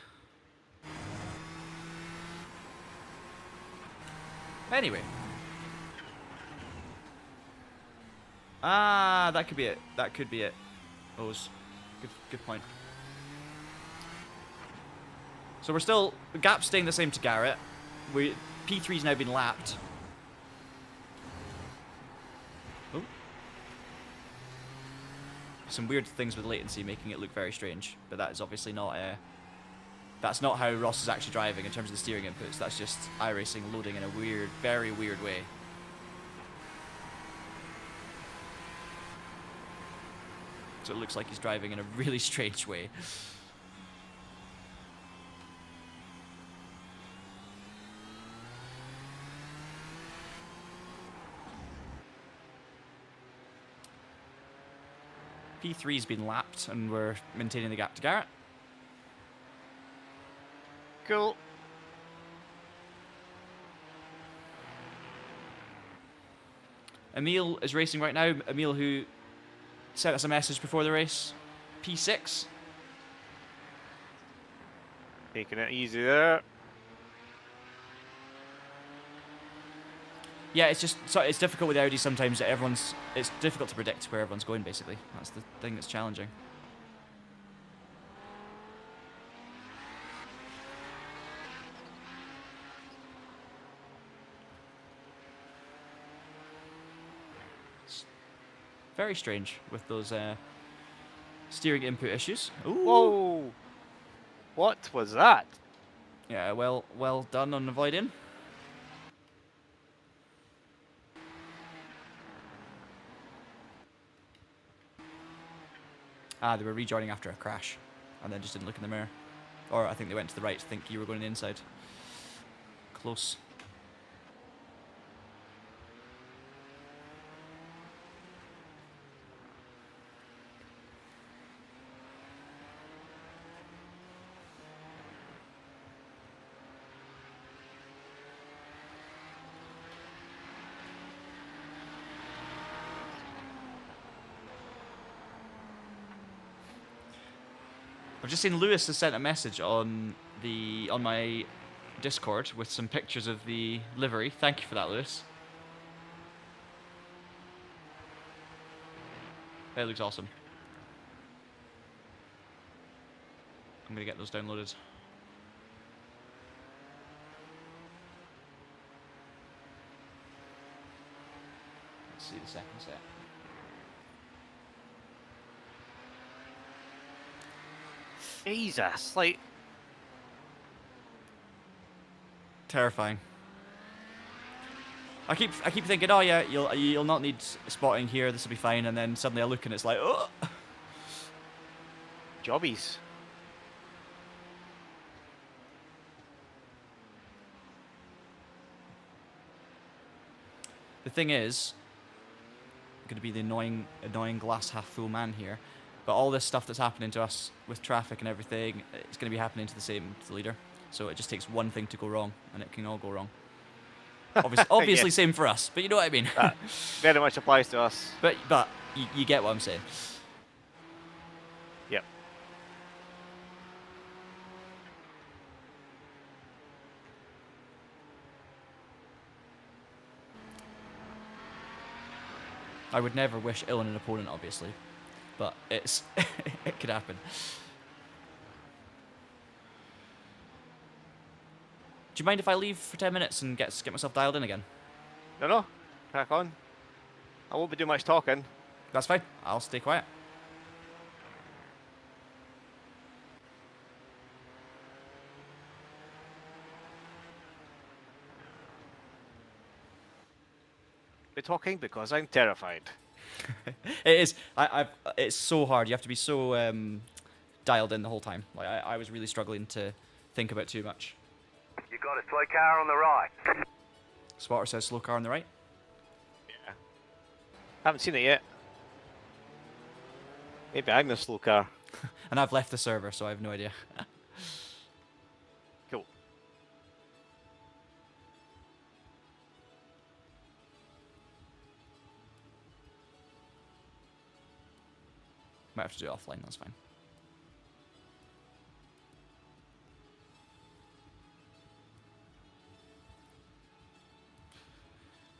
Anyway. Ah, that could be it. That could be it. O's. Good point. So we're still, the gap's staying the same to Garrett. P3's now been lapped. Oh. Some weird things with latency making it look very strange, but that is obviously not that's not how Ross is actually driving in terms of the steering inputs. That's just iRacing loading in a weird, very weird way. So it looks like he's driving in a really strange way. P3's been lapped and we're maintaining the gap to Garrett. Cool. Emil is racing right now. Emil, who sent us a message before the race. P6. Taking it easy there. Yeah, it's just it's difficult with Audi sometimes. That it's difficult to predict where everyone's going. Basically, that's the thing that's challenging. It's very strange with those steering input issues. Ooh. Whoa! What was that? Yeah, well done on avoiding. Ah, they were rejoining after a crash, and then just didn't look in the mirror. Or I think they went to the right to think you were going inside. Close. I've just seen Lewis has sent a message on my Discord with some pictures of the livery. Thank you for that, Lewis. It looks awesome. I'm gonna get those downloaded. Let's see the second set. Jesus, like... Terrifying. I keep thinking, oh yeah, you'll not need spotting here. This will be fine. And then suddenly I look and it's like, oh. Jobbies. The thing is, I'm going to be the annoying glass half full man here, but all this stuff that's happening to us with traffic and everything, it's going to be happening to the leader. So it just takes one thing to go wrong, and it can all go wrong. Obviously, Yeah. Same for us, but you know what I mean. That very much applies to us. But you get what I'm saying. Yep. I would never wish ill on an opponent, obviously, but it could happen. Do you mind if I leave for 10 minutes and get myself dialed in again? No, crack on. I won't be doing much talking. That's fine. I'll stay quiet. Be talking because I'm terrified. It is. It's so hard. You have to be so dialed in the whole time. Like I was really struggling to think about too much. You got a slow car on the right. Spotter says slow car on the right. Yeah. Haven't seen it yet. Maybe I'm the slow car. And I've left the server, so I have no idea. Cool. Might have to do it offline, that's fine.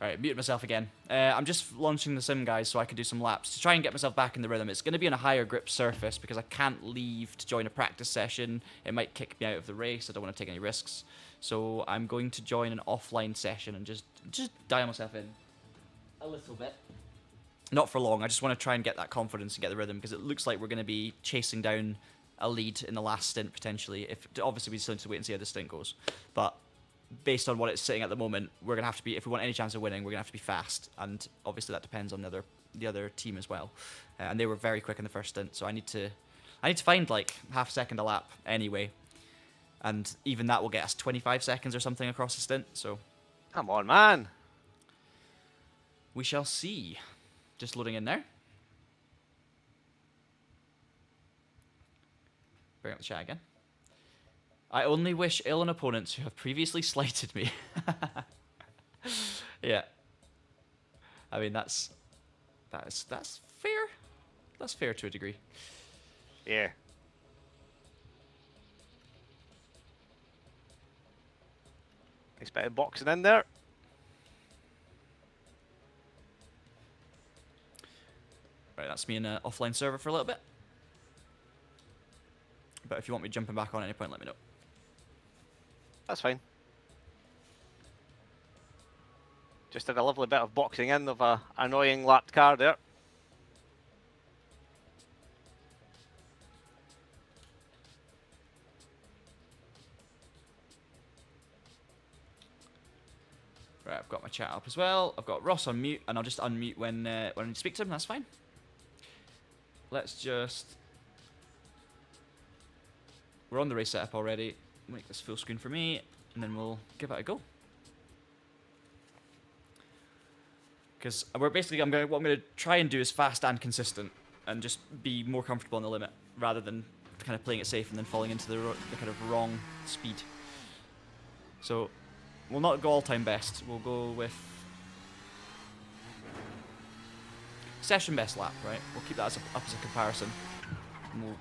Alright, muted myself again. I'm just launching the sim, guys, so I can do some laps to try and get myself back in the rhythm. It's going to be on a higher grip surface because I can't leave to join a practice session. It might kick me out of the race. I don't want to take any risks. So I'm going to join an offline session and just dial myself in a little bit. Not for long. I just want to try and get that confidence and get the rhythm because it looks like we're going to be chasing down a lead in the last stint potentially. Obviously we still need to wait and see how this stint goes, but based on what it's sitting at the moment, we're gonna have to be, if we want any chance of winning, we're gonna have to be fast, and obviously that depends on the other team as well. And they were very quick in the first stint, so I need to find like half a second a lap anyway, and even that will get us 25 seconds or something across the stint. So Come on, man. we shall see. Just loading in now. Bring up the chat again. I only wish ill on opponents who have previously slighted me. Yeah. I mean that's fair. That's fair to a degree. Yeah. Expected boxing in there. Right, that's me in an offline server for a little bit. But if you want me jumping back on at any point, let me know. That's fine. Just did a lovely bit of boxing in of a annoying lapped car there. Right, I've got my chat up as well. I've got Ross on mute, and I'll just unmute when I speak to him. That's fine. Let's just... We're on the race setup already. Make this full screen for me, and then we'll give it a go. Because we're basically, what I'm going to try and do is fast and consistent, and just be more comfortable on the limit, rather than kind of playing it safe and then falling into the kind of wrong speed. So we'll not go all-time best. We'll go with session best lap, right? We'll keep that up as a comparison. And we'll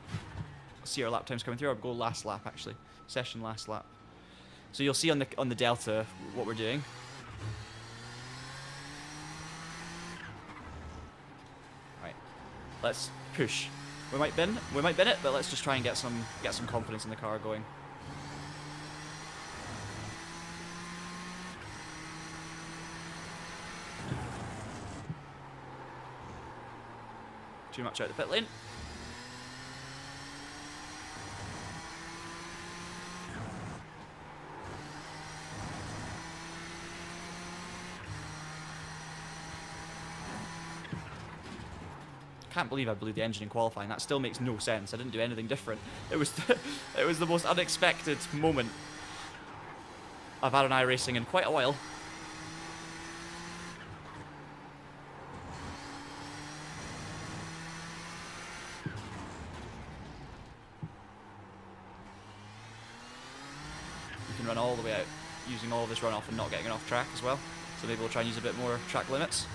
see our lap times coming through. I'll go last lap actually, session last lap. So you'll see on the delta what we're doing. Right, let's push. We might bin it, but let's just try and get some confidence in the car going. Too much out the pit lane. Can't believe I blew the engine in qualifying. That still makes no sense. I didn't do anything different. It was it was the most unexpected moment I've had on iRacing in quite a while. We can run all the way out using all of this runoff and not getting it off track as well. So maybe we'll try and use a bit more track limits.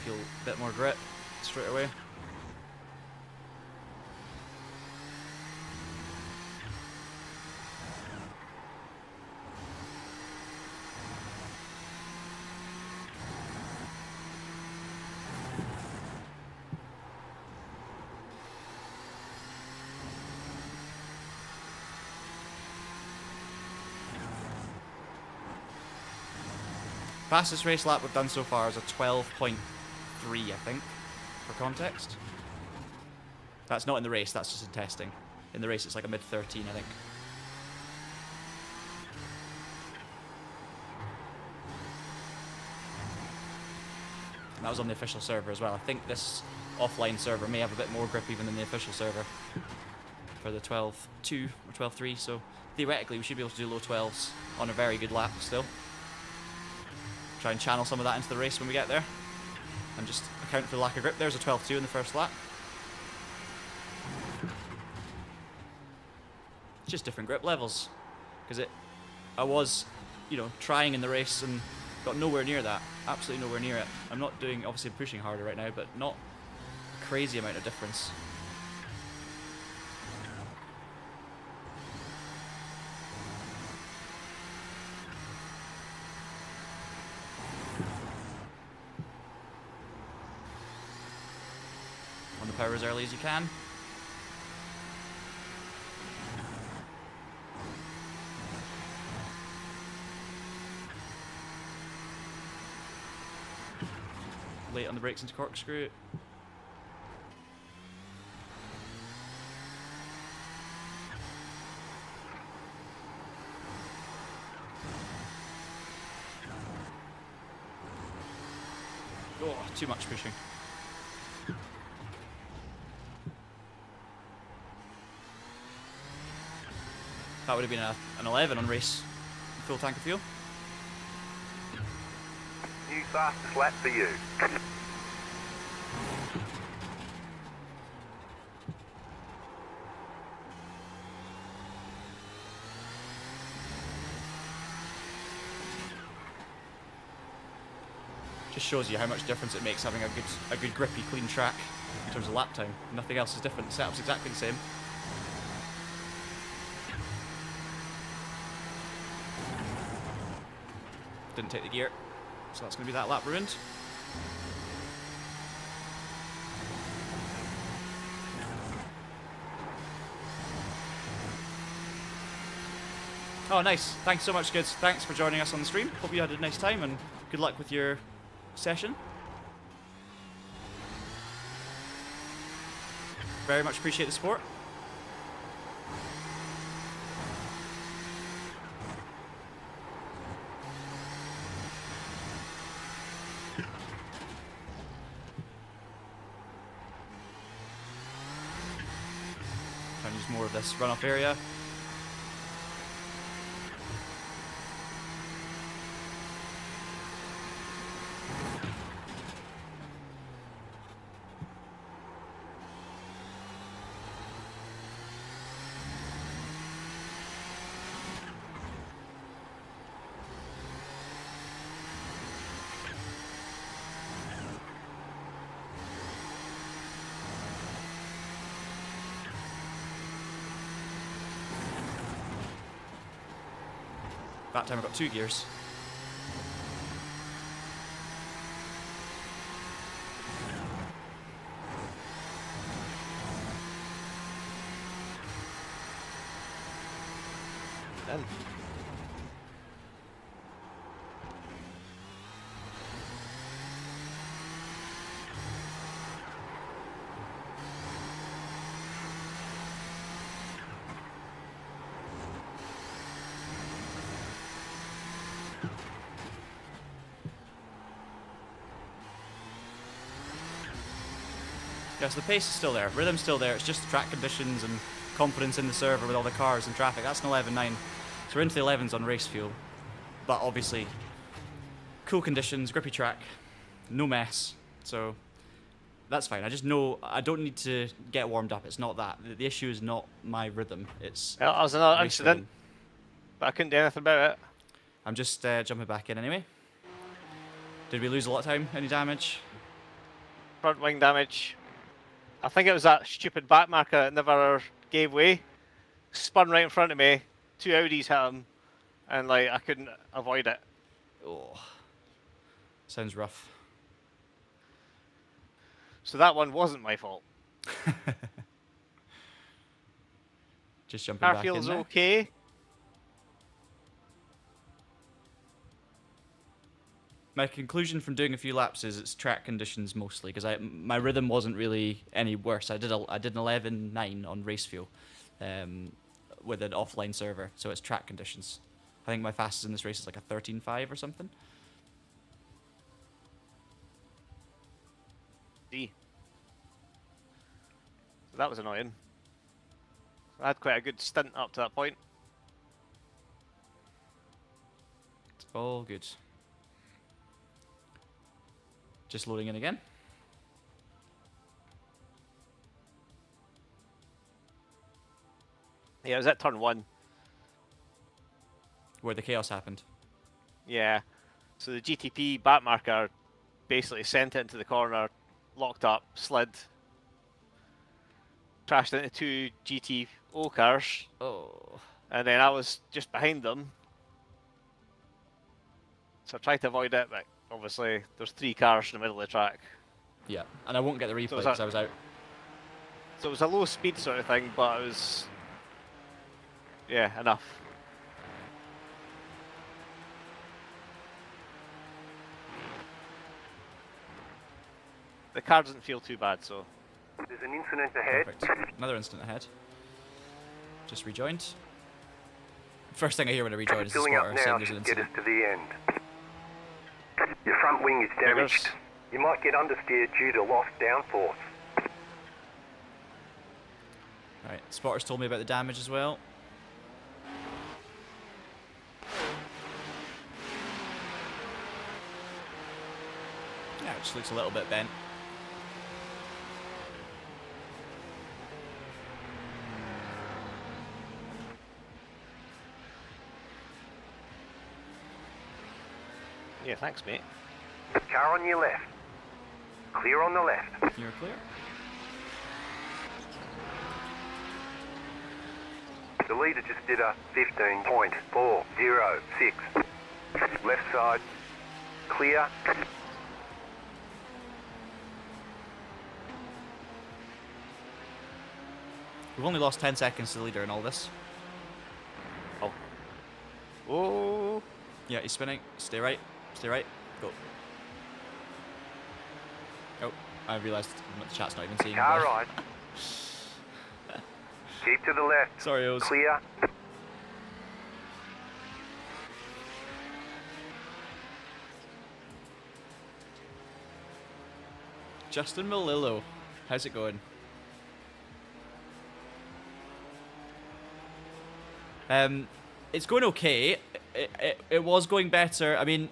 Feel a bit more grip straight away. Fastest race lap we've done so far is a 12.3, I think, for context. That's not in the race, that's just in testing. In the race it's like a mid-13, I think. And that was on the official server as well. I think this offline server may have a bit more grip even than the official server for the 12.2 or 12.3, so theoretically we should be able to do low 12s on a very good lap still. Try and channel some of that into the race when we get there. And just account for the lack of grip. There's a 12.2 in the first lap. Just different grip levels. Because I was, you know, trying in the race and got nowhere near that. Absolutely nowhere near it. I'm not doing, obviously I'm pushing harder right now, but not a crazy amount of difference. Power as early as you can. Late on the brakes into corkscrew. Oh, too much pushing. That would have been an 11 on race, full tank of fuel. New fastest lap for you. Just shows you how much difference it makes having a good grippy, clean track in terms of lap time. Nothing else is different. The setup's exactly the same. Didn't take the gear, so that's going to be that lap ruined. Oh, nice. Thanks so much, kids. Thanks for joining us on the stream. Hope you had a nice time and good luck with your session. Very much appreciate the support. More of this runoff area. That time I got 2 gears. Done. Yes, the pace is still there, rhythm's still there, it's just the track conditions and confidence in the server with all the cars and traffic. That's an 11.9. So we're into the 11s on race fuel. But obviously, cool conditions, grippy track, no mess. So that's fine. I just know I don't need to get warmed up. It's not that. The issue is not my rhythm. It's Well, that was another race incident, rhythm. but I couldn't do anything about it. I'm just jumping back in anyway. Did we lose a lot of time? Any damage? Front wing damage. I think it was that stupid back marker that never gave way. Spun right in front of me. 2 Audis hit him, and like I couldn't avoid it. Oh, sounds rough. So that one wasn't my fault. Just jumping Car back feels in there. okay. My conclusion from doing a few laps is it's track conditions mostly, because my rhythm wasn't really any worse. I did an 11.9 on race fuel with an offline server, so it's track conditions. I think my fastest in this race is like a 13.5 or something. D. So that was annoying. I had quite a good stint up to that point. It's all good. Just loading in again. Yeah, it was at turn 1. Where the chaos happened. Yeah. So the GTP back marker basically sent it into the corner, locked up, slid, crashed into 2 GTO cars, Oh. and then I was just behind them. So I tried to avoid it, but obviously there's 3 cars in the middle of the track. Yeah, and I won't get the replay So was because that- I was out. So it was a low speed sort of thing, but it was, yeah, enough. The car doesn't feel too bad, so. There's an incident ahead. Perfect. Another instant ahead. Just rejoined. First thing I hear when I rejoin is the Filling up spotter now saying there's an should get us incident. to the end. Your front wing is damaged. You might get understeer due to lost downforce. Right, spotters told me about the damage as well. Yeah, it just looks a little bit bent. Yeah, thanks, mate. Car on your left. Clear on the left. You're clear. The leader just did a 15.406. Left side. Clear. We've only lost 10 seconds to the leader in all this. Oh. Oh. Yeah, he's spinning. Stay right. Stay right. Go. Oh, I realised the chat's not even seeing Car me. right. Keep to the left. Sorry, Oz. Clear. Justin Melillo. How's it going? It's going okay. It was going better. I mean,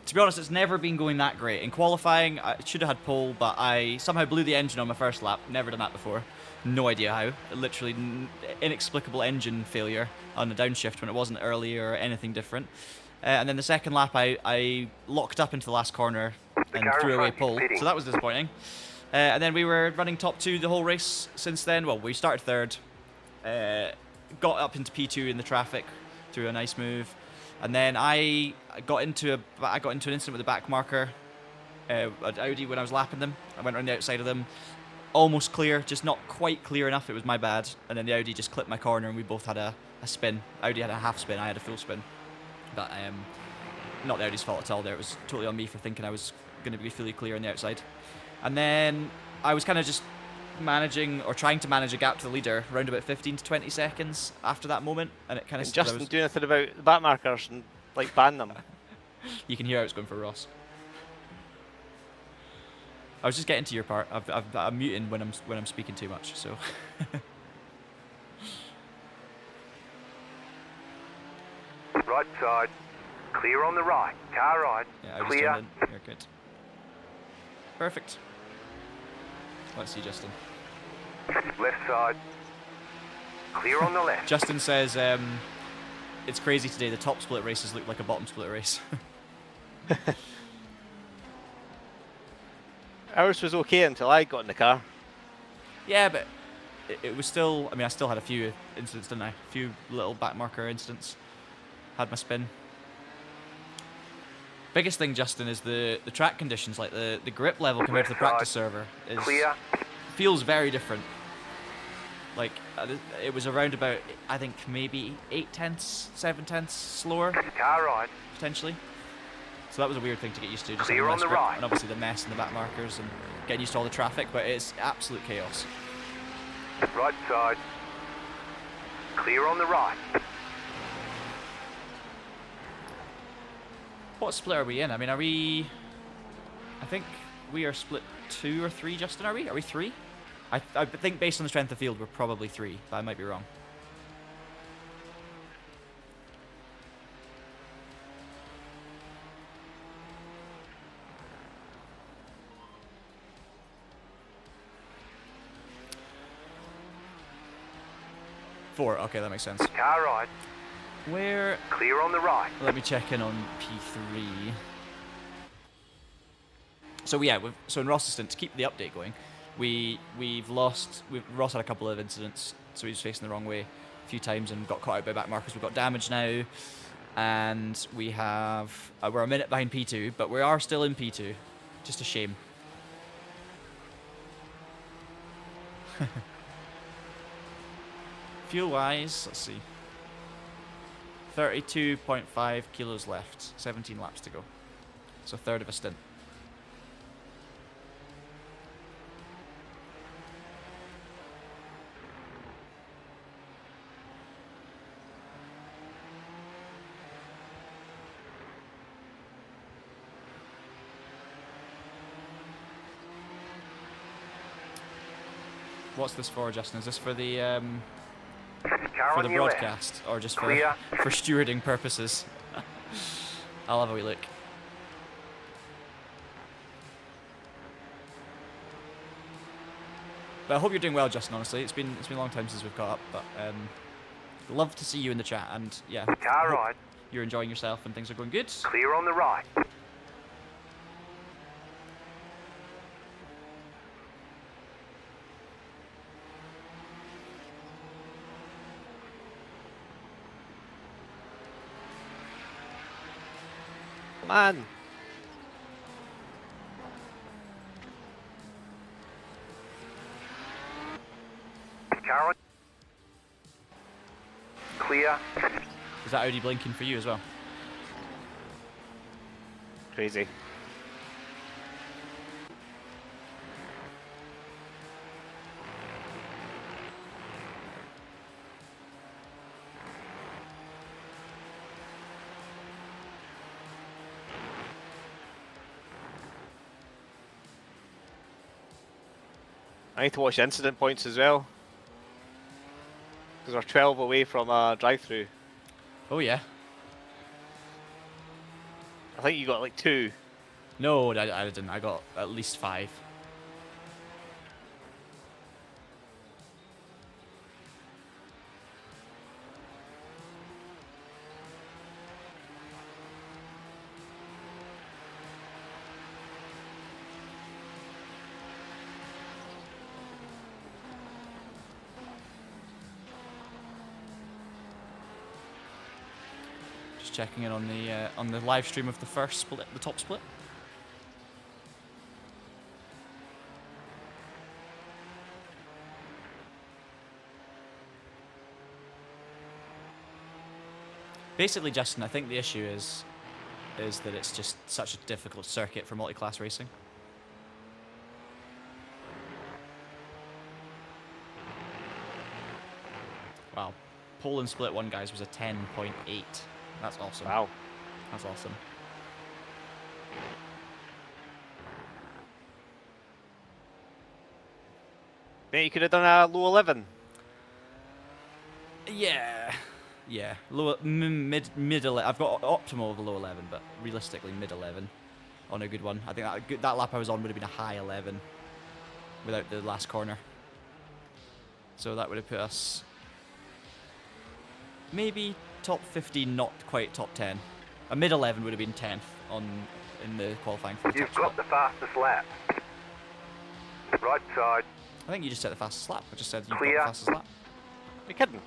to be honest, it's never been going that great. In qualifying, I should have had pole, but I somehow blew the engine on my first lap. Never done that before. No idea how. Literally inexplicable engine failure on the downshift when it wasn't earlier or anything different. And then the second lap, I locked up into the last corner and car in threw away front is pole. pitting. So that was disappointing. And then we were running top 2 the whole race since then. Well, we started 3rd. Got up into P2 in the traffic through a nice move. And then I got into an incident with the back marker at Audi when I was lapping them. I went around the outside of them, almost clear, just not quite clear enough. It was my bad. And then the Audi just clipped my corner, and we both had a spin. Audi had a half spin, I had a full spin. But not the Audi's fault at all there. It was totally on me for thinking I was going to be fully clear on the outside. And then I was kind of just managing, or trying to manage, a gap to the leader around about 15 to 20 seconds after that moment, and it kind of... Justin do anything about the back markers and like ban them? You can hear how it's going for Ross. I was just getting to your part. I'm muting when I'm speaking too much, so... Right side. Clear on the right. Car right. Yeah, I just Clear. turned in. You're good. Perfect. Let's see, Justin. Left side. Clear on the left. Justin says, it's crazy today. The top split races look like a bottom split race. Ours was okay until I got in the car. Yeah, but it was still... I mean, I still had a few incidents, didn't I? A few little back marker incidents. Had my spin. Biggest thing, Justin, is the track conditions. Like the grip level compared to the practice server is feels very different. Like it was around about, I think, maybe 8/10, 7/10 slower. Car right. Potentially. So that was a weird thing to get used to. Just Clear having on less the grip, right. and obviously the mess in the back markers and getting used to all the traffic. But it's absolute chaos. Right side. Clear on the right. What split are we in? I mean, are we... I think we are split 2 or 3, Justin, are we? Are we 3? I think based on the strength of the field, we're probably 3, but I might be wrong. Four. Okay, that makes sense. Car right. Where... Clear on the right. Let me check in on P3. So yeah, so in Ross's stint, to keep the update going, Ross had a couple of incidents, so he was facing the wrong way a few times and got caught out by back markers. We've got damage now, and we have we're a minute behind P2, but we are still in P2. Just a shame. Fuel wise, let's see. 32.5 kilos left. 17 laps to go. So a third of a stint. What's this for, Justin? Is this for the broadcast, or just for stewarding purposes? I'll have a wee look. But I hope you're doing well, Justin. Honestly, it's been a long time since we've caught up, but love to see you in the chat, and yeah, Car right. You're enjoying yourself and things are going good. Clear on the right. Man. Car on. Clear. Is that Audi blinking for you as well? Crazy. I need to watch incident points as well, because we're 12 away from a drive-through. Oh yeah. I think you got like 2. No, I didn't. I got at least 5. checking in on the live stream of the first split, the top split. Basically, Justin, I think the issue is that it's just such a difficult circuit for multi-class racing. Wow. Pole in split 1, guys, was a 10.8. That's awesome. Wow. That's awesome. Mate, you could have done a low 11. Yeah. Yeah. Low, mid 11. I've got optimal of a low 11, but realistically mid 11 on a good one. I think that lap I was on would have been a high 11 without the last corner. So that would have put us maybe top 15, not quite top 10. A mid 11 would have been 10th in the qualifying for the You've top got spot. the fastest lap. Right side. I think you just set the fastest lap. I just said you've Clear. got the fastest lap. You're kidding.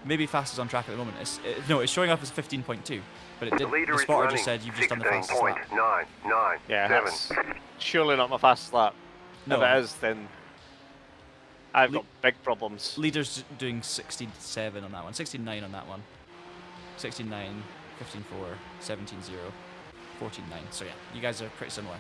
Maybe fastest on track at the moment. No, it's showing up as 15.2, but it did. The leader The is spotter running just said you've just done the fastest lap. 16.997. Yeah, that's surely not my fastest lap. No. If it is, then I've got big problems. Leader's doing 16.7 on that one, 16.9 on that one, 16.9, 15.4, 17.0, 14.9. So yeah, you guys are pretty similar.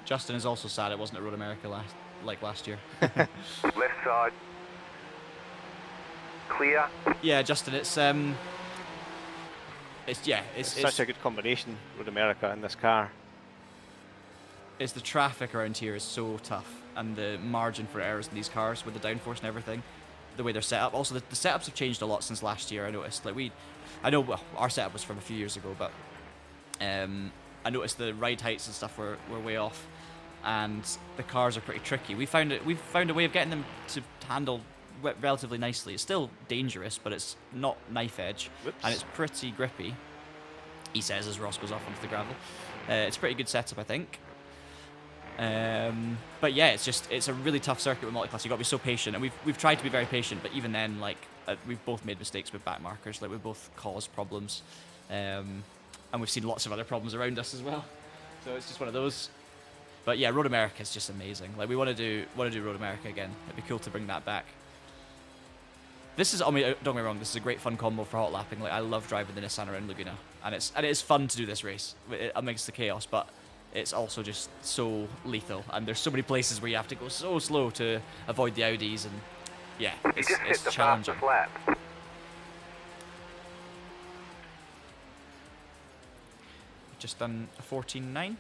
Justin is also sad it wasn't at Road America last year. Left side. Clear. Yeah, Justin, it's Such a good combination with America in this car. it's the traffic around here is so tough, and the margin for errors in these cars with the downforce and everything, the way they're set up. Also, the setups have changed a lot since last year. I noticed. I know well, our setup was from a few years ago, but I noticed the ride heights and stuff were way off, and the cars are pretty tricky. We've found a way of getting them to handle relatively nicely. It's still dangerous, but it's not knife edge. Whoops. And it's pretty grippy, he says as Ross goes off onto the gravel. It's a pretty good setup, I think. But yeah, it's a really tough circuit with multi-class. You've got to be so patient, and we've tried to be very patient, but even then, we've both made mistakes with back markers. We've both caused problems, and we've seen lots of other problems around us as well. So it's just one of those. But yeah, Road America is just amazing. We want to do Road America again. It'd be cool to bring that back. This is, don't get me wrong, this is a great fun combo for hot lapping. I love driving the Nissan around Laguna, and it is fun to do this race amidst the chaos, but it's also just so lethal, and there's so many places where you have to go so slow to avoid the Audis, and yeah, You just hit it's the challenging. fastest lap. Just done a 14.9.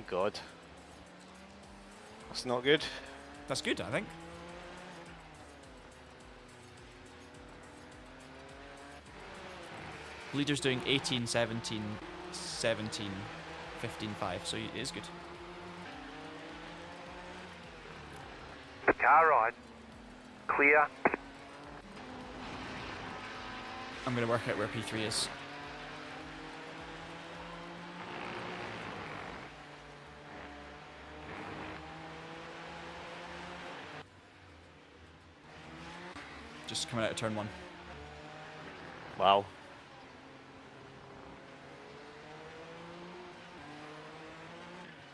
God. That's not good. That's good, I think. Leader's doing 18, 17, 17, 15.5, so it is good. Car ride. Clear. I'm going to work out where P3 is. Just coming out of turn 1. Wow.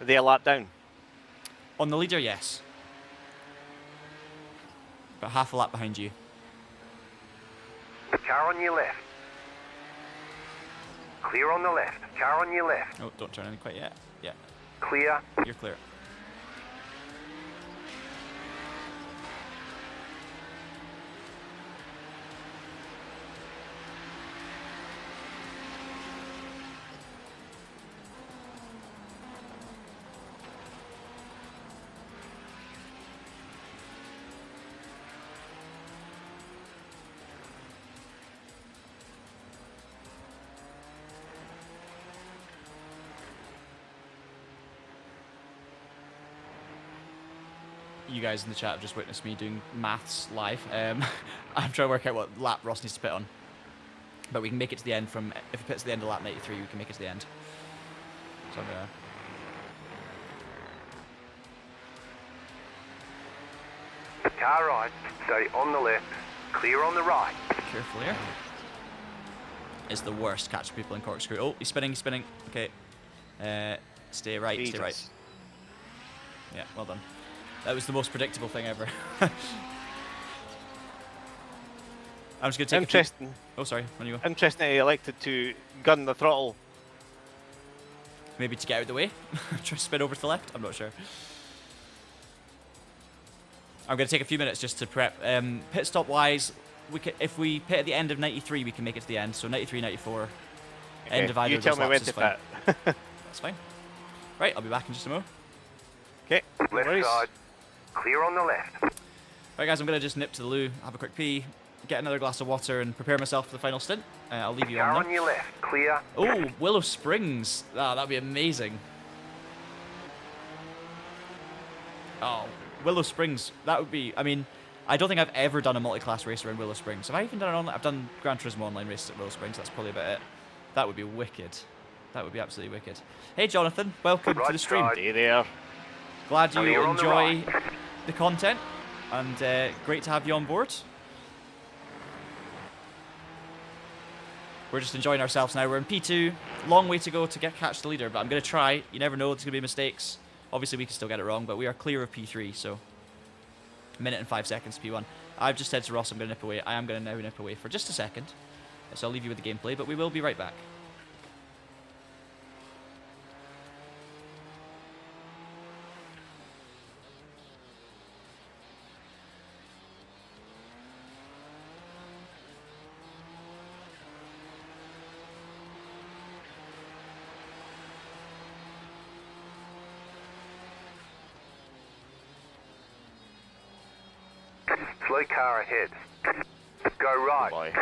Are they a lap down? On the leader, yes. About half a lap behind you. Car on your left. Clear on the left. Car on your left. Oh, don't turn in quite yet. Yeah, Clear. you're clear. you guys in the chat have just witnessed me doing maths live. I'm trying to work out what lap Ross needs to pit on. But we can make it to the end from... If he pits to the end of lap 93, we can make it to the end. So I'm going to... Car right, stay on the left, clear on the right. Careful here. It's the worst catch people in corkscrew. Oh, he's spinning, he's spinning. Okay. Stay right, Jesus. stay right. Yeah, well done. That was the most predictable thing ever. I'm just going to take Interesting. Oh, sorry. On you go. Interesting that he elected to gun the throttle. Maybe to get out of the way. Try to spin over to the left. I'm not sure. I'm going to take a few minutes just to prep. Pit stop wise, if we pit at the end of 93, we can make it to the end. So 93, 94. Okay. End of either You of tell those me when laps to is fine. pit. That's fine. Right, I'll be back in just a moment. Okay. No Left worries. side, clear on the left. Right, guys, I'm going to just nip to the loo, have a quick pee, get another glass of water, and prepare myself for the final stint. I'll leave you Car on on there. your left, clear. Oh, Willow Springs. Ah, that'd be amazing. Oh, Willow Springs. That would be... I mean, I don't think I've ever done a multi-class race around Willow Springs. Have I even done an online... I've done Gran Turismo online races at Willow Springs. That's probably about it. That would be wicked. That would be absolutely wicked. Hey, Jonathan. Welcome to the stream. side. Stay there. Glad you Clear on the enjoy right. the content. And great to have you on board. We're just enjoying ourselves now. We're in P2. Long way to go to catch the leader, but I'm going to try. You never know. There's going to be mistakes. Obviously, we can still get it wrong, but we are clear of P3, so... A minute and 5 seconds to P1. I've just said to Ross I'm going to nip away. I am going to now nip away for just a second. So I'll leave you with the gameplay, but we will be right back. Slow car ahead. Go right. Boy.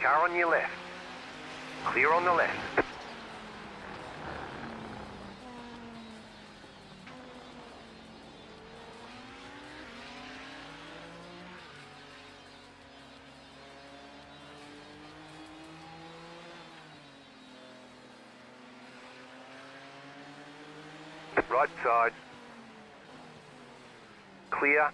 Car on your left. Clear on the left. Right side. Clear.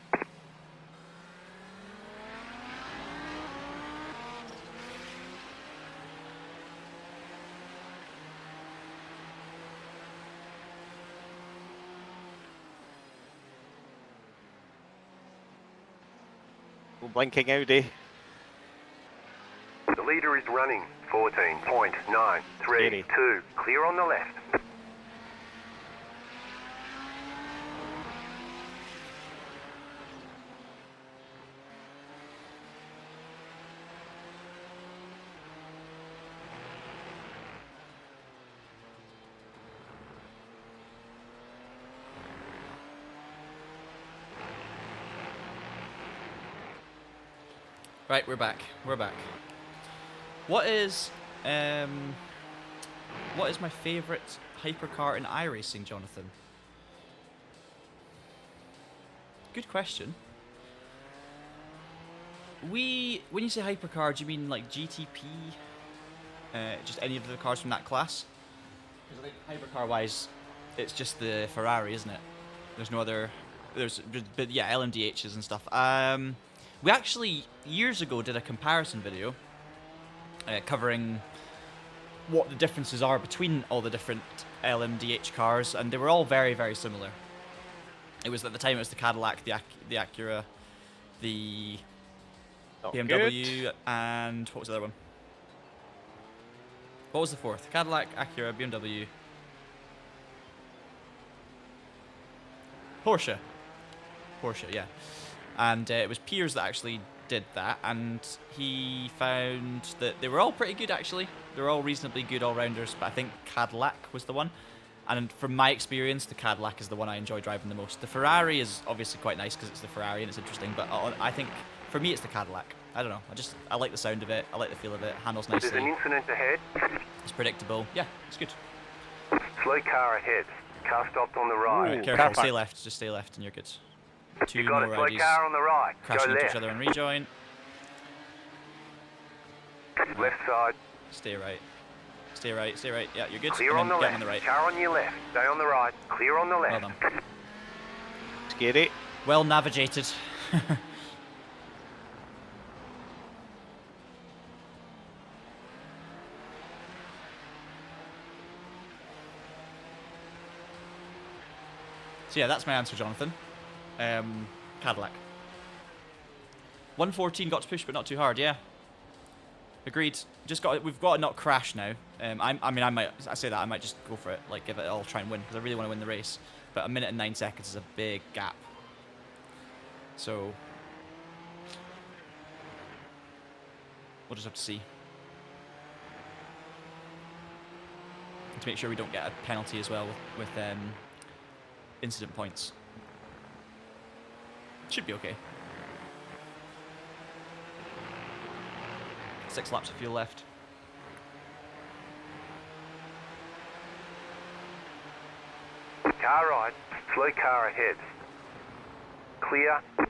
Blinking Audi. The leader is running 14.932. Clear on the left. Right, we're back. We're back. What is my favourite hypercar in iRacing, Jonathan? Good question. When you say hypercar, do you mean like GTP? Just any of the cars from that class? Because I think hypercar-wise, it's just the Ferrari, isn't it? There's no other. But yeah, LMDHs and stuff. We actually, years ago, did a comparison video covering what the differences are between all the different LMDH cars, and they were all very, very similar. It was, at the time, it was the Cadillac, the Acura, the BMW, Good. and what was the other one? What was the fourth? Cadillac, Acura, BMW. Porsche, yeah. And it was Piers that actually did that, and he found that they were all pretty good actually. They were all reasonably good all-rounders, but I think Cadillac was the one. And from my experience, the Cadillac is the one I enjoy driving the most. The Ferrari is obviously quite nice because it's the Ferrari and it's interesting, but I think for me it's the Cadillac. I don't know. I like the sound of it. I like the feel of it. Handles nicely. There's an incident ahead. It's predictable. Yeah, it's good. Slow car ahead. Car stopped on the right. Right, careful. Stay left. Just stay left, and you're good. Two You got a more slow Audis car on the right. crashing Go into left. each other on rejoin. Left side. Stay right. Stay right. Stay right. Yeah, you're good. Clear And on the then get left. on the right. Car on your left. Stay on the right. Clear on the Well left. done. Scary. Well navigated. So yeah, that's my answer, Jonathan. Cadillac. 114 got to push, but not too hard. Yeah. Agreed. We've got to not crash now. I say that I might just go for it, like give it all, try and win, because I really want to win the race. But 1 minute and 9 seconds is a big gap. So we'll just have to see. And to make sure we don't get a penalty as well with incident points. Should be okay. 6 laps of fuel left. Car right. Slow car ahead. Clear. I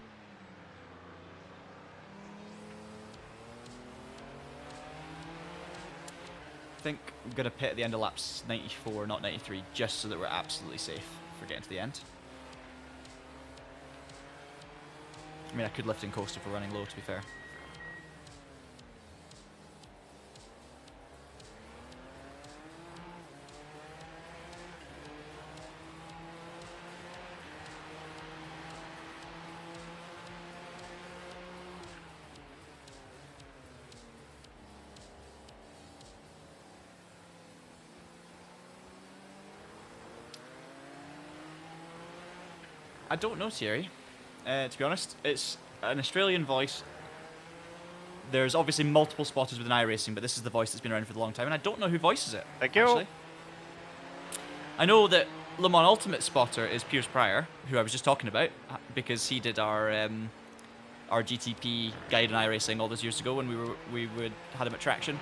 think I'm going to pit at the end of laps 94, not 93, just so that we're absolutely safe for getting to the end. I mean, I could lift and coast if we're running low, to be fair. I don't know, Thierry. To be honest, it's an Australian voice. There's obviously multiple spotters within iRacing, but this is the voice that's been around for a long time, and I don't know who voices it. Thank you. Actually. I know that Le Mans Ultimate spotter is Piers Pryor, who I was just talking about, because he did our GTP guide in iRacing all those years ago when we had him at Traction.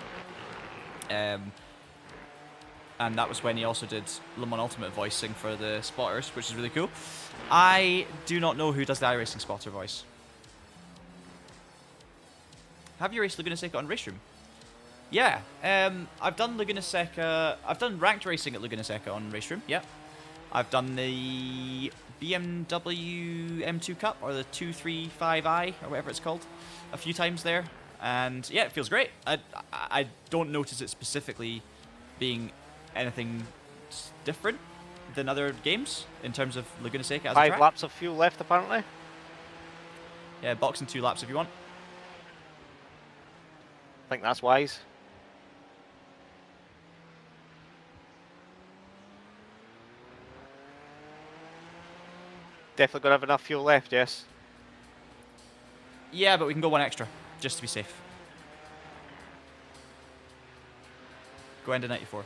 And that was when he also did Le Mans Ultimate voicing for the spotters, which is really cool. I do not know who does the iRacing spotter voice. Have you raced Laguna Seca on Race Room? Yeah, I've done Laguna Seca. I've done ranked racing at Laguna Seca on Race Room. Yeah, I've done the BMW M2 Cup or the 235i or whatever it's called a few times there, and yeah, it feels great. I don't notice it specifically being anything different than other games in terms of Laguna Seca as a 5 track. laps of fuel left, apparently. Yeah, box in 2 laps if you want. I think that's wise. Definitely gonna have enough fuel left, yes. Yeah, but we can go 1 extra just to be safe. Go end of 94.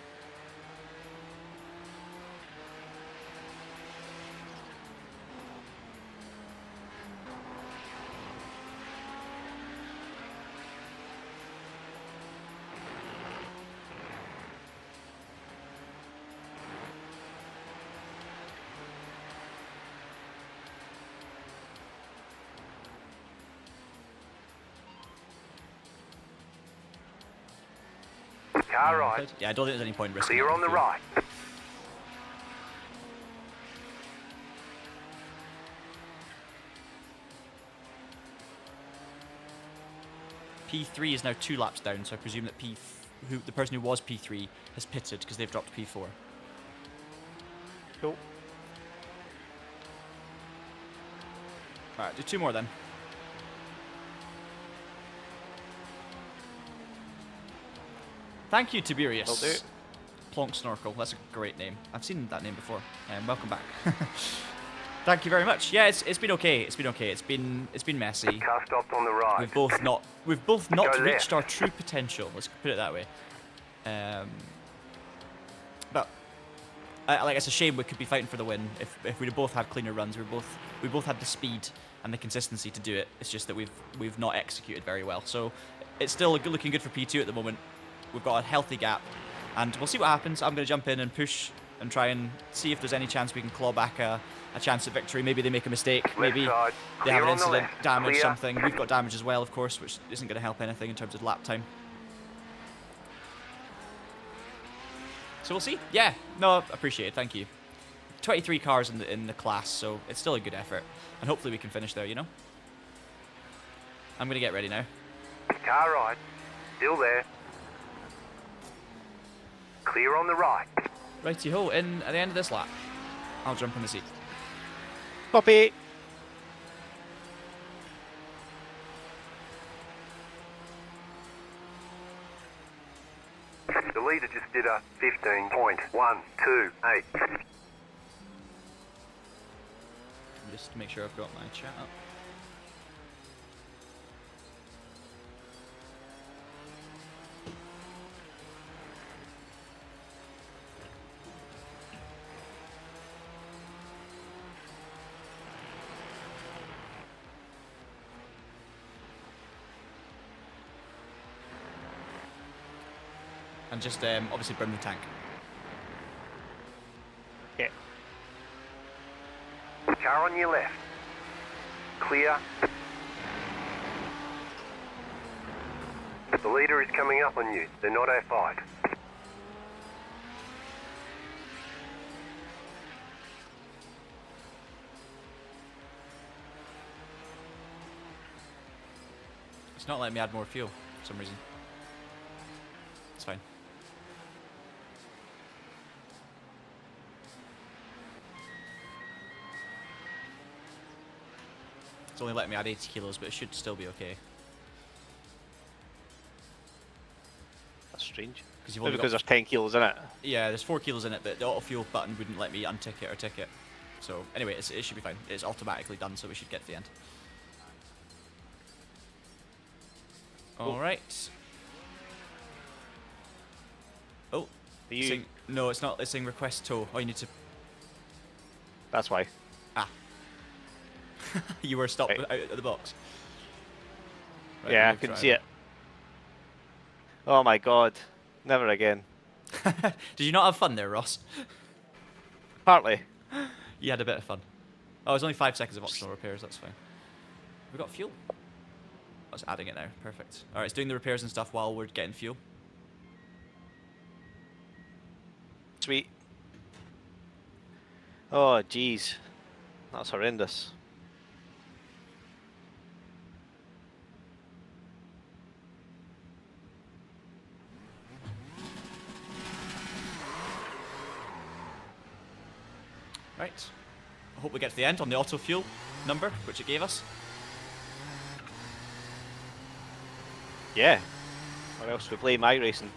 Car right. Yeah, I don't think there's any point risking Clear it on the fuel. right. P3 is now 2 laps down, so I presume that the person who was P3 has pitted because they've dropped P4. Cool. Alright, do 2 more then. Thank you, Tiberius. Will do. Plonk Snorkel, that's a great name. I've seen that name before. Welcome back. Thank you very much. Yeah, it's been okay. It's been okay. It's been messy. Car stopped on the right. We've both not Go reached left. our true potential. Let's put it that way. But like, it's a shame we could be fighting for the win if we'd both had cleaner runs. We both had the speed and the consistency to do it. It's just that we've not executed very well. So it's still looking good for P2 at the moment. We've got a healthy gap, and we'll see what happens. I'm going to jump in and push and try and see if there's any chance we can claw back a chance at victory. Maybe they make a mistake. Maybe side. they have Clear an on the incident, left. damage Clear. something. We've got damage as well, of course, which isn't going to help anything in terms of lap time. So we'll see. Yeah, no, appreciate it. Thank you. 23 cars in the class, so it's still a good effort, and hopefully we can finish there. You know. I'm gonna get ready now. Car right. Still there. Clear on the right. Righty ho! In at the end of this lap, I'll jump in the seat. Copy. The leader just did a 15.128. Just to make sure I've got my chat up. And just obviously burn the tank. Yeah. Car on your left. Clear. The leader is coming up on you. They're not our fight. It's not letting me add more fuel for some reason. It's fine. It's only letting me add 80 kilos, but it should still be okay. That's strange. You've Maybe only because got, there's 10 kilos in it. yeah, there's 4 kilos in it, but the auto fuel button wouldn't let me untick it or tick it. So anyway, it should be fine. It's automatically done, so we should get to the end. All right. Oh, Are you... saying, no, it's not. It's saying request tow. Oh, you need to. That's why. Ah. You were stopped Right. out of the box. Right, Yeah, I let me couldn't try see it. Oh my god. Never again. Did you not have fun there, Ross? Partly. You had a bit of fun. Oh, it's only 5 seconds of optional repairs. That's fine. We got fuel. I was adding it now. Perfect. All right, it's doing the repairs and stuff while we're getting fuel. Sweet. Oh, jeez. That's horrendous. Right. I hope we get to the end on the auto fuel number, which it gave us. Yeah. Or else we play iRacing.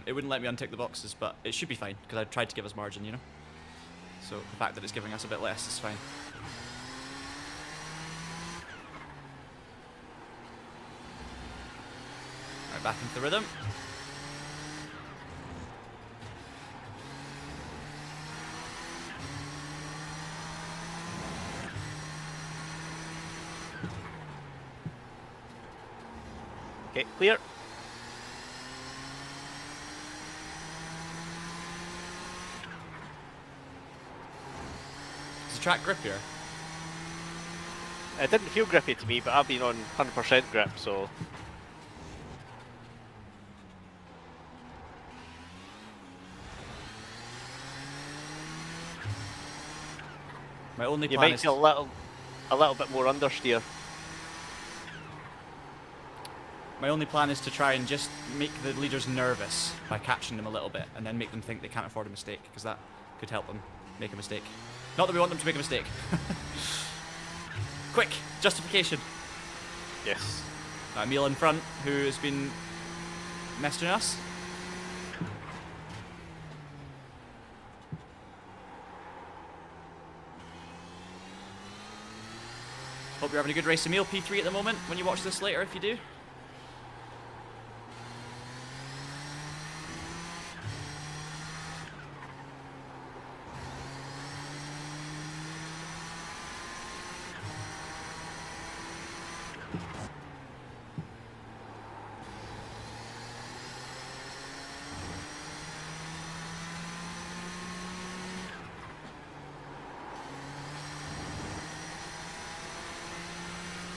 It wouldn't let me untick the boxes, but it should be fine, because I tried to give us margin, you know? So the fact that it's giving us a bit less is fine. Right, back into the rhythm. Okay, clear. Is the track grippier? It didn't feel grippy to me, but I've been on 100% grip, so... My only You plan might is feel a little bit more understeer. my only plan is to try and just make the leaders nervous by catching them a little bit, and then make them think they can't afford a mistake, because that could help them make a mistake. Not that we want them to make a mistake. Quick justification. Yes. Emil in front, who has been messaging us. Hope you're having a good race, Emil. P3 at the moment when you watch this later, if you do.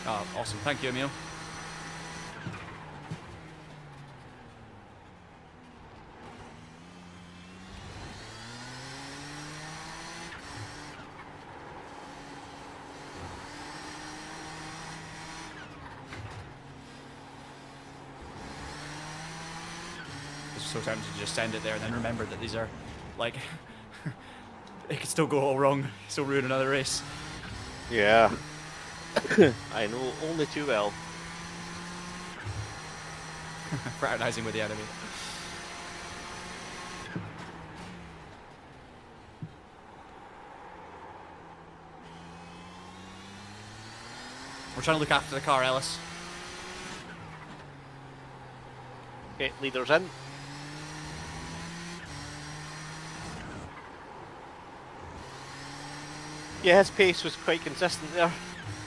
Oh, awesome. Thank you, Emil. It's so tempted to just send it there and then remember that these are, like, it could still go all wrong, still ruin another race. Yeah. I know only too well. Fraternizing with the enemy. We're trying to look after the car, Ellis. Okay, leaders in. Yeah, his pace was quite consistent there.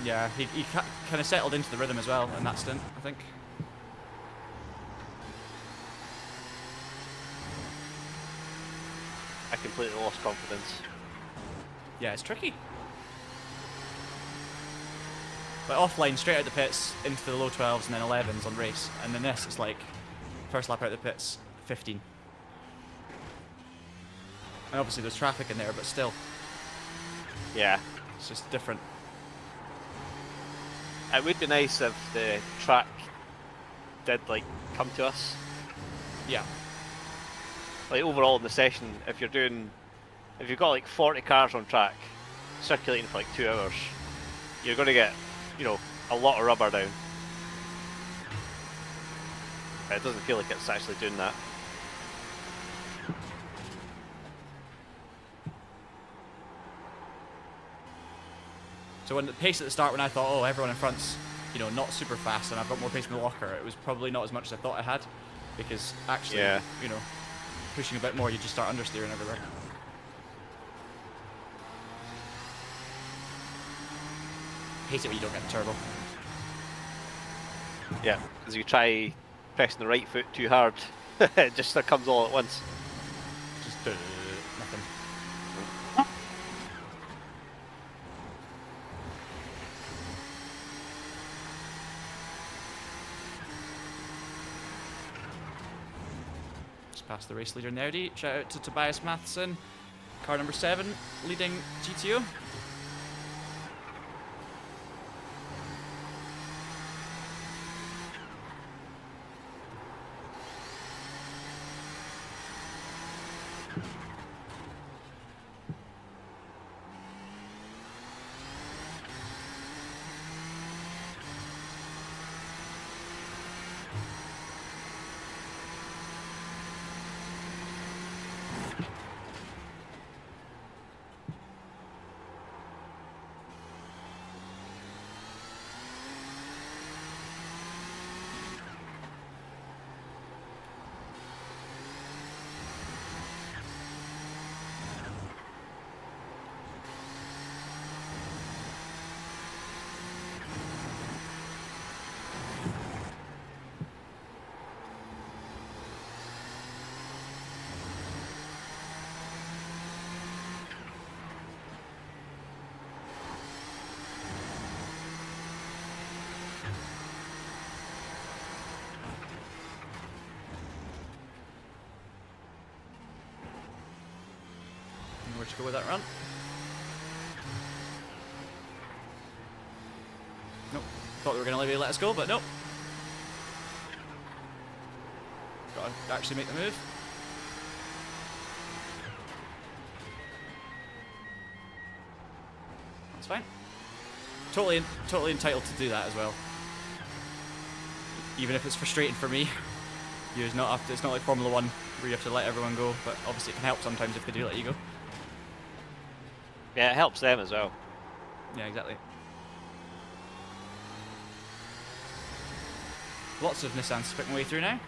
Yeah, he kind of settled into the rhythm as well in that stint, I think. I completely lost confidence. Yeah, it's tricky. But offline, straight out the pits, into the low 12s and then 11s on race. And then this, it's like, first lap out the pits, 15. And obviously there's traffic in there, but still. Yeah. It's just different. It would be nice if the track did, like, come to us. Yeah. Like, overall in the session, if you've got like 40 cars on track, circulating for like 2 hours, you're going to get, you know, a lot of rubber down. It doesn't feel like it's actually doing that. So when the pace at the start, when I thought, oh, everyone in front's, you know, not super fast and I've got more pace in the locker, it was probably not as much as I thought I had, because actually, you know, pushing a bit more, you just start understeering everywhere. Hate it when you don't get the turbo. Yeah, because you try pressing the right foot too hard, it just comes all at once. Just nothing. Just past the race leader in the Audi. Shout out to Tobias Matheson, car number 7, leading GTO. Where'd you go with that run? Nope. Thought they were going to let us go, but nope. Got to actually make the move. That's fine. Totally entitled to do that as well. Even if it's frustrating for me. It's not like Formula 1 where you have to let everyone go, but obviously it can help sometimes if they do let you go. Yeah, it helps them as well. Yeah, exactly. Lots of Nissans to pick my way through now.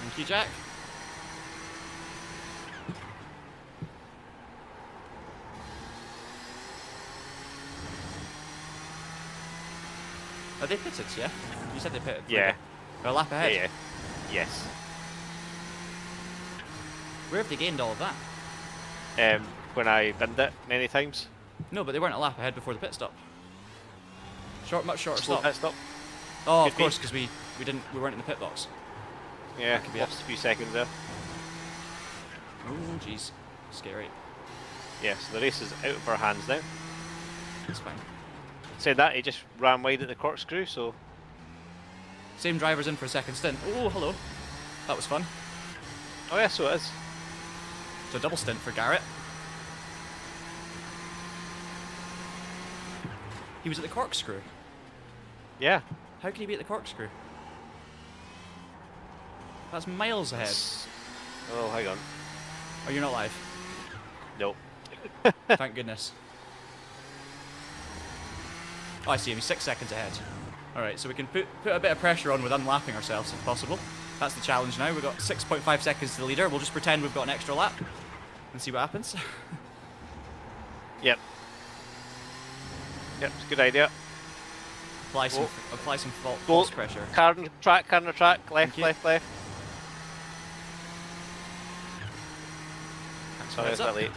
Thank you, Jack. Are they pitted, yeah? You said they pitted. Yeah. They're a lap ahead. Yeah. Yes. Where have they gained all of that? When I binned it many times. No, but they weren't a lap ahead before the pit stop. Much shorter Slow stop. pit stop. Oh, Could of course, be. because we weren't in the pit box. Yeah, could be lost a few seconds there. Oh, jeez, scary. Yeah, so the race is out of our hands now. It's fine. Said that, he just ran wide at the corkscrew, so... Same driver's in for a second stint. Oh, hello. That was fun. Oh yeah, so it is. So a double stint for Garrett. He was at the corkscrew. Yeah. How could he be at the corkscrew? That's miles ahead. Oh, hang on. Oh, you're not live. Nope. Thank goodness. Oh, I see him. He's 6 seconds ahead. Alright, so we can put a bit of pressure on with unlapping ourselves if possible. That's the challenge now. We've got 6.5 seconds to the leader. We'll just pretend we've got an extra lap and see what happens. Yep. Yep, it's a good idea. Apply some Go. false pressure. Car on the track, left, you. left, left. Thanks for Sorry, I heads was a up. bit late.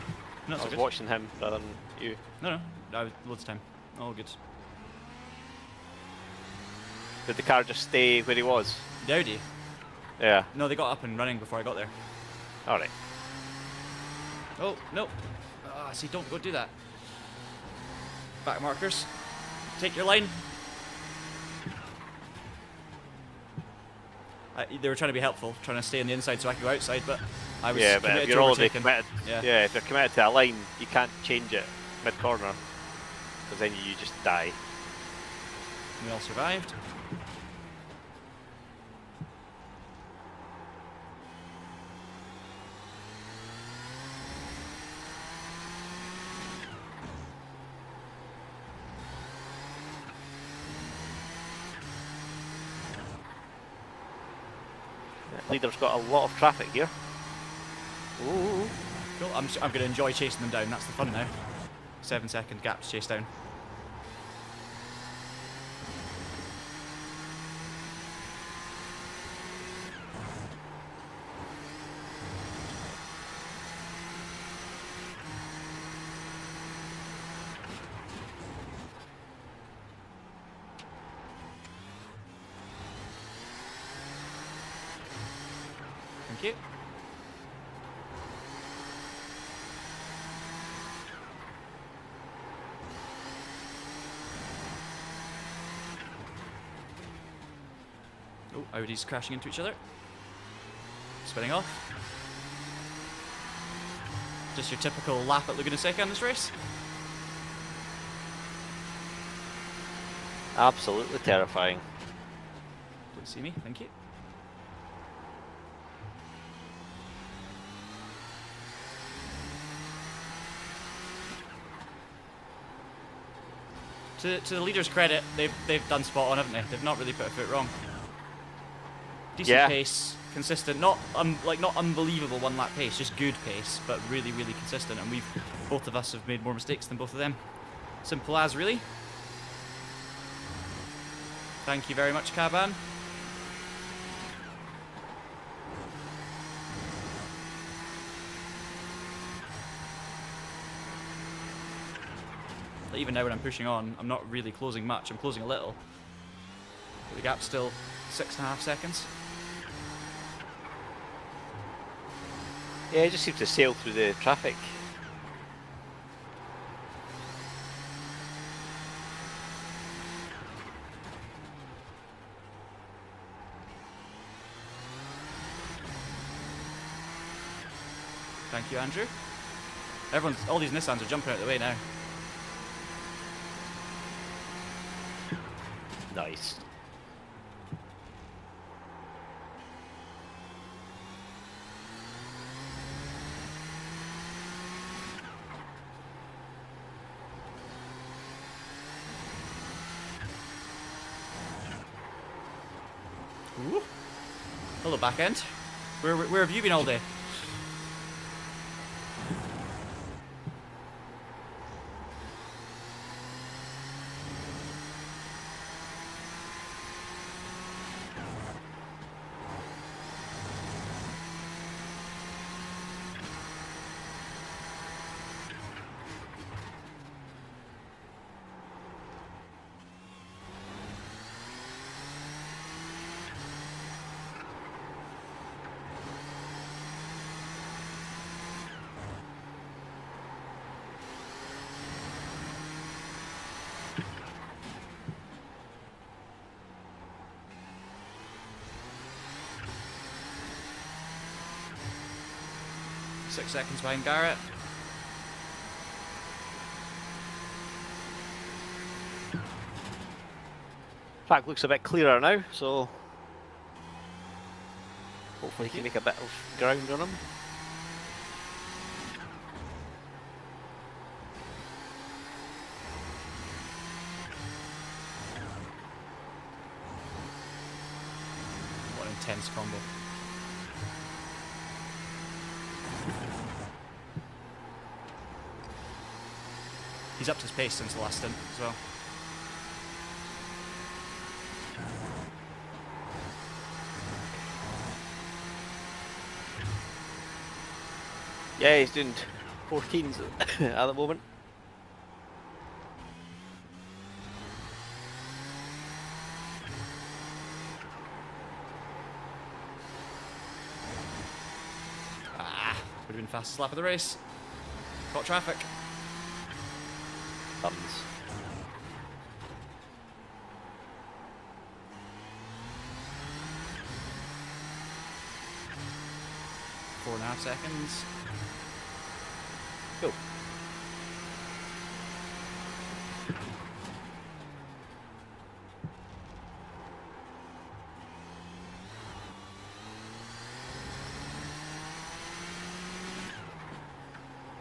No, I it's all was good. watching him rather than you. No, I was loads of time. All good. Did the car just stay where he was? The Audi? Yeah. No, they got up and running before I got there. Alright. Oh, no. Ah, see, don't go do that. Back markers. Take your line. They were trying to be helpful, trying to stay on the inside so I could go outside, but I was Yeah, but committed if to you're already overtaking. committed, Yeah. if you're committed to a line, you can't change it mid-corner, because then you just die. We all survived. Leader's got a lot of traffic here. Ooh. Cool. I'm going to enjoy chasing them down. That's the fun now. 7-second gap to chase down. Thank you. Oh, Audis crashing into each other. Spinning off. Just your typical lap at Laguna Seca in this race. Absolutely terrifying. Don't see me, thank you. To the leader's credit, they've done spot on, haven't they? They've not really put a foot wrong. Decent pace, consistent, not unbelievable one lap pace, just good pace, but really, really consistent. And both of us have made more mistakes than both of them. Simple as, really. Thank you very much, Caban. Even now when I'm pushing on, I'm not really closing much. I'm closing a little. But the gap's still 6.5 seconds. Yeah, it just seems to sail through the traffic. Thank you, Andrew. All these Nissans are jumping out of the way now. Nice. Ooh. Hello, back end. Where have you been all day? Six seconds behind Garrett. Track looks a bit clearer now, so hopefully he can make a bit of ground on him. What an intense combo. He's upped his pace since the last stint as well. Yeah, he's doing 14s at the moment. Ah, would have been fastest lap of the race. Caught traffic. Thumbs. Four and a half seconds. Go.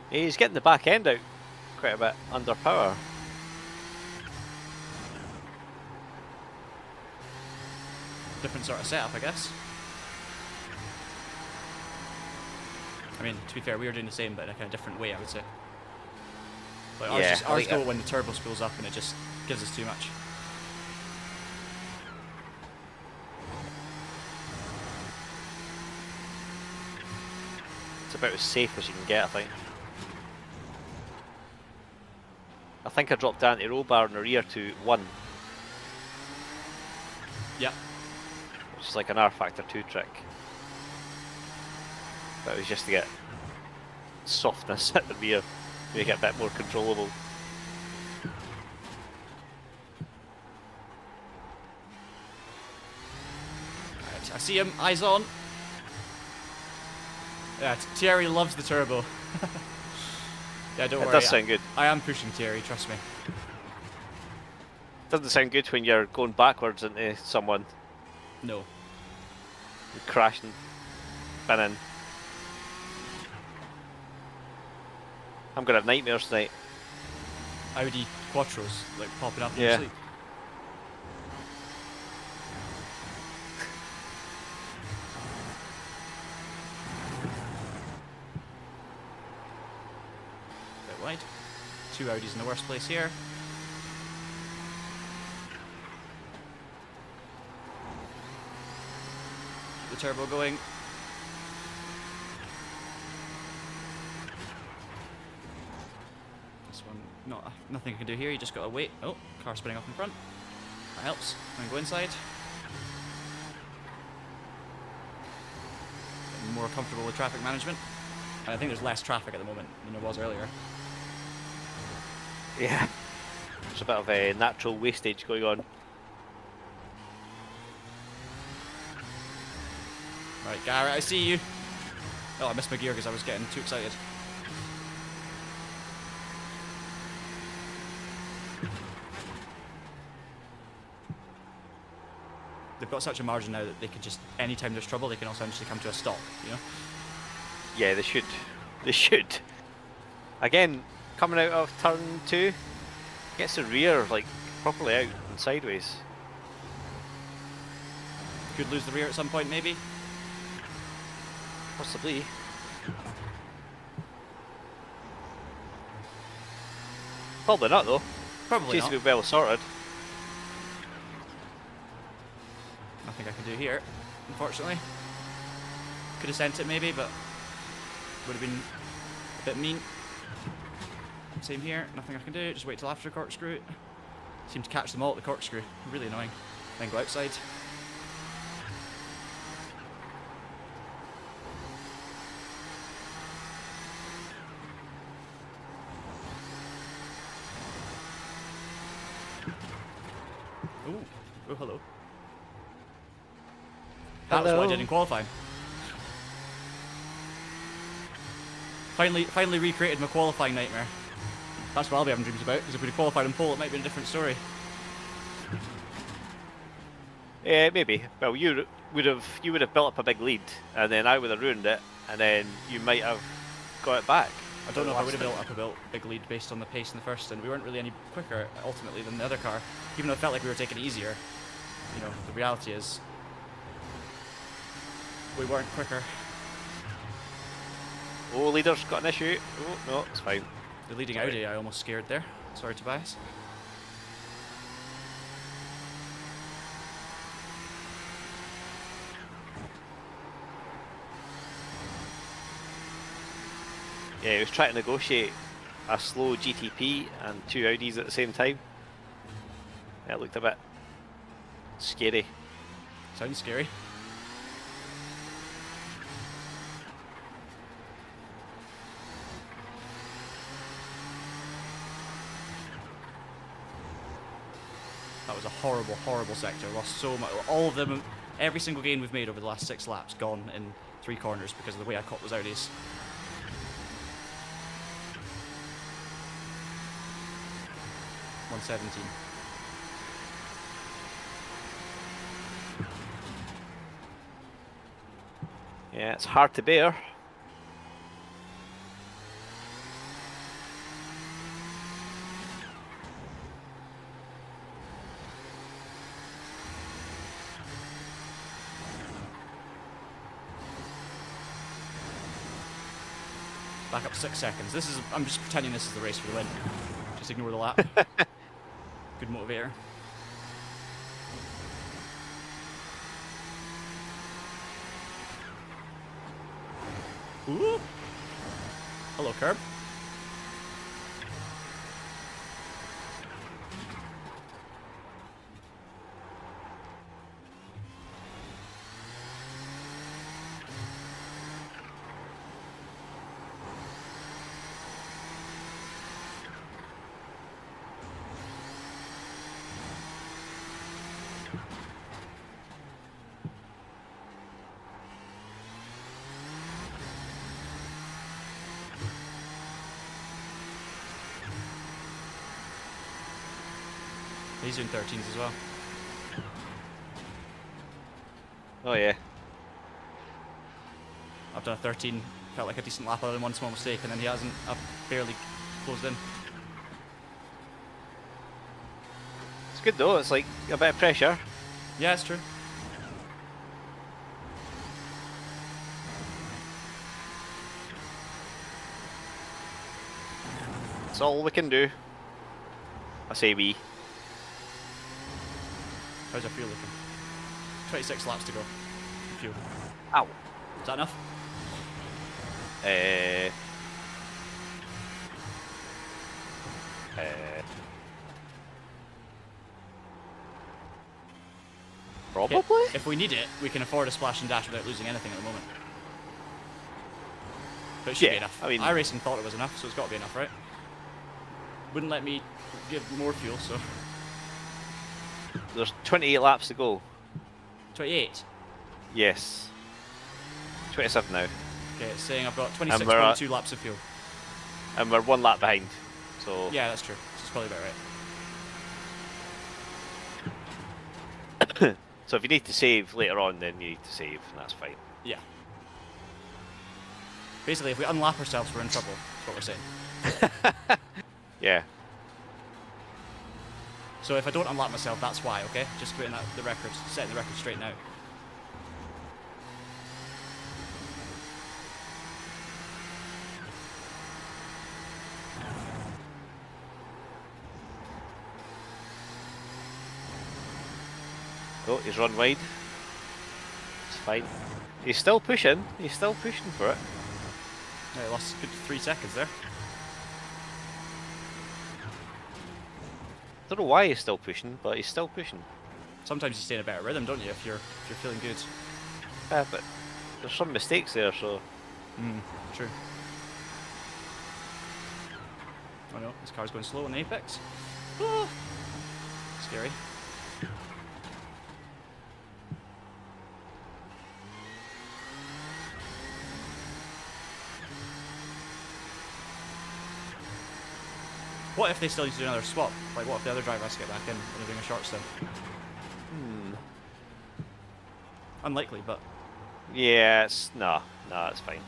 He's getting the back end out quite a bit under power. Different sort of setup, I guess. I mean, to be fair, we were doing the same, but in a kind of different way, I would say. Like Yeah, ours go when the turbo spools up and it just gives us too much. It's about as safe as you can get, I think. I think I dropped down to roll bar in the rear to 1. Yeah. Which is like an R factor 2 trick. But it was just to get softness at the rear, make it a bit more controllable. Right, I see him, eyes on. Yeah, Thierry loves the turbo. Yeah, don't worry. It does sound good. I am pushing Thierry, trust me. Doesn't sound good when you're going backwards into someone. No. You're crashing, spinning. I'm gonna have nightmares tonight. Audi Quattros, like popping up in Yeah. your sleep. Bit wide. Two Audis in the worst place here. Keep the turbo going. Nothing I can do here, you just gotta wait. Oh, car spinning off in front. That helps. And go inside. Getting more comfortable with traffic management. I think there's less traffic at the moment than there was earlier. Yeah. There's a bit of a natural wastage going on. Right, Garrett, I see you. Oh, I missed my gear because I was getting too excited. They've got such a margin now that they could just, anytime there's trouble, they can essentially come to a stop, you know? Yeah, they should. They should. Again, coming out of turn 2, gets the rear like properly out and sideways. Could lose the rear at some point, maybe. Possibly. Probably not though. Probably Seems not. to be well sorted. Nothing I can do here, unfortunately. Could have sent it maybe, but would have been a bit mean. Same here, nothing I can do, just wait till after corkscrew. Seem to catch them all at the corkscrew, really annoying. Then go outside. Ooh, oh hello. That was what I did in qualifying. Finally recreated my qualifying nightmare. That's what I'll be having dreams about, because if we'd have qualified in pole, it might be a different story. Yeah, maybe. Well, you would have built up a big lead, and then I would have ruined it, and then you might have got it back. I don't know if I would have built up a big lead based on the pace in the first stint. We weren't really any quicker, ultimately, than the other car, even though it felt like we were taking it easier. You know, the reality is, we weren't quicker. Oh, leader's got an issue. Oh, no, it's fine. The leading Audi, I almost scared there. Sorry, Tobias. Yeah, he was trying to negotiate a slow GTP and two Audis at the same time. It looked a bit scary. Sounds scary. That was a horrible, horrible sector. Lost so much. All of them, every single gain we've made over the last 6 laps, gone in 3 corners because of the way I caught those Audis. $117. Yeah, it's hard to bear. Back up 6 seconds. This is. I'm just pretending this is the race for the win. Just ignore the lap. Good motivator. Ooh. Hello, curb. He's doing 13s as well. Oh yeah. I've done a 13, felt like a decent lap other than one small mistake, and then he hasn't. I've barely closed in. It's good though, it's like a bit of pressure. Yeah, it's true. It's all we can do. I say we. How's our fuel looking? 26 laps to go. Fuel. Ow. Is that enough? Probably? If we need it, we can afford a splash and dash without losing anything at the moment. But it should be enough. I mean, iRacing thought it was enough, so it's got to be enough, right? Wouldn't let me give more fuel, so... There's 28 laps to go. 28? Yes. 27 now. Okay, it's saying I've got 26.2 laps of fuel. And we're 1 lap behind. So Yeah, that's true. So it's probably about right. So if you need to save later on, then you need to save, and that's fine. Yeah. Basically, if we unlap ourselves, we're in trouble. That's what we're saying. Yeah. So if I don't unlap myself, that's why, okay? Just putting the record, setting the record straight now. Oh, he's run wide. It's fine. He's still pushing. He's still pushing for it. Yeah, he lost a good 3 seconds there. Don't know why he's still pushing, but he's still pushing. Sometimes you stay in a better rhythm, don't you? If you're feeling good. Yeah, but there's some mistakes there, so. True. Oh no, this car's going slow on the apex. Oh, scary. What if they still need to do another swap? Like, what if the other driver has to get back in when they're doing a short stint? Unlikely, but... Yeah, it's... No, it's fine.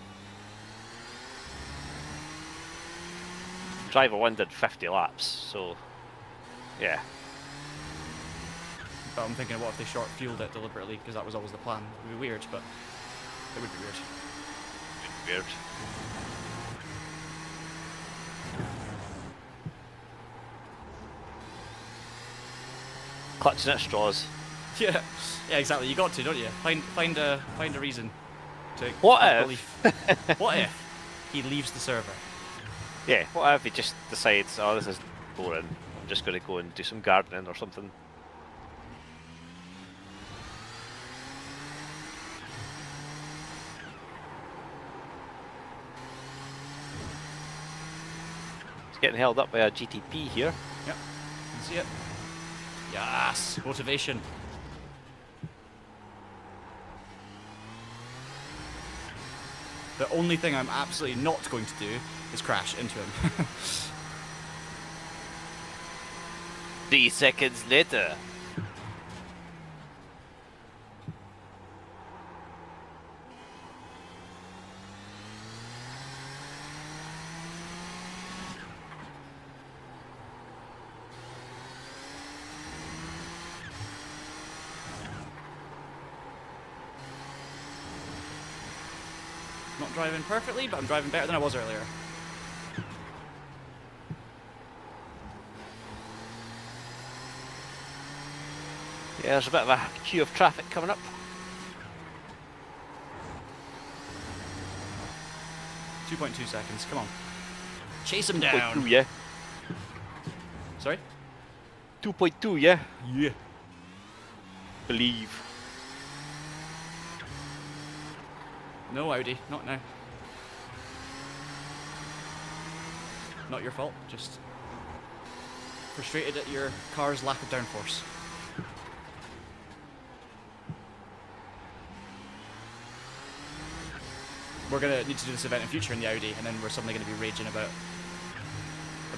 Driver 1 did 50 laps, so... Yeah. But I'm thinking, what if they short fueled it deliberately? Because that was always the plan. It would be weird, but... It would be weird. Weird. Clutching at straws. Yeah, exactly. You got to, don't you? Find a reason to. What if? Belief. What if he leaves the server? Yeah. What if he just decides, oh, this is boring. I'm just going to go and do some gardening or something. He's getting held up by a GTP here. Yep, can see it. Yes, motivation. The only thing I'm absolutely not going to do is crash into him. 3 seconds later. Not driving perfectly, but I'm driving better than I was earlier. Yeah, there's a bit of a queue of traffic coming up. 2.2 seconds, come on. Chase him down. 2.2, yeah. Sorry? 2.2, yeah. Yeah. Believe. No, Audi, not now. Not your fault, just frustrated at your car's lack of downforce. We're gonna need to do this event in future in the Audi, and then we're suddenly gonna be raging about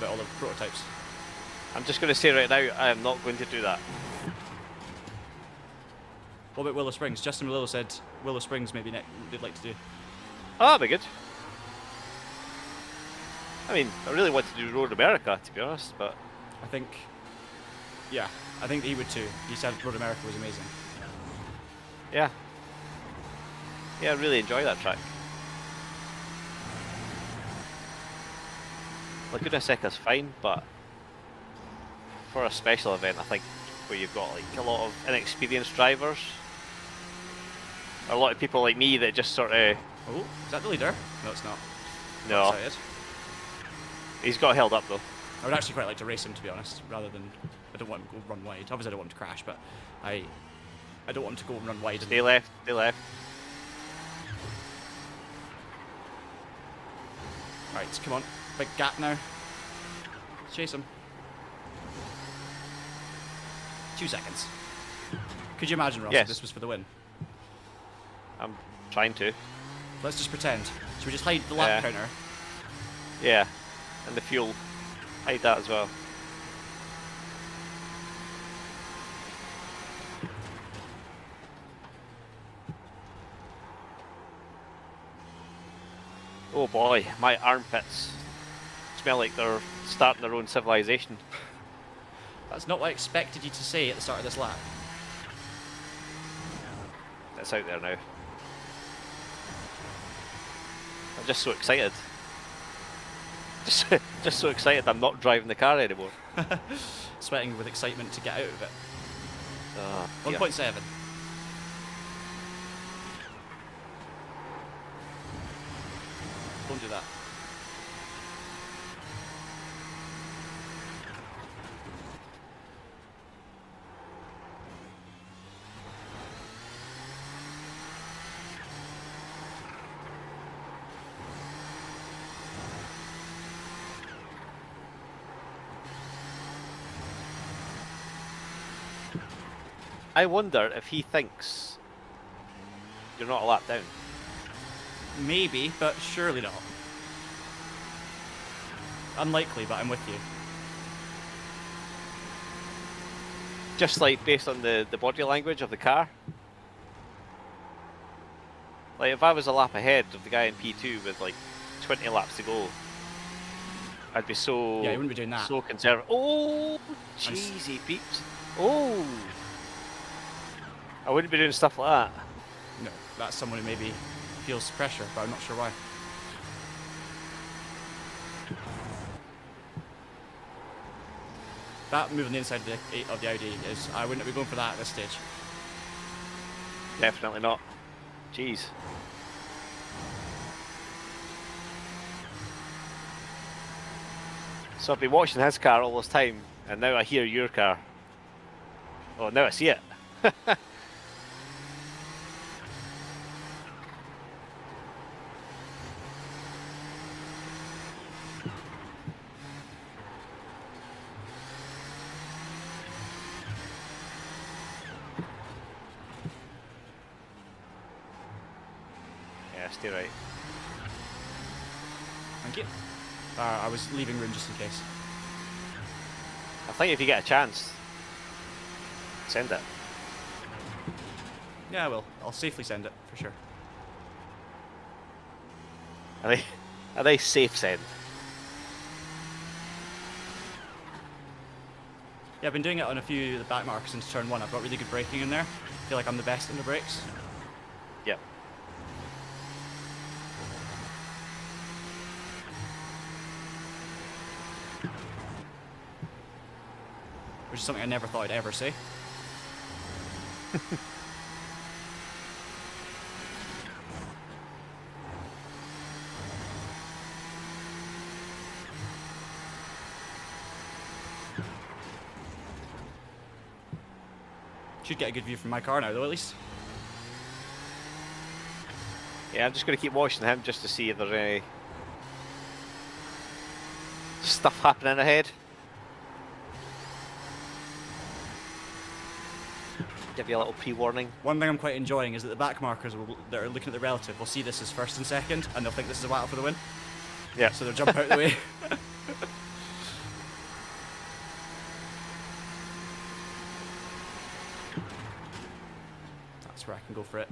all the prototypes. I'm just going to say right now, I am not going to do that. What about Willow Springs? Justin Willow said Willow Springs maybe they'd like to do. Oh, that'd be good. I mean, I really want to do Road America, to be honest, but... I think he would too. He said Road America was amazing. Yeah. Yeah, I really enjoy that track. Laguna Seca's fine, but for a special event, I think, where you've got like a lot of inexperienced drivers, or a lot of people like me that just sort of... Oh, is that the leader? No, it's not. No. Excited. He's got held up though. I would actually quite like to race him, to be honest, rather than... I don't want him to go run wide. Obviously I don't want him to crash, but I don't want him to go and run wide. They left, they left. Right, come on. Big gap now. Chase him. 2 seconds. Could you imagine, Ross, Yes. if this was for the win? I'm trying to. Let's just pretend. Should we just hide the lap Yeah. counter? Yeah. And the fuel. Hide that as well. Oh boy, my armpits smell like they're starting their own civilization. That's not what I expected you to say at the start of this lap. It's out there now. I'm just so excited. Just so excited I'm not driving the car anymore. Sweating with excitement to get out of it. Yeah. 1.7. Don't do that. I wonder if he thinks you're not a lap down. Maybe, but surely not. Unlikely, but I'm with you. Just like based on the body language of the car. Like if I was a lap ahead of the guy in P2 with like 20 laps to go, I'd be so Yeah, you wouldn't be doing that. so conservative. Oh, cheesy peeps. Oh, I wouldn't be doing stuff like that. No, that's someone who maybe feels pressure, but I'm not sure why. That move on the inside of the Audi is, I wouldn't be going for that at this stage. Definitely not. Jeez. So I've been watching his car all this time, and now I hear your car. Oh, now I see it. Yeah, stay right. Thank you. I was leaving room just in case. I think if you get a chance, send it. Yeah, I will. I'll safely send it, for sure. Are they safe send? Yeah, I've been doing it on a few of the back markers since turn 1. I've got really good braking in there. I feel like I'm the best in the brakes. Yep. Which is something I never thought I'd ever say. Should get a good view from my car now, though, at least. Yeah, I'm just going to keep watching him just to see if there's any stuff happening ahead. Give you a little pre-warning. One thing I'm quite enjoying is that the back markers that are looking at the relative will see this as first and second, and they'll think this is a battle for the win. Yeah. So they'll jump out of the way. That's where I can go for it.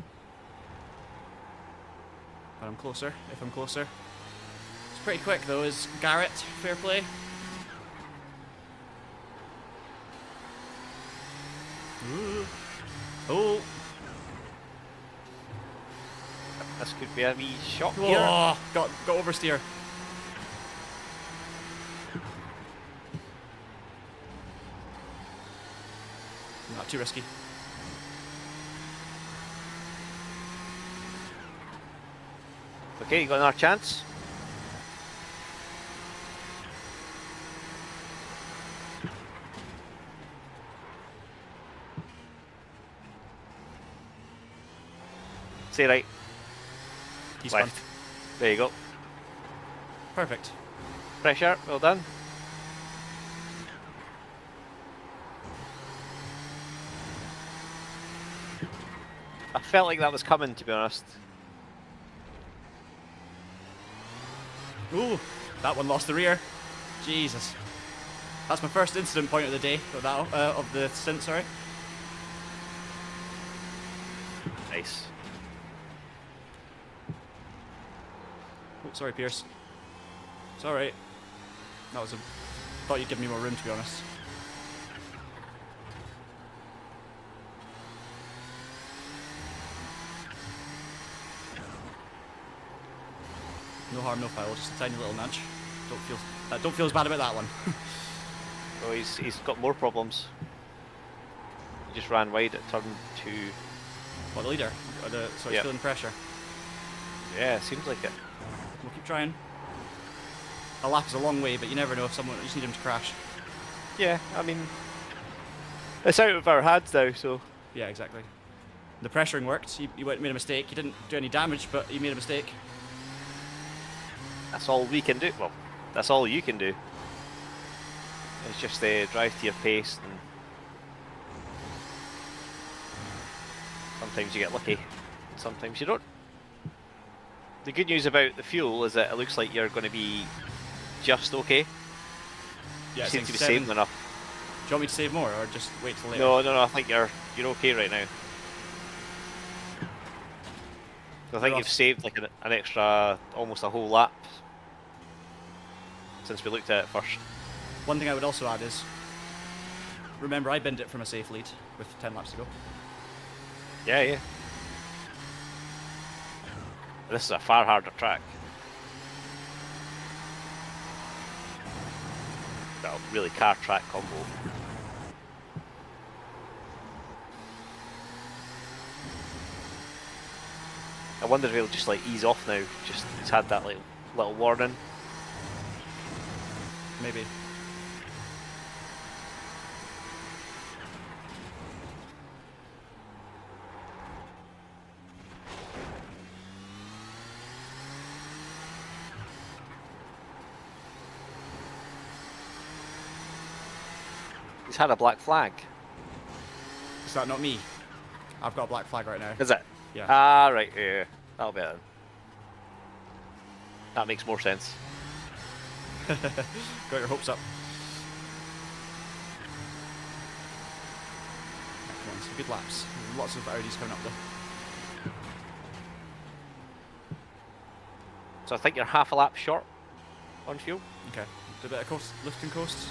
But I'm closer, if I'm closer. It's pretty quick though, is Garrett. Fair play. Ooh. Oh! This could be a wee shock Whoa. here. Got oversteer. Not too risky. Okay, you got another chance. Stay right. He's Left. fun. There you go. Perfect. Pressure, well done. I felt like that was coming, to be honest. Ooh, that one lost the rear. Jesus. That's my first incident point of the day, of, that, of the stint, sorry. Nice. Oh, sorry, Pierce. It's alright. That was a... Thought you'd give me more room, to be honest. No harm, no foul, just a tiny little nudge. Don't feel as bad about that one. Oh, he's got more problems. just ran wide at turn 2. Well, the leader, so he's Yep. feeling pressure. Yeah, seems like it. We'll keep trying. A lap is a long way, but you never know if someone, you just need him to crash. Yeah, I mean, it's out of our hands now, so. Yeah, exactly. The pressuring worked. You made a mistake. You didn't do any damage, but you made a mistake. That's all we can do. Well, that's all you can do. It's just drive to your pace, and sometimes you get lucky, and sometimes you don't. The good news about the fuel is that it looks like you're going to be just okay. Yeah, You seem to be 7. saving enough. Do you want me to save more, or just wait till later? No, I think you're okay right now. I think you've saved like an extra, almost a whole lap since we looked at it first. One thing I would also add is, remember I binned it from a safe lead with 10 laps to go. Yeah. This is a far harder track. Well, really car track combo. I wonder if he'll just like ease off now. Just he's had that little warning. Maybe. He's had a black flag. Is that not me? I've got a black flag right now. Is it? Yeah. Ah, right. Yeah, that'll be it then. That makes more sense. Got your hopes up. Come on, some good laps. Lots of Audis coming up though. So I think you're half a lap short on fuel. Okay. Do a bit of coast, lift and coast.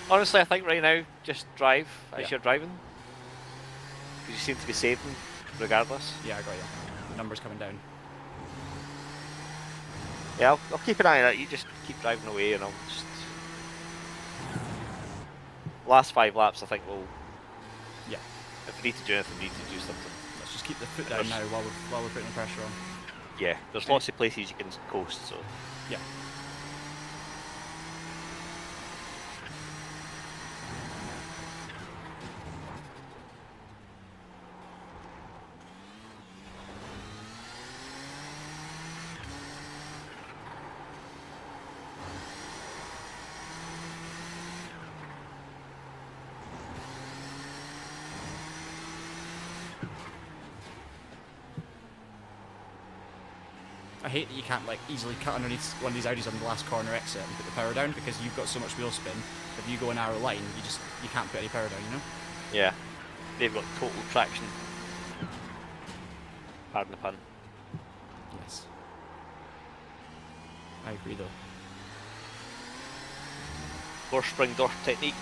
Honestly, I think right now, just drive as Yeah. you're driving. Because you seem to be saving regardless. Yeah, I got you. The number's coming down. Yeah, I'll keep an eye on it. You just keep driving away and I'll just... Last 5 laps, I think we'll... Yeah. If we need to do anything, we need to do something. Let's just keep the foot down now while we're putting the pressure on. Yeah, there's lots of places you can coast, so... Yeah. I hate that you can't like easily cut underneath one of these Audis on the last corner exit and put the power down because you've got so much wheel spin. If you go a narrow line, you can't put any power down, you know? Yeah. They've got total traction. Pardon the pun. Yes. I agree though. Door spring door technique.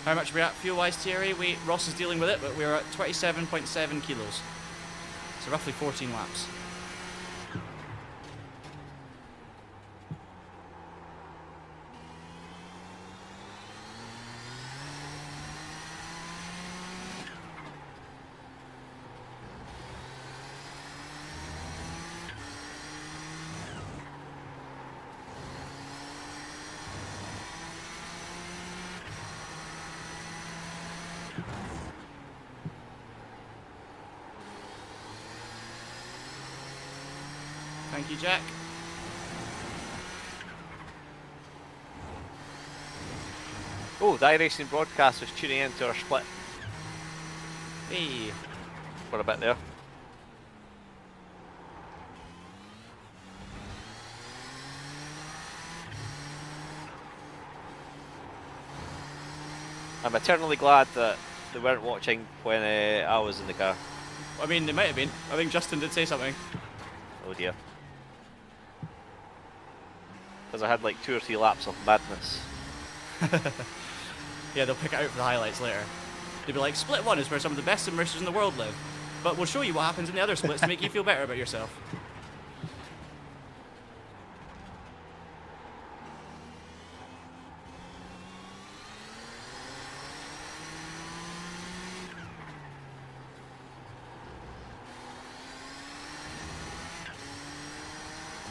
How much are we at fuel-wise, Thierry? Ross is dealing with it, but we're at 27.7 kilos. So roughly 14 laps. Thank you, Jack. Oh, the iRacing broadcast was tuning into our split Hey. for a bit there. I'm eternally glad that they weren't watching when I was in the car. I mean, they might have been. I think Justin did say something. Oh dear. Because I had like 2 or 3 laps of madness. Yeah, they'll pick it out for the highlights later. They'll be like, Split 1 is where some of the best sim racers in the world live. But we'll show you what happens in the other splits to make you feel better about yourself.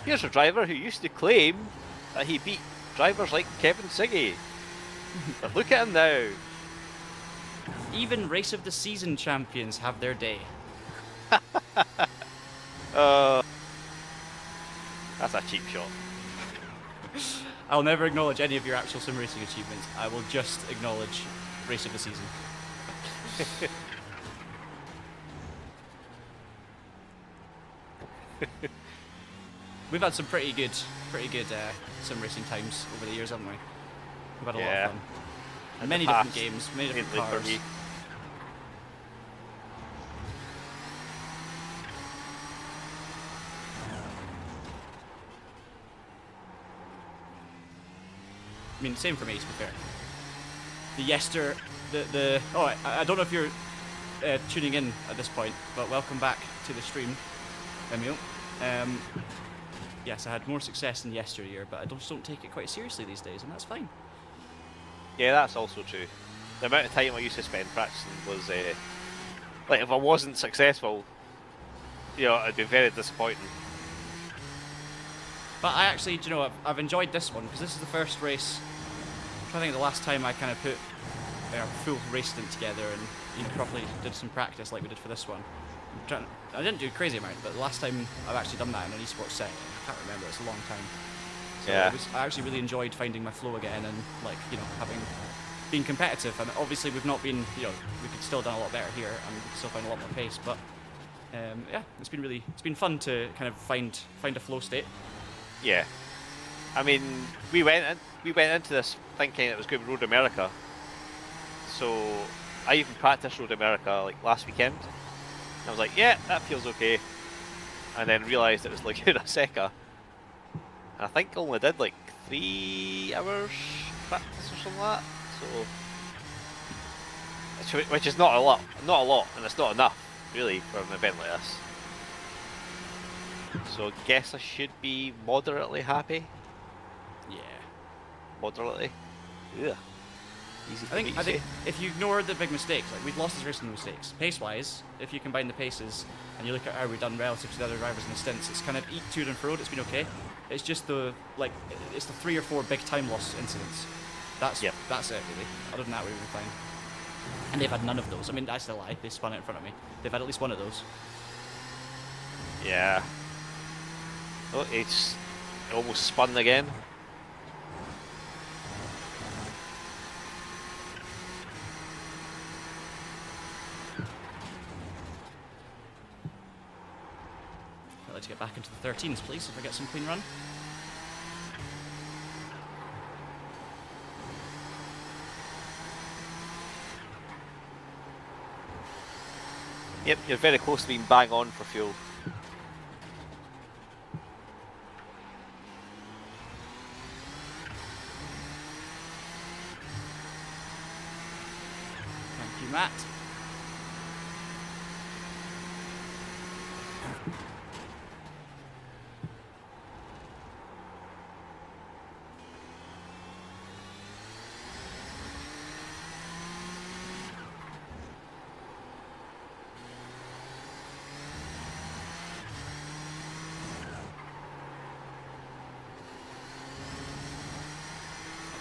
Here's a driver who used to claim that he beat drivers like Kevin Siggy. But look at him now. Even race of the season champions have their day. That's a cheap shot. I'll never acknowledge any of your actual sim racing achievements. I will just acknowledge race of the season. We've had some pretty good sim racing times over the years, haven't we? We've had a lot of fun. And many different games, many different Mainly for cars. me. I mean, same for me, to be fair. I don't know if you're tuning in at this point, but welcome back to the stream, Emil. Yes, I had more success than yesteryear, but I just don't take it quite seriously these days, and that's fine. Yeah, that's also true. The amount of time I used to spend practicing was, like, if I wasn't successful, you know, it'd be very disappointing. But I actually, do you know, I've enjoyed this one, because this is the first race. I think the last time I kind of put a full race stint together and properly did some practice like we did for this one. I didn't do a crazy amount, but the last time I've actually done that in an esports setting, I can't remember, it's a long time. So yeah. I actually really enjoyed finding my flow again and, like, being competitive. And obviously we've not been, we could still have done a lot better here and we could still find a lot more pace. But yeah, it's been fun to kind of find a flow state. Yeah. I mean, we went into this thinking it was going to be Road America. So I even practiced Road America like last weekend. And I was like, yeah, that feels okay. And then realised it was Laguna Seca. And I think I only did like 3 hours practice or something like that. So, which is not a lot, and it's not enough really for an event like this. So I guess I should be moderately happy. Yeah. Moderately. Yeah. Easy for I me think to say. if you ignore the big mistakes, like we've lost this race in the mistakes. Pace-wise, if you combine the paces and you look at how we've done relative to the other drivers in the stints, it's kind of to and fro. It's been okay. It's just the 3 or 4 big time loss incidents. That's it really. Other than that, we've been fine. And they've had none of those. I mean, that's a lie. They spun it in front of me. They've had at least one of those. Yeah. Oh, it's almost spun again. I'd like to get back into the 13s, please, if I get some clean run. Yep, you're very close to being bang on for fuel. Thank you, Matt.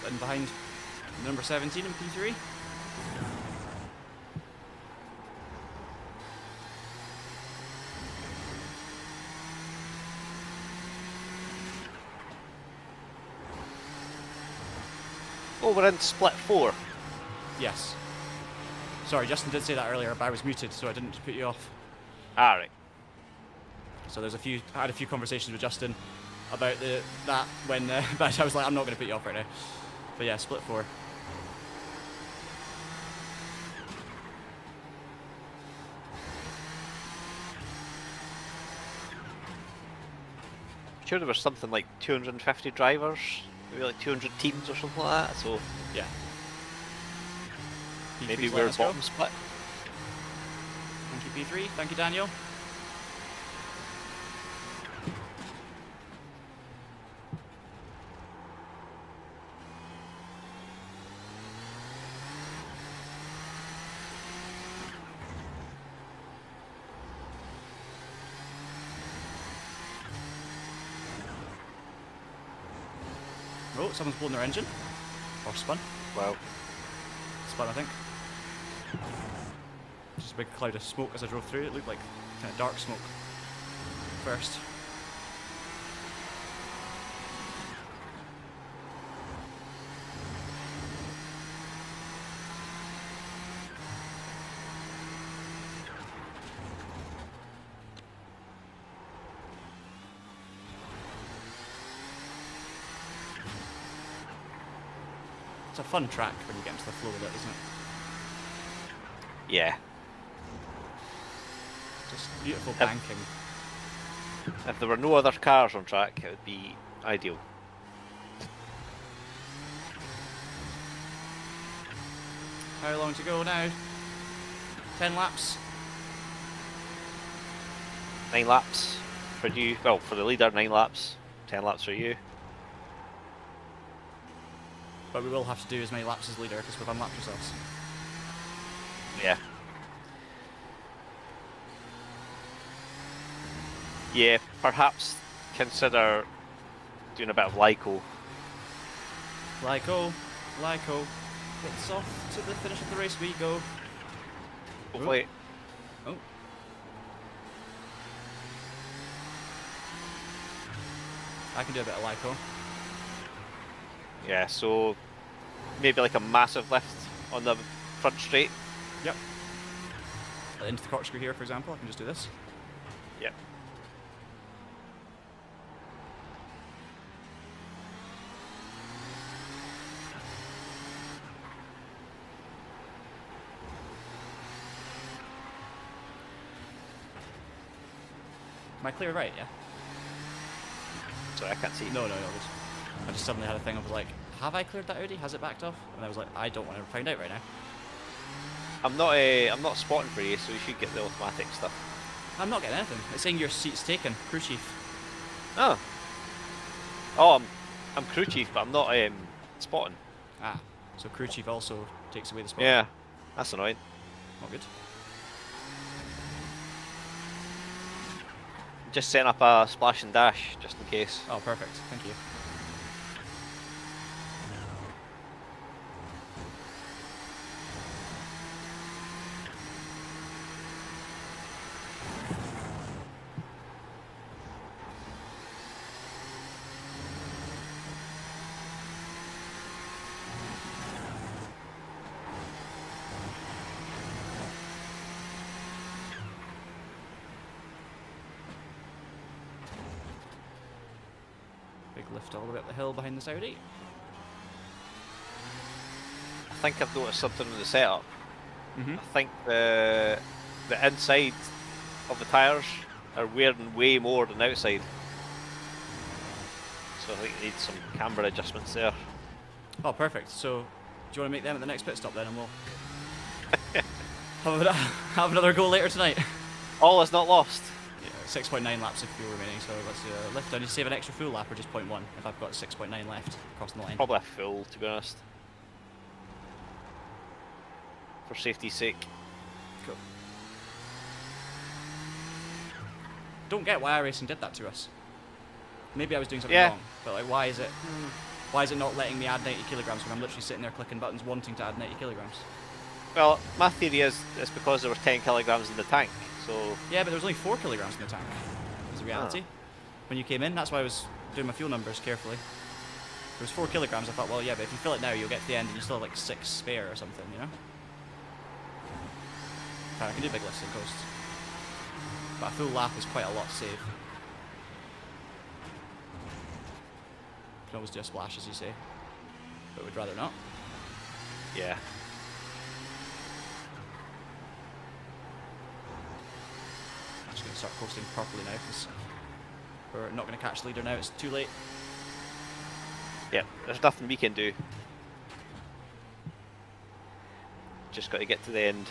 And behind number 17 in P3. Oh, we're in split 4. Yes. Sorry, Justin did say that earlier, but I was muted, so I didn't put you off. Alright. So I had a few conversations with Justin about that when, but I was like, I'm not going to put you off right now. But yeah, split 4. Sure there was something like 250 drivers, maybe like 200 teams or something like that, so Yeah. maybe P3's we're letting us go. bottom split. Thank you, P3. Thank you, Daniel. Oh, someone's blown their engine. Or spun. Wow. Spun, I think. Just a big cloud of smoke as I drove through. It looked like kind of dark smoke first. It's a fun track when you get into the flow of it, isn't it? Yeah. Just beautiful banking. If there were no other cars on track, it would be ideal. How long to go now? 10 laps. 9 laps for you. Well, for the leader, 9 laps. 10 laps for you. But we will have to do as many laps as leader because we've unlapped ourselves. Yeah. Yeah, perhaps consider doing a bit of Lyco. Lyco. It's off to the finish of the race we go. Hopefully. Oh. I can do a bit of Lyco. Yeah, so maybe like a massive lift on the front straight. Yep. Into the corkscrew here, for example, I can just do this. Yep. Am I clear right, yeah? Sorry, I can't see. No. I just suddenly had a thing of like, have I cleared that Audi? Has it backed off? And I was like, I don't want to find out right now. I'm not spotting for you, so you should get the automatic stuff. I'm not getting anything. It's saying your seat's taken, crew chief. Oh. Oh, I'm crew chief, but I'm not spotting. Ah, so crew chief also takes away the spot. Yeah, that's annoying. Not good. Just setting up a splash and dash, just in case. Oh, perfect. Thank you. Big lift all the way up the hill behind this Audi. I think I've noticed something in the setup. Mm-hmm. I think the inside of the tyres are wearing way more than outside. So I think you need some camber adjustments there. Oh, perfect. So, do you want to make them at the next pit stop then, and we'll have another go later tonight? All is not lost. Yeah, 6.9 laps of fuel remaining, so let's do a lift. Do I need to save an extra fuel lap or just 0.1 if I've got 6.9 left crossing the line? Probably a full, to be honest. For safety's sake. Cool. Don't get why iRacing did that to us. Maybe I was doing something wrong, but like, why is it not letting me add 90 kilograms when I'm literally sitting there clicking buttons wanting to add 90 kilograms? Well, my theory is it's because there were 10 kilograms in the tank, so... Yeah, but there was only 4 kilograms in the tank, is the reality. When you came in, that's why I was doing my fuel numbers carefully. It was 4 kilograms. I thought, well, yeah, but if you fill it now, you'll get to the end and you still have like 6 spare or something, you know? Fine, I can do big lifts and coasts. But a full lap is quite a lot to save. You can always do a splash, as you say. But we'd rather not. Yeah. I'm just going to start coasting properly now, because we're not going to catch the leader now. It's too late. Yeah, there's nothing we can do. Just got to get to the end.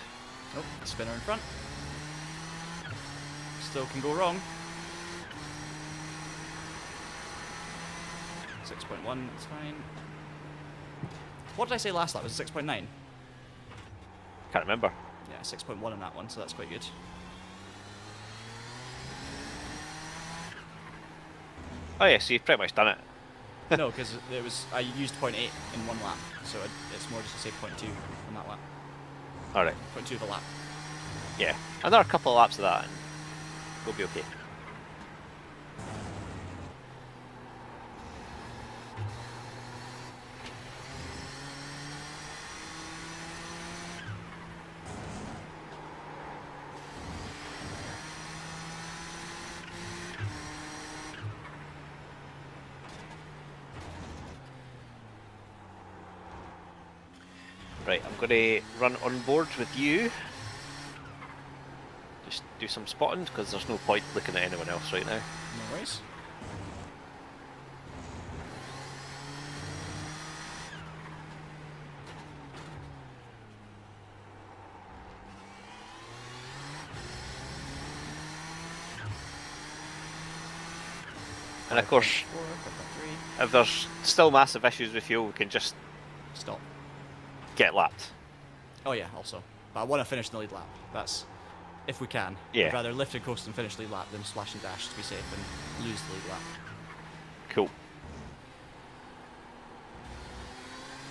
Oh, spinner in front. Still can go wrong. 6.1, that's fine. What did I say last lap? Was it 6.9? Can't remember. Yeah, 6.1 on that one, so that's quite good. Oh yeah, so you've pretty much done it. No, because it was I used 0.8 in one lap, so it's more just to say 0.2 on that lap. Alright. 0.2 of a lap. Yeah. Another couple of laps of that and we'll be okay. Right, I'm going to run on board with you. Just do some spotting, because there's no point looking at anyone else right now. No worries. And of course, 4.3. if there's still massive issues with fuel, we can just Stop. get lapped. Oh yeah, also. But I want to finish the lead lap. That's if we can. Yeah. I'd rather lift and coast and finish the lead lap than splash and dash to be safe and lose the lead lap. Cool.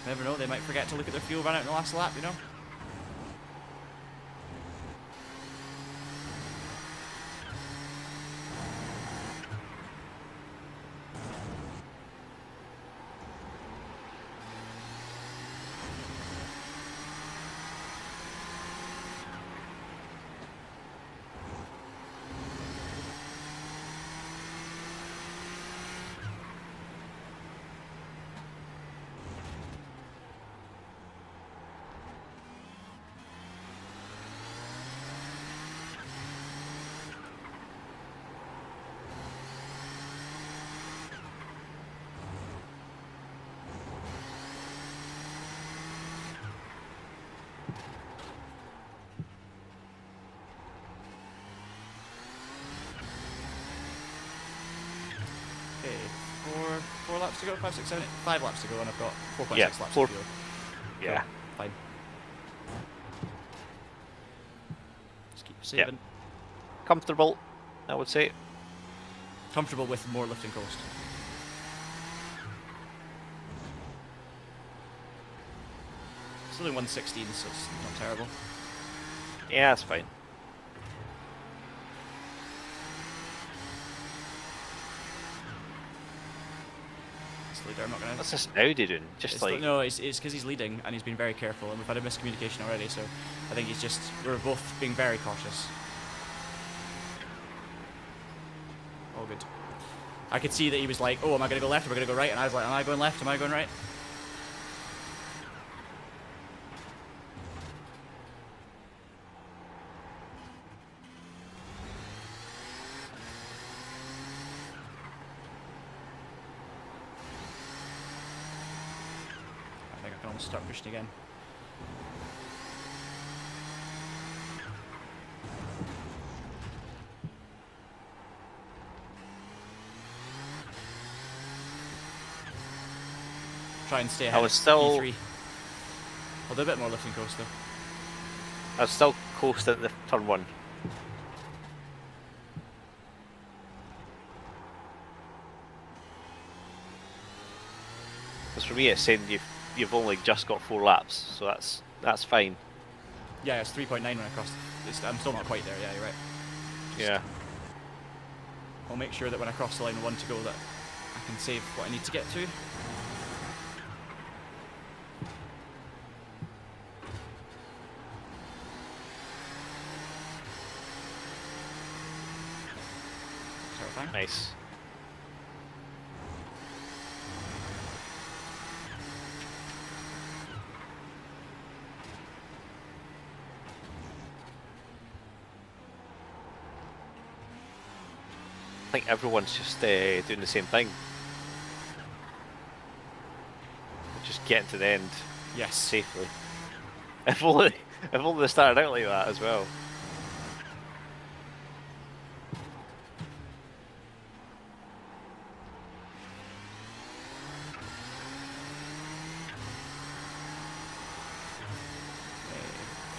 Never know, they might forget to look at their fuel run out in the last lap, you know? Okay, four laps to go, 5, 6, 7, 8, 5 laps to go, and I've got 4.6 Yeah, laps four. to go. Yeah. Cool, fine. Just keep saving. Comfortable, I would say. Comfortable with more lift and coast. Still in 116, so it's not terrible. Yeah, that's fine. This leader, I'm not gonna. What's this Audi doing? Just like... No, it's because he's leading and he's been very careful, and we've had a miscommunication already. So I think he's just we're both being very cautious. All good. I could see that he was like, "Oh, am I gonna go left? Or am I gonna go right?" And I was like, "Am I going left? Am I going right?" I think I can almost start pushing again. Try and stay ahead. I was still... E3. I'll do a bit more lifting coast though. I was still close at the turn 1. Because for me it's saying you've only just got 4 laps, so that's fine. Yeah, it's 3.9 when I crossed. I'm still not quite there. Yeah, you're right. Yeah. I'll make sure that when I cross the line 1 to go that I can save what I need to get to. Sure thing. Nice. I think everyone's just doing the same thing. Just getting to the end. Yes. Safely. If only they started out like that as well.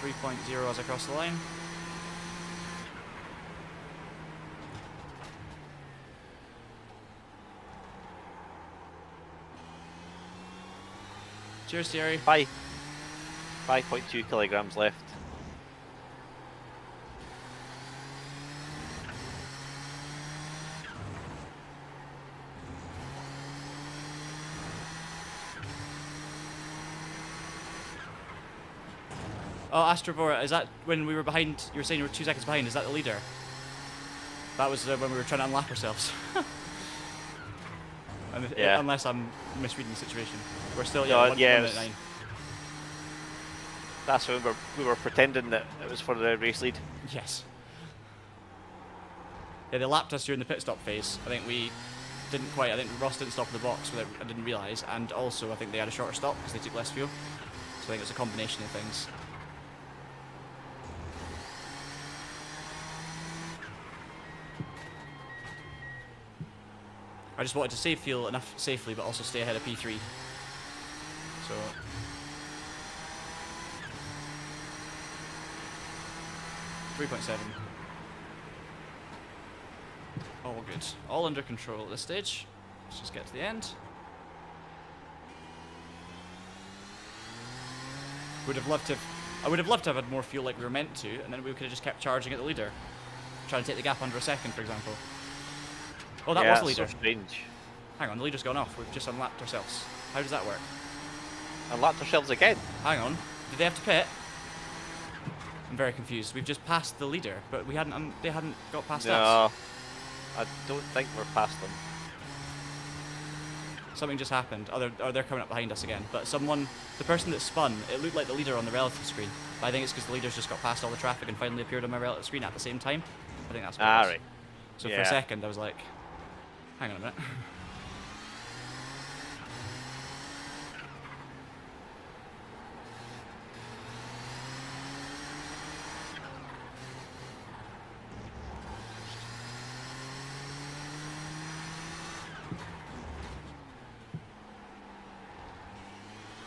Okay, 3.0 as I cross the line. Cheers, Thierry. 5.2 kilograms left. Oh, Astrovora, is that when we were behind? You were saying you were 2 seconds behind. Is that the leader? That was when we were trying to unlap ourselves. Yeah. Unless I'm misreading the situation. We're still No, one yeah, minute 9. That's when we were pretending that it was for the race lead. Yes. Yeah, they lapped us during the pit stop phase. I think we didn't quite. I think Ross didn't stop in the box, but I didn't realise. And also, I think they had a shorter stop because they took less fuel. So I think it was a combination of things. I just wanted to save fuel enough safely, but also stay ahead of P3. So. .7. All good. All under control at this stage. Let's just get to the end. I would have loved to have had more fuel like we were meant to, and then we could have just kept charging at the leader. Trying to take the gap under a second, for example. Oh, that was the leader. So strange. Hang on, the leader's gone off. We've just unlapped ourselves. How does that work? Unlapped ourselves again. Hang on. Did they have to pit? I'm very confused. We've just passed the leader, but we hadn't. They hadn't got past us. No, I don't think we're past them. Something just happened. They're coming up behind us again. But the person that spun, it looked like the leader on the relative screen. But I think it's because the leader's just got past all the traffic and finally appeared on my relative screen at the same time. I think that's what it was. Right. So for a second, I was like, hang on a minute.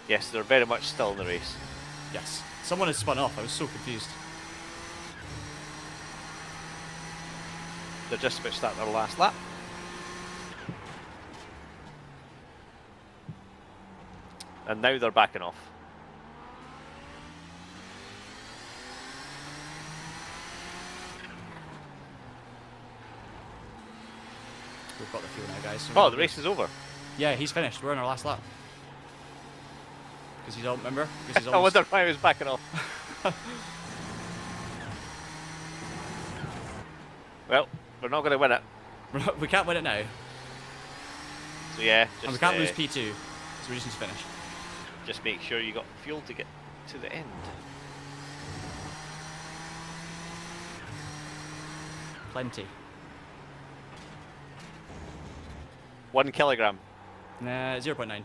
Yes, they're very much still in the race. Yes. Someone had spun off. I was so confused. They're just about to start their last lap. And now they're backing off. We've got the fuel now, guys. So Oh, the race is over. Yeah, he's finished. We're on our last lap. Because he's all, remember? He's I wonder why he was backing off. Well, we're not going to win it. We can't win it now. So yeah, just, And we can't lose P2. So we just need to finish. Just make sure you got fuel to get to the end. Plenty. 1 kilogram. Nah, 0.9.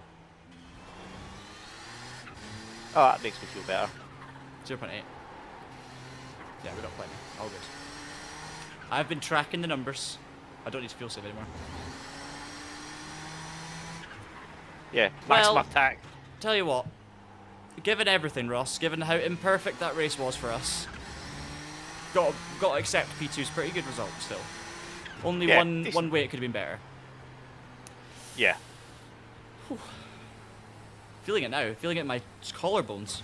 Oh, that makes me feel better. 0.8. Yeah, we got plenty. All good. I've been tracking the numbers. I don't need to fuel save anymore. Yeah, maximum Well, attack. Tell you what, given everything, Ross, given how imperfect that race was for us, got to accept P2's pretty good result still. Only one way it could have been better. Yeah. Whew. Feeling it now, feeling it in my collarbones.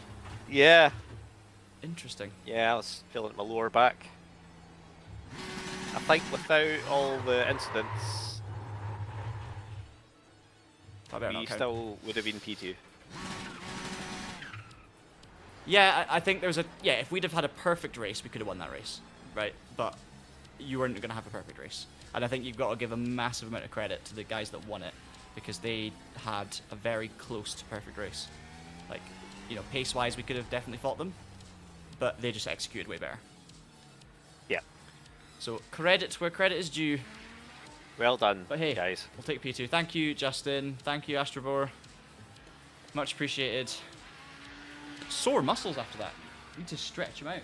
Yeah. Interesting. Yeah, I was feeling it in my lower back. I think without all the incidents, we still would have been P2. Yeah, I think there's if we'd have had a perfect race, we could have won that race, right? But you weren't going to have a perfect race. And I think you've got to give a massive amount of credit to the guys that won it, because they had a very close to perfect race. Like, you know, pace-wise, we could have definitely fought them, but they just executed way better. Yeah. So credit where credit is due. Well done, But hey, guys. we'll take P2. Thank you, Justin. Thank you, Astrobor. Much appreciated. Sore muscles after that. Need to stretch them out.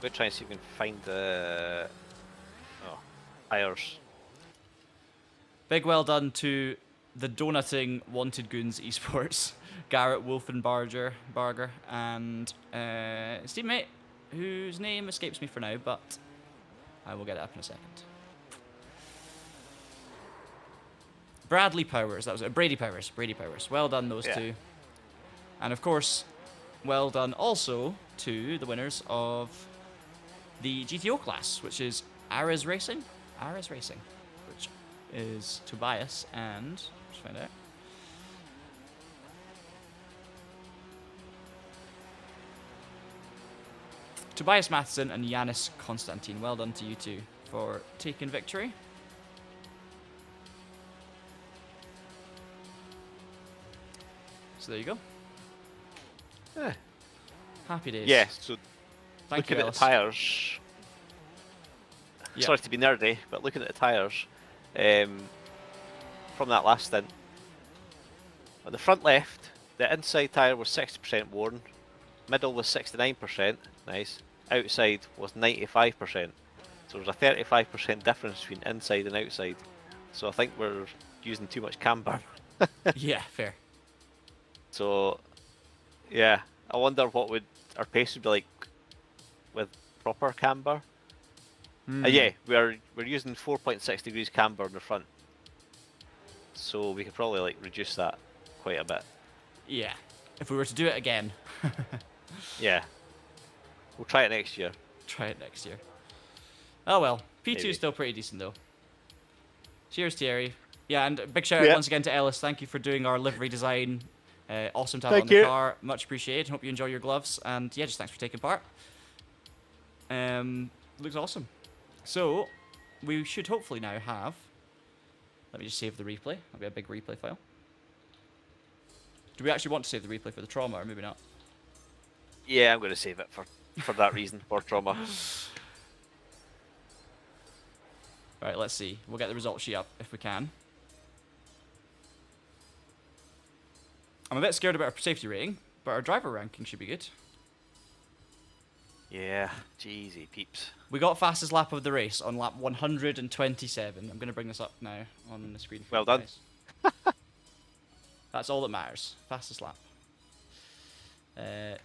We're trying to see if we can find the tires. Big well done to the donuting Wanted Goons Esports, Garrett Wolfenbarger, and his teammate, whose name escapes me for now, but I will get it up in a second. Bradley Powers, that was it. Brady Powers. Well done, those two. And of course, well done also to the winners of the GTO class, which is iRacing, which is Tobias and, let's find out. Tobias Matheson and Yanis Konstantin. Well done to you two for taking victory. So there you go. Happy days. Yeah, so Thank looking you, at Ellis. the tyres, Yeah. sorry to be nerdy, but looking at the tyres from that last stint, on the front left, the inside tyre was 60% worn, middle was 69%, nice, outside was 95%, so there's a 35% difference between inside and outside, so I think we're using too much camber. Yeah, fair. So, yeah, I wonder what would our pace would be like with proper camber. Yeah, we're using 4.6 degrees camber in the front, so we could probably like reduce that quite a bit. Yeah, if we were to do it again. Yeah, we'll try it next year. Try it next year. Oh well, P2 Maybe. is still pretty decent though. Cheers, Thierry. Yeah, and a big shout out once again to Ellis. Thank you for doing our livery design. Awesome to have it on the car. Much appreciated. Hope you enjoy your gloves. And yeah, just thanks for taking part. Looks awesome. So, we should hopefully now have... Let me just save the replay. That'll be a big replay file. Do we actually want to save the replay for the trauma, or maybe not? Yeah, I'm going to save it for that reason, for trauma. Right, let's see. We'll get the result sheet up if we can. I'm a bit scared about our safety rating, but our driver ranking should be good. Yeah, jeezy peeps. We got fastest lap of the race on lap 127. I'm going to bring this up now on the screen. For Well you done. guys. That's all that matters. Fastest lap.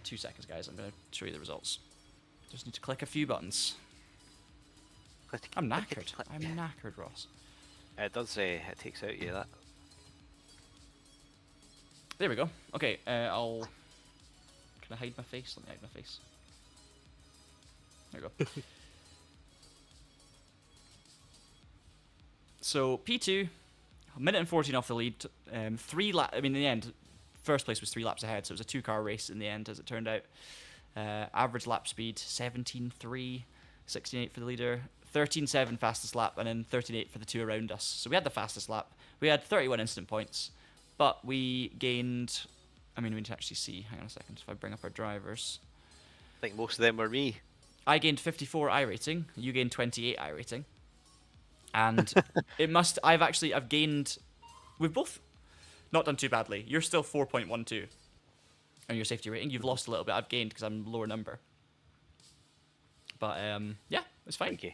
2 seconds, guys. I'm going to show you the results. Just need to click a few buttons. I'm knackered. I'm knackered, Ross. It does say it takes out you that. There we go. Okay, I'll... Can I hide my face? Let me hide my face. There we go. So, P2, a minute and 14 off the lead. 3 laps... I mean, in the end, first place was 3 laps ahead, so it was a 2-car race in the end, as it turned out. Average lap speed, 17.3, 16.8 for the leader, 13.7 fastest lap, and then 13.8 for the 2 around us. So we had the fastest lap. We had 31 incident points. But we gained... I mean, we need to actually see. Hang on a second. If I bring up our drivers. I think most of them were me. I gained 54 iRating. You gained 28 iRating. And it must... I've gained... We've both not done too badly. You're still 4.12 on your safety rating. You've lost a little bit. I've gained because I'm lower number. But, yeah, it's fine. Thank you.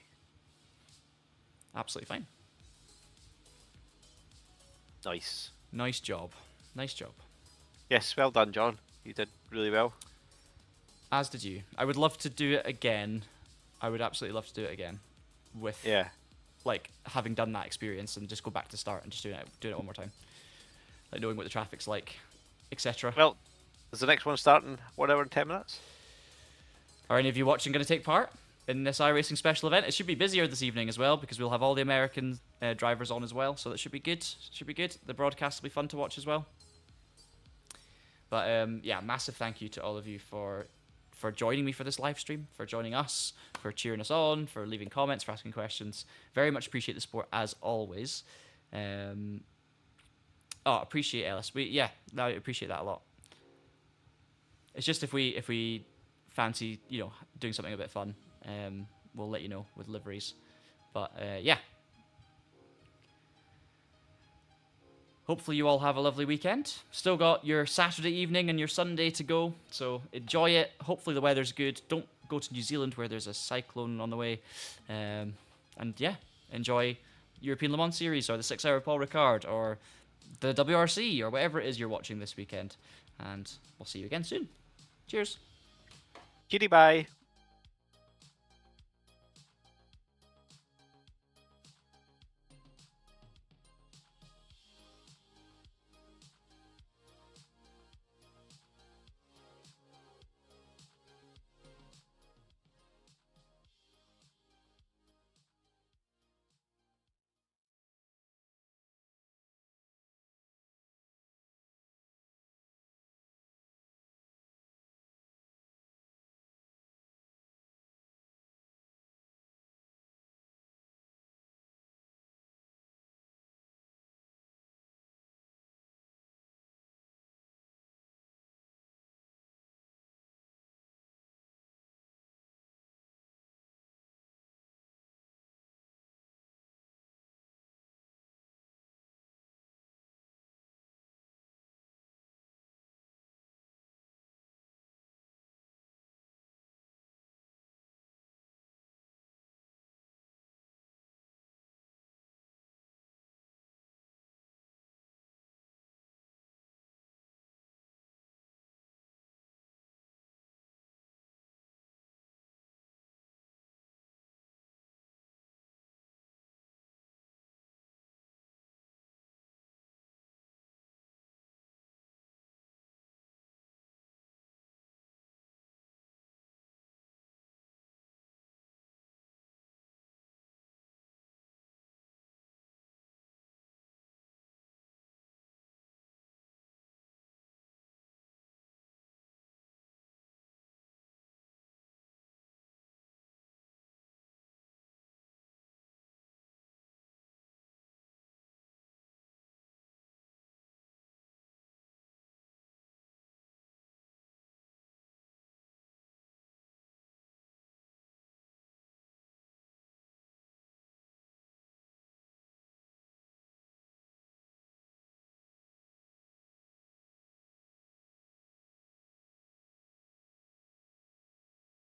Absolutely fine. Nice. Nice job. Nice job. Yes, well done, John. You did really well. As did you. I would love to do it again. I would absolutely love to do it again. With, Yeah. like, having done that experience and just go back to start and just doing it one more time. Like, knowing what the traffic's like, etc. Well, is the next one starting 1 hour and 10 minutes? Are any of you watching going to take part in this iRacing special event? It should be busier this evening as well, because we'll have all the American drivers on as well, so that should be good. Should be good. The broadcast will be fun to watch as well. But yeah, massive thank you to all of you for for joining me for this live stream, for joining us, for cheering us on, for leaving comments, for asking questions. Very much appreciate the support as always. Appreciate Ellis. I appreciate that a lot. It's just if we fancy, doing something a bit fun, we'll let you know with liveries. But yeah. Hopefully you all have a lovely weekend. Still got your Saturday evening and your Sunday to go, so enjoy it. Hopefully the weather's good. Don't go to New Zealand where there's a cyclone on the way. And yeah, enjoy European Le Mans Series or the 6 Hour Paul Ricard or the WRC or whatever it is you're watching this weekend. And we'll see you again soon. Cheers. Kitty bye.